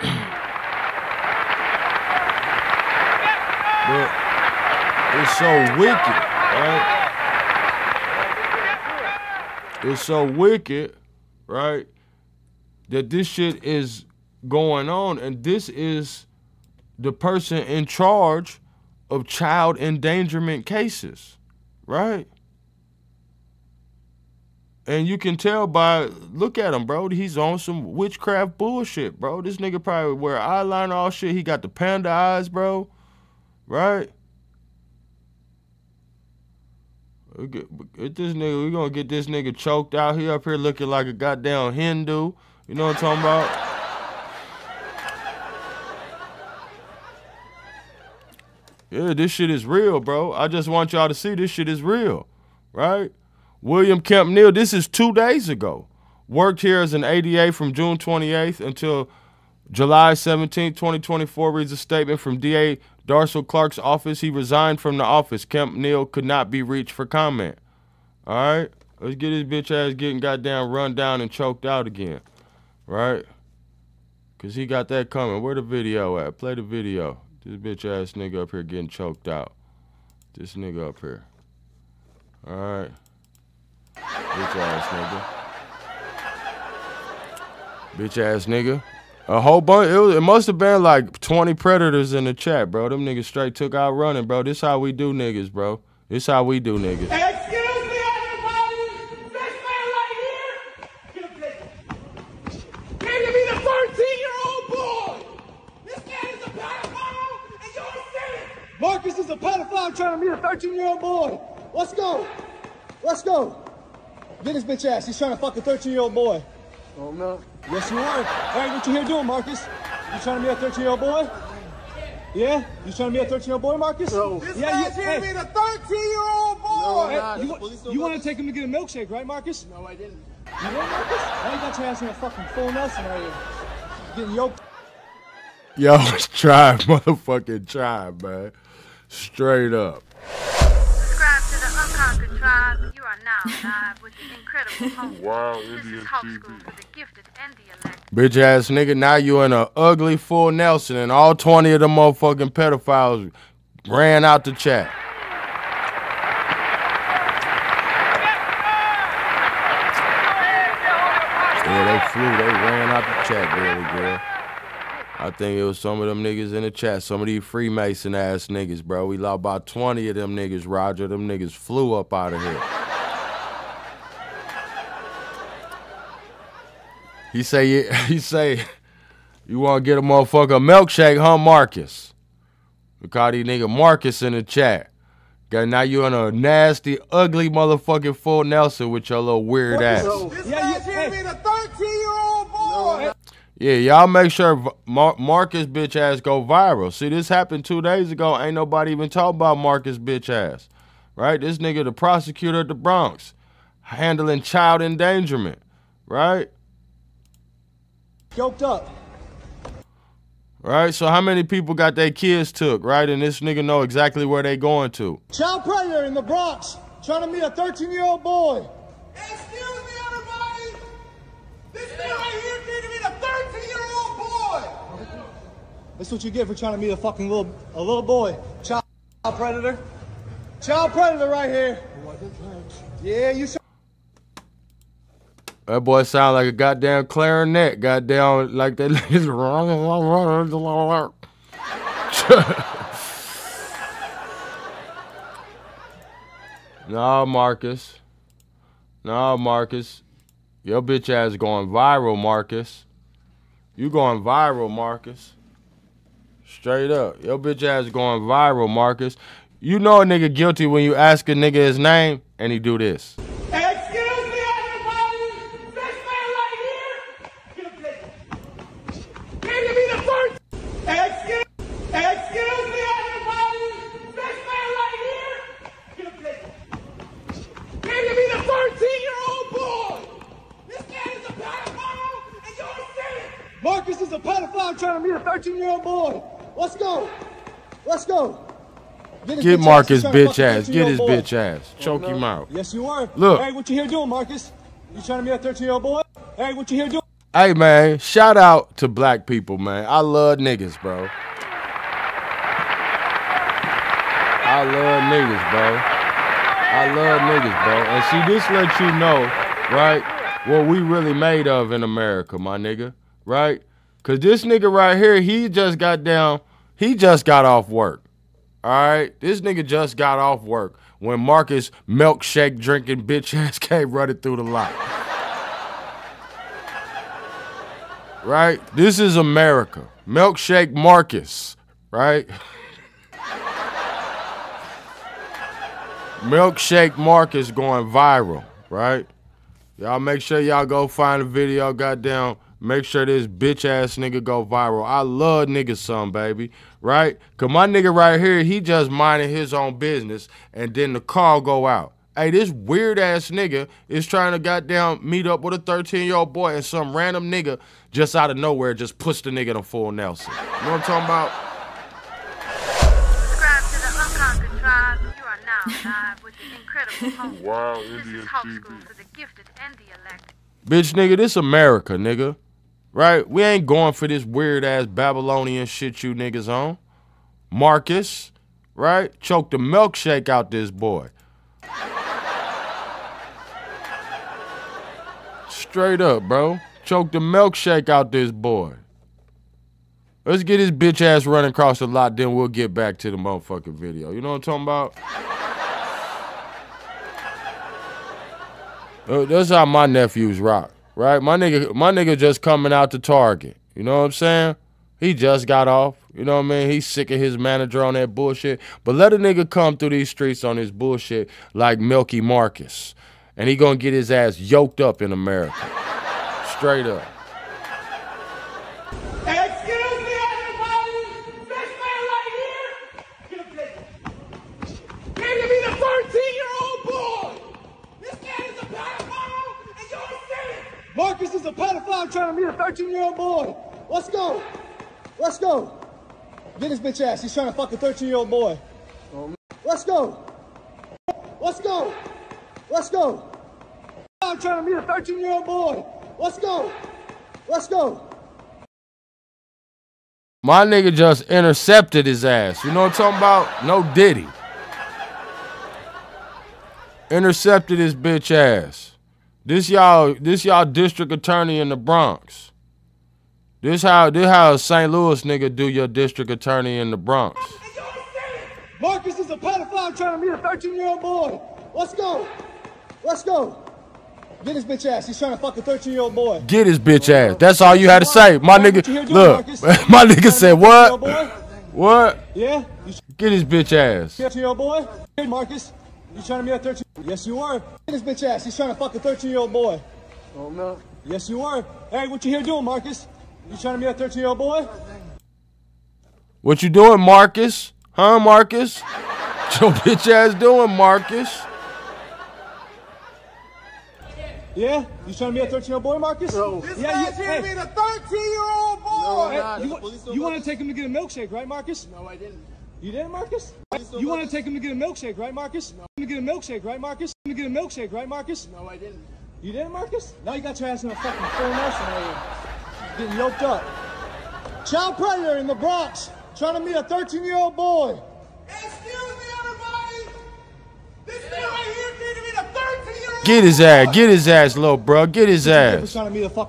it's so wicked, right? It's so wicked right? That this shit is going on, and this is the person in charge of child endangerment cases, right? And you can tell by, look at him, bro. He's on some witchcraft bullshit, bro. This nigga probably wear eyeliner, all shit. He got the panda eyes, bro. Right? Get this nigga, we gonna get this nigga choked out. He up here looking like a goddamn Hindu. You know what I'm talking about? Yeah, this shit is real, bro. I just want y'all to see this shit is real, right? William Kemp Neal, this is 2 days ago. Worked here as an ADA from June 28th until July 17, 2024, reads a statement from DA Darcel Clark's office. He resigned from the office. Kemp Neal could not be reached for comment. All right? Let's get his bitch ass getting goddamn run down and choked out again. Right? Because he got that coming. Where the video at? Play the video. This bitch ass nigga up here getting choked out. This nigga up here. All right? Bitch ass nigga. Bitch ass nigga. A whole bunch. It must have been like 20 predators in the chat, bro. Them niggas straight took out running, bro. This how we do niggas, bro. This how we do niggas. Excuse me, everybody. This man right here. Can you be the 13-year-old boy? This man is a pedophile, and you're saying Marcus is a pedophile trying to meet a 13-year-old boy. Let's go. Let's go. Get his bitch ass. He's trying to fuck a 13-year-old boy. Oh, no. Yes, you are. Hey, what you here doing, Marcus? You trying to meet a 13-year-old boy? Yeah? You trying to meet a 13-year-old boy, Marcus? No. This man's here to meet a 13-year-old boy. No, you want to take him to get a milkshake, right, Marcus? No, I didn't. You didn't, Marcus? Why you got your ass in a fucking full Nelson right here? Getting yoked. Yo, it's tribe, motherfucking tribe, man. Straight up. Subscribe to the Unconquered Tribe. You are now live with the incredible host. Wow, this is Hawk School for the Gifted and the Elect. Bitch ass nigga, now you in a ugly full Nelson, and all 20 of them motherfucking pedophiles ran out the chat. Yeah, they flew, they ran out the chat, really, girl. I think it was some of them niggas in the chat, some of these Freemason ass niggas, bro. We lost about 20 of them niggas, Roger. Them niggas flew up out of here. He say, you want to get a motherfucker a milkshake, huh, Marcus? We call these nigga Marcus in the chat. Okay, now you in a nasty, ugly motherfucking full Nelson with your little weird ass. This man's here to meet a 13-year-old boy. Yeah, y'all make sure Marcus bitch ass go viral. See, this happened 2 days ago. Ain't nobody even talk about Marcus bitch ass. Right? This nigga the prosecutor at the Bronx. Handling child endangerment. Right? Yoked up. Right? So how many people got their kids took, right? And this nigga know exactly where they going to. Child predator in the Bronx. Trying to meet a 13-year-old boy. Excuse me, everybody. This man right here came to meet a 13-year-old boy. That's what you get for trying to meet a fucking little boy. Child predator. Child predator right here. Yeah, you should. That boy sound like a goddamn clarinet. Goddamn, like that. Nah, Marcus. Nah, Marcus. Your bitch ass going viral, Marcus. You going viral, Marcus. Straight up. Your bitch ass going viral, Marcus. You know a nigga guilty when you ask a nigga his name and he do this. Excuse me, everybody. This man right here. Can you be the first? Excuse me, everybody. This man right here. Can you be the 13-year-old boy? This man is a pedophile, and you're saying Marcus is a pedophile trying to meet a 13-year-old boy. Let's go. Let's go. Get Marcus bitch ass. Get his bitch ass. Choke him out. Yes, you are. Look. Hey, what you here doing, Marcus? You trying to meet a 13-year-old boy? Hey, what you here doing? Hey, man. Shout out to black people, man. I love niggas, bro. I love niggas, bro. I love niggas, bro. And see, this lets you know, right? what we really made of in America, my nigga, right? Cause this nigga right here, he just got off work. All right, this nigga just got off work when Marcus milkshake drinking bitch ass came running through the lot. Right? This is America. Milkshake Marcus, right? Milkshake Marcus going viral, right? Y'all make sure y'all go find a video, goddamn. Make sure this bitch ass nigga go viral. I love niggas some, baby, right? Cause my nigga right here, he just minding his own business and then the call go out. Hey, this weird ass nigga is trying to goddamn meet up with a 13-year-old boy and some random nigga just out of nowhere just push the nigga in a full Nelson. You know what I'm talking about? Subscribe to the Unconquered Tribe. You are now live with the incredible host. Wow, this is Hawk School for the Gifted and the Elect. Bitch, nigga, this America, nigga. Right? We ain't going for this weird-ass Babylonian shit you niggas on. Marcus, right? Choke the milkshake out this boy. Straight up, bro. Choke the milkshake out this boy. Let's get his bitch ass running across the lot, then we'll get back to the motherfucking video. You know what I'm talking about? That's how my nephews rock. Right, my nigga just coming out to Target. You know what I'm saying? He just got off. You know what I mean? He's sick of his manager on that bullshit. But let a nigga come through these streets on his bullshit like Milky Marcus, and he gonna get his ass yoked up in America. Straight up. Excuse me, everybody. This man right here. Can you be the 13-year-old boy? This man is a pedophile, and you're a sinner. Marcus is a pedophile trying to meet a 13-year-old boy. Let's go. Let's go. Get his bitch ass. He's trying to fuck a 13-year-old boy. Let's go. Let's go. Let's go. I'm trying to meet a 13-year-old boy. Let's go. Let's go. My nigga just intercepted his ass. You know what I'm talking about? No Diddy. Intercepted his bitch ass. This y'all district attorney in the Bronx. This how a St. Louis nigga do your district attorney in the Bronx. Marcus is a pedophile trying to meet a 13-year-old boy. Let's go. Let's go. Get his bitch ass. He's trying to fuck a 13-year-old boy. Get his bitch ass. That's all you had to say. My nigga, look, my nigga said what? What? Yeah? Get his bitch ass. 13-year-old boy? Hey, Marcus. You trying to meet a 13? Yes, you were. Get his bitch ass. He's trying to fuck a 13-year-old boy. Oh, no. Yes, you were. Hey, what you here doing, Marcus? You trying to meet a 13-year-old boy? What you doing, Marcus? Huh, Marcus? What your bitch ass doing, Marcus? Yeah? You trying to meet a 13-year-old boy, Marcus? No. This man's here to meet a 13-year-old boy. No, you want to take him to get a milkshake, right, Marcus? No, I didn't. You didn't, Marcus? You want to take him to get a milkshake, right, Marcus? No. To get a milkshake, right, Marcus? To get a milkshake, right, Marcus? No, I didn't. You didn't, Marcus? Now you got your ass in a fucking full Nelson right here. Getting yoked up. Child predator in the Bronx trying to meet a 13-year-old boy. Excuse me, everybody. This man right here came to meet a 13-year-old Get his ass, little bro. Get his ass.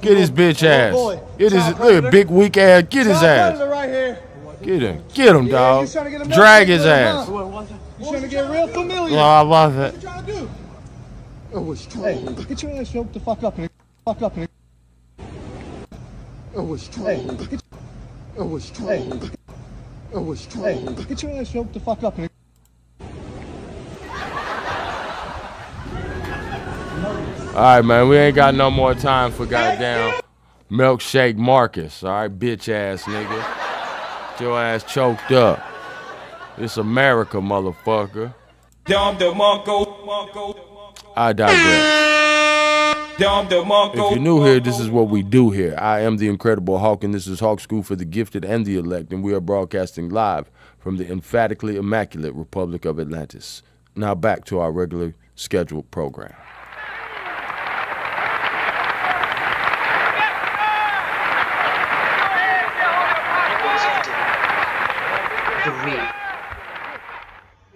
Get his bitch ass. Get his little big weak ass. Get his ass. Right here. Get him, dog. Drag his ass. You trying to get real familiar? Oh, I love it. What you trying to do? Oh, it's trouble. Hey, get your ass yoked the fuck up, nigga. Fuck up, nigga. Oh, it's trouble. Hey, oh, it's trouble. Oh, it's trouble. Hey, get your ass yoked the fuck up, nigga. All right, man. We ain't got no more time for goddamn milkshake Marcus. All right, bitch ass nigga. Get your ass choked up. It's America, motherfucker. I digress. If you're new here, this is what we do here. I am the Incredible Hawk, and this is Hawk School for the Gifted and the Elect, and we are broadcasting live from the emphatically immaculate Republic of Atlantis. Now back to our regular scheduled program. The real.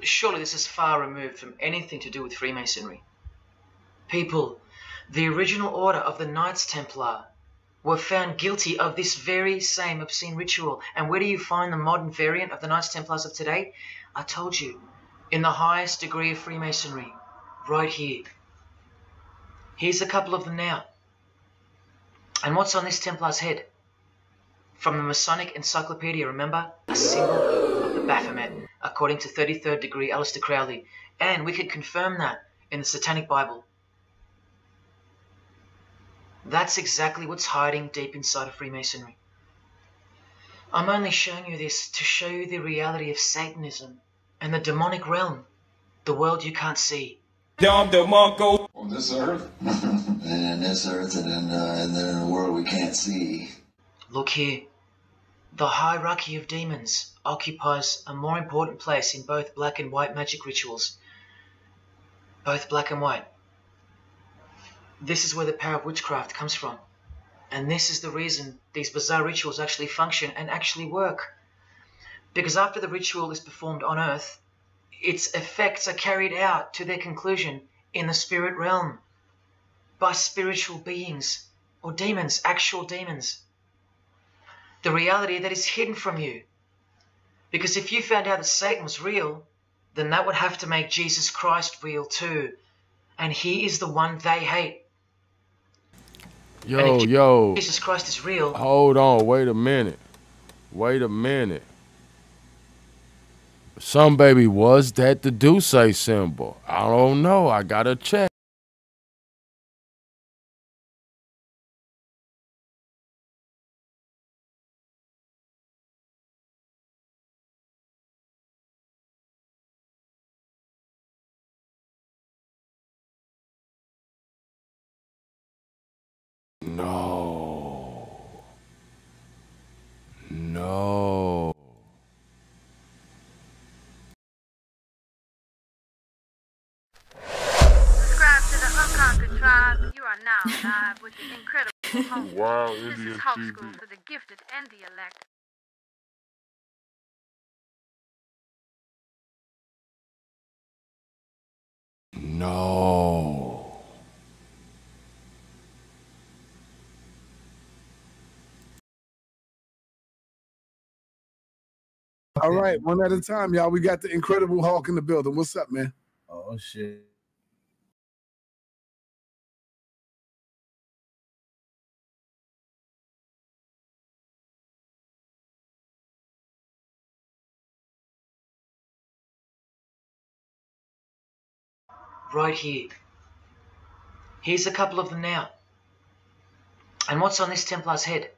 Surely this is far removed from anything to do with Freemasonry. People The original order of the Knights Templar were found guilty of this very same obscene ritual. And where do you find the modern variant of the Knights Templars of today? I told you, in the highest degree of Freemasonry, right here. Here's a couple of them now. And what's on this Templar's head? From the Masonic Encyclopedia, remember? A symbol of the Baphomet, according to 33rd degree Aleister Crowley. And we could confirm that in the Satanic Bible. That's exactly what's hiding deep inside of Freemasonry. I'm only showing you this to show you the reality of Satanism and the demonic realm, the world you can't see. On this earth, and in this earth, and then in the world we can't see. Look here. The hierarchy of demons occupies a more important place in both black and white magic rituals. Both black and white. This is where the power of witchcraft comes from. And this is the reason these bizarre rituals actually function and actually work. Because after the ritual is performed on earth, its effects are carried out to their conclusion in the spirit realm by spiritual beings or demons, actual demons. The reality that is hidden from you. Because if you found out that Satan was real, then that would have to make Jesus Christ real too. And he is the one they hate. Yo. Jesus Christ is real. Hold on, wait a minute. Some baby, was that the Duce symbol? I don't know. I gotta check. No. Subscribe to the Unconquered Tribe. You are now live with the incredible host. Wow, This is Hawk School for the gifted and the elect. No. All right, one at a time, y'all. We got the Incredible Hawk in the building. What's up, man? Oh, shit. Right here. Here's a couple of them now. And what's on this Templar's head?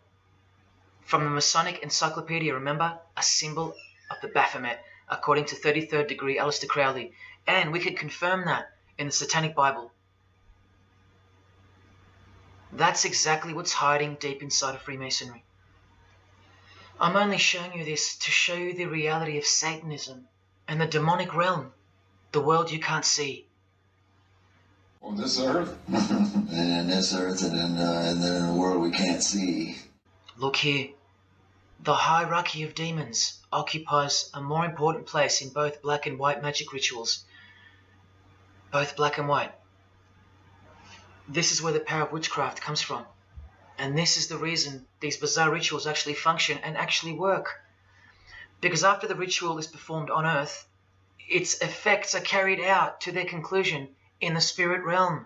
From the Masonic Encyclopedia, remember? A symbol of the Baphomet, according to 33rd degree Aleister Crowley. And we could confirm that in the Satanic Bible. That's exactly what's hiding deep inside of Freemasonry. I'm only showing you this to show you the reality of Satanism and the demonic realm, the world you can't see. On this earth, and in this earth, and then in the world we can't see. Look here. The hierarchy of demons occupies a more important place in both black and white magic rituals. Both black and white. This is where the power of witchcraft comes from. And this is the reason these bizarre rituals actually function and actually work. Because after the ritual is performed on earth, its effects are carried out to their conclusion in the spirit realm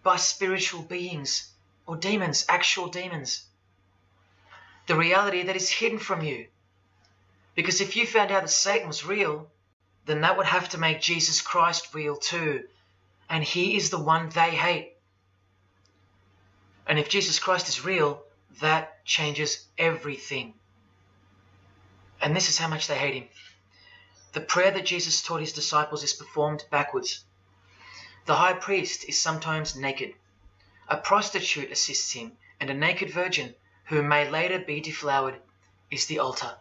by spiritual beings or demons, actual demons. The reality that is hidden from you. Because if you found out that Satan was real, then that would have to make Jesus Christ real too. And he is the one they hate. And if Jesus Christ is real, that changes everything. And this is how much they hate him. The prayer that Jesus taught his disciples is performed backwards. The high priest is sometimes naked. A prostitute assists him, and a naked virgin, who may later be deflowered, is the altar.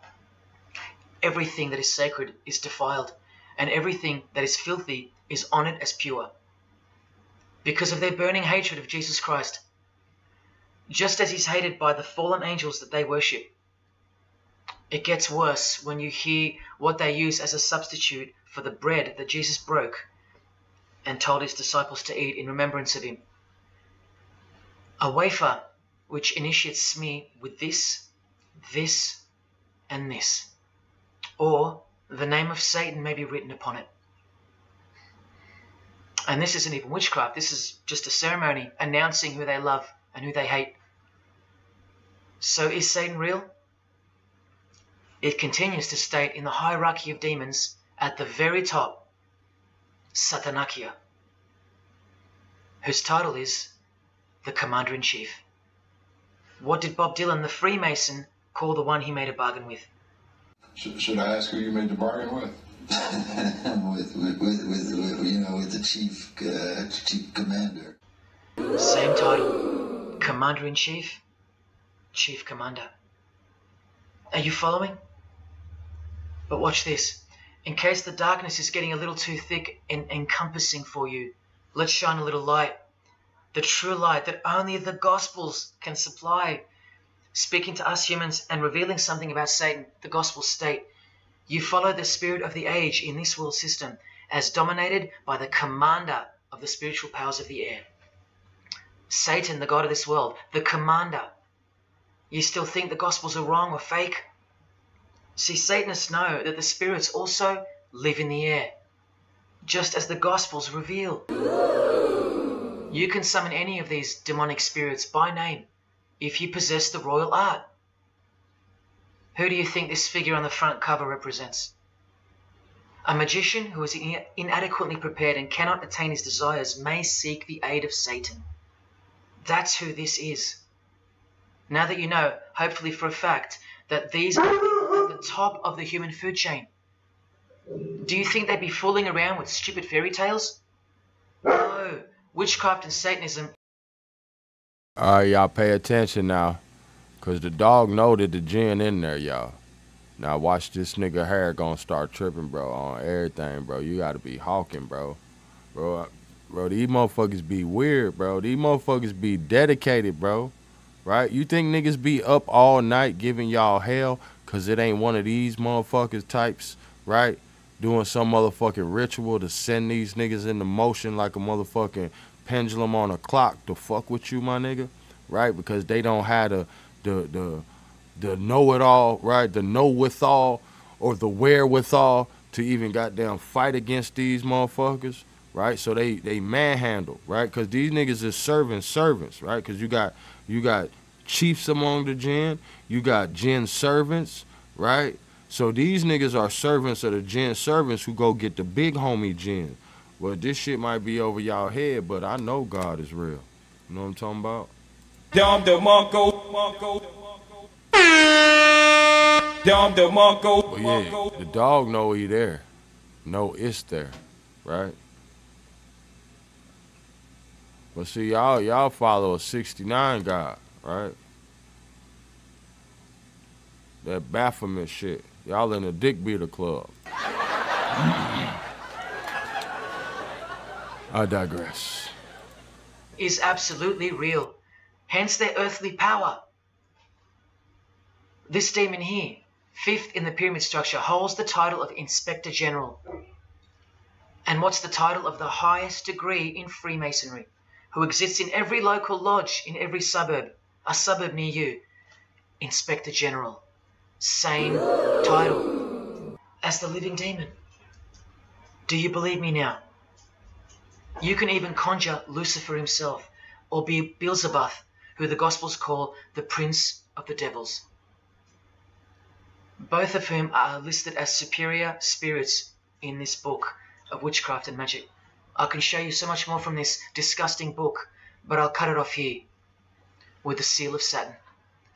Everything that is sacred is defiled, and everything that is filthy is honored as pure. Because of their burning hatred of Jesus Christ, just as he's hated by the fallen angels that they worship. It gets worse when you hear what they use as a substitute for the bread that Jesus broke and told his disciples to eat in remembrance of him. A wafer which initiates me with this, this, and this. Or the name of Satan may be written upon it. And this isn't even witchcraft. This is just a ceremony announcing who they love and who they hate. So is Satan real? It continues to state in the hierarchy of demons at the very top, Satanakia, whose title is the Commander-in-Chief. What did Bob Dylan, the Freemason, call the one he made a bargain with? Should I ask who you made the bargain with? with the chief commander. Same title, Commander-in-Chief, Chief Commander. Are you following? But watch this. In case the darkness is getting a little too thick and encompassing for you, let's shine a little light. The true light that only the Gospels can supply. Speaking to us humans and revealing something about Satan, the Gospels state, you follow the spirit of the age in this world system as dominated by the commander of the spiritual powers of the air. Satan, the god of this world, the commander. You still think the Gospels are wrong or fake? See, Satanists know that the spirits also live in the air, just as the Gospels reveal. You can summon any of these demonic spirits by name if you possess the royal art. Who do you think this figure on the front cover represents? A magician who is inadequately prepared and cannot attain his desires may seek the aid of Satan. That's who this is. Now that you know, hopefully for a fact, that these are at the top of the human food chain, do you think they'd be fooling around with stupid fairy tales? No, witchcraft and Satanism. Alright, y'all pay attention now, cause the dog know that the gin in there, y'all. Now watch this nigga hair gonna start tripping, bro, on everything, bro. You gotta be hawking, bro. Bro, these motherfuckers be weird, bro. These motherfuckers be dedicated, bro. Right? You think niggas be up all night giving y'all hell cause it ain't one of these motherfuckers types, right? Doing some motherfucking ritual to send these niggas into motion like a motherfucking pendulum on a clock to fuck with you, my nigga, right? Because they don't have the know-it-all, right? The know-withal or the wherewithal to even goddamn fight against these motherfuckers, right? So they manhandle, right? Because these niggas is servants, right? Because you got chiefs among the jinn, you got jinn servants, right? So these niggas are servants of the jinn servants who go get the big homie jinn. Well, this shit might be over y'all head, but I know God is real. You know what I'm talking about? Dom the Monko. Dom the Monko. But yeah, the dog know he there. No, it's there, right? But see, y'all follow a 69 God, right? That Baphomet shit. Y'all in the dick beater club. I digress. Is absolutely real, hence their earthly power. This demon here, fifth in the pyramid structure, holds the title of Inspector General. And what's the title of the highest degree in Freemasonry, who exists in every local lodge in every suburb, a suburb near you? Inspector General. Same title as the living demon. Do you believe me now? You can even conjure Lucifer himself, or be Beelzebub, who the Gospels call the Prince of the Devils. Both of whom are listed as superior spirits in this book of Witchcraft and Magic. I can show you so much more from this disgusting book, but I'll cut it off here with the seal of Saturn,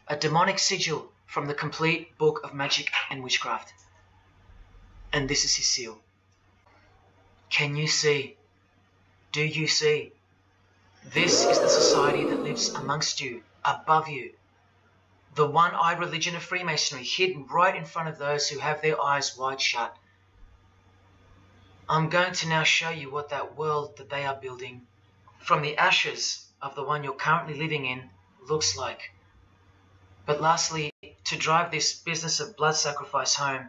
a demonic sigil from the complete book of Magic and Witchcraft. And this is his seal. Can you see? Do you see? This is the society that lives amongst you, above you. The one-eyed religion of Freemasonry, hidden right in front of those who have their eyes wide shut. I'm going to now show you what that world that they are building from the ashes of the one you're currently living in looks like. But lastly, to drive this business of blood sacrifice home,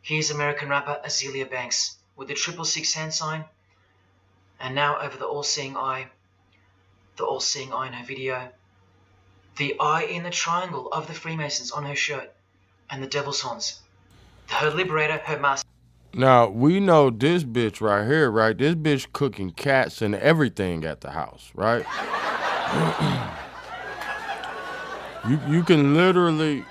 here's American rapper Azealia Banks with the 666 hand sign, and now over the all-seeing eye in her video, The eye in the triangle of the Freemasons on her shirt, and the devil's horns. Her liberator, her master. Now, we know this bitch right here, right? This bitch cooking cats and everything at the house, right? You can literally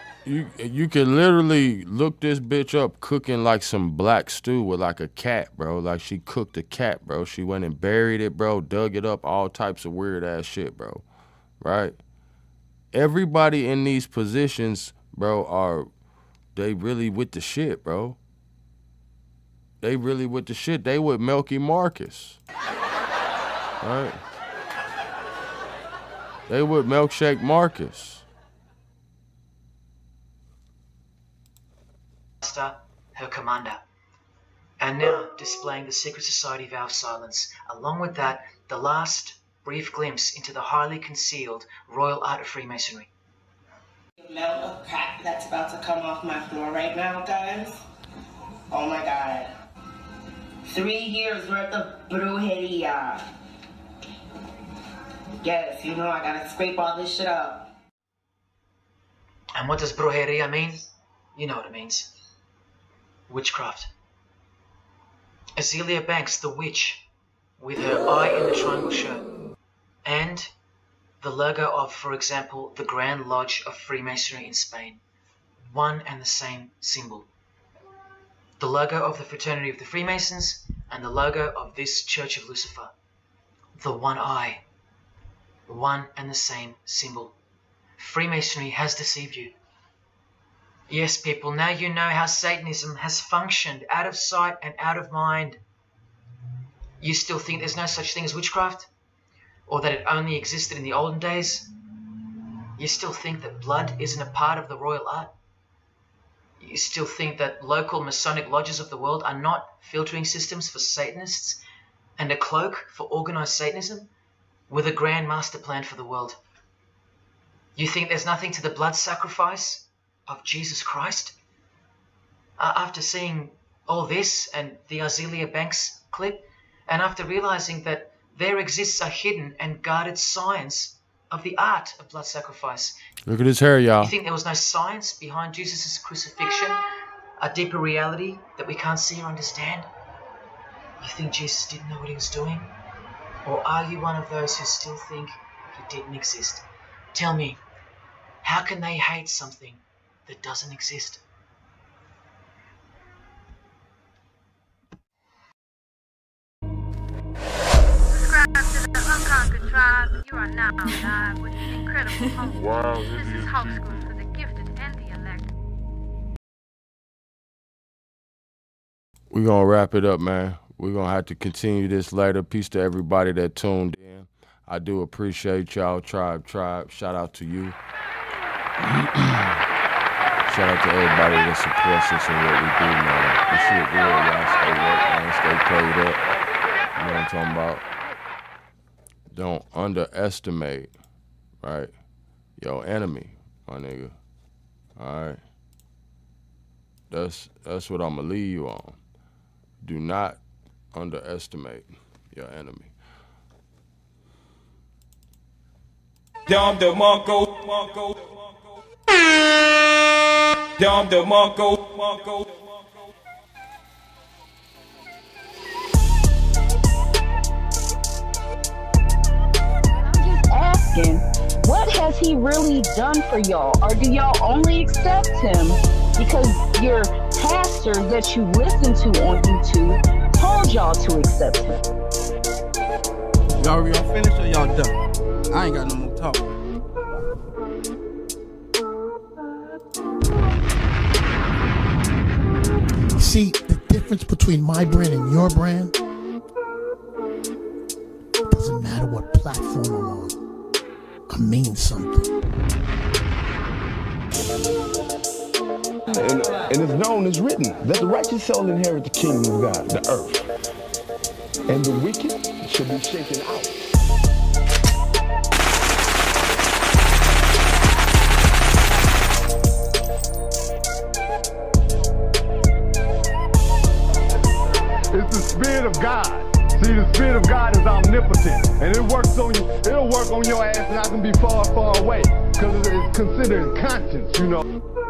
look this bitch up cooking like some black stew with like a cat, bro. Like she cooked a cat, bro. She went and buried it, bro, dug it up, all types of weird ass shit, bro. Right? Everybody in these positions, bro, they really with the shit, bro. They really with the shit. They with Melky Marcus. Right? They with Milkshake Marcus. Her commander. And now displaying the secret society vow of silence. Along with that, the last brief glimpse into the highly concealed royal art of Freemasonry. The amount of crap that's about to come off my floor right now, guys. Oh my God. 3 years worth of brujeria. Yes, you know I gotta scrape all this shit up. And what does brujeria mean? You know what it means. Witchcraft. Azealia Banks, the witch, with her eye in the triangle shirt. And the logo of, for example, the Grand Lodge of Freemasonry in Spain. One and the same symbol. The logo of the Fraternity of the Freemasons and the logo of this Church of Lucifer. The one eye. One and the same symbol. Freemasonry has deceived you. Yes, people, now you know how Satanism has functioned out of sight and out of mind. You still think there's no such thing as witchcraft? Or that it only existed in the olden days? You still think that blood isn't a part of the royal art? You still think that local Masonic lodges of the world are not filtering systems for Satanists and a cloak for organized Satanism with a grand master plan for the world? You think there's nothing to the blood sacrifice of Jesus Christ? After seeing all this and the Azealia Banks clip, and after realizing that there exists a hidden and guarded science of the art of blood sacrifice. Look at his hair, y'all. You think there was no science behind Jesus' crucifixion? A deeper reality that we can't see or understand? You think Jesus didn't know what he was doing? Or are you one of those who still think he didn't exist? Tell me, how can they hate something that doesn't exist? Subscribe to the Unconquered Tribe. You are now live with the incredible host. Wow, This is Hawk School for the gifted and the elect. We're going to wrap it up, man. We're going to have to continue this later. Peace to everybody that tuned in. I do appreciate y'all. Tribe. Shout out to you. Shout out to everybody that supports us and what we do, man. This shit good, y'all. Stay woke, man. Stay paid up. You know what I'm talking about? Don't underestimate, right, your enemy, my nigga. All right? That's what I'm going to leave you on. Do not underestimate your enemy. Dom the Monko. Dom the Monko. Asking, what has he really done for y'all? Or do y'all only accept him because your pastor that you listen to on YouTube told y'all to accept him? Y'all finished or y'all done? I ain't got no more talk. See, the difference between my brand and your brand doesn't matter what platform I'm on. I mean something. And it's known as written that the righteous shall inherit the kingdom of God, the earth. And the wicked shall be shaken out. It's the Spirit of God See, the Spirit of God is omnipotent, and it works on you. It'll work on your ass, and I can be far, far away, because it's considered conscience, you know.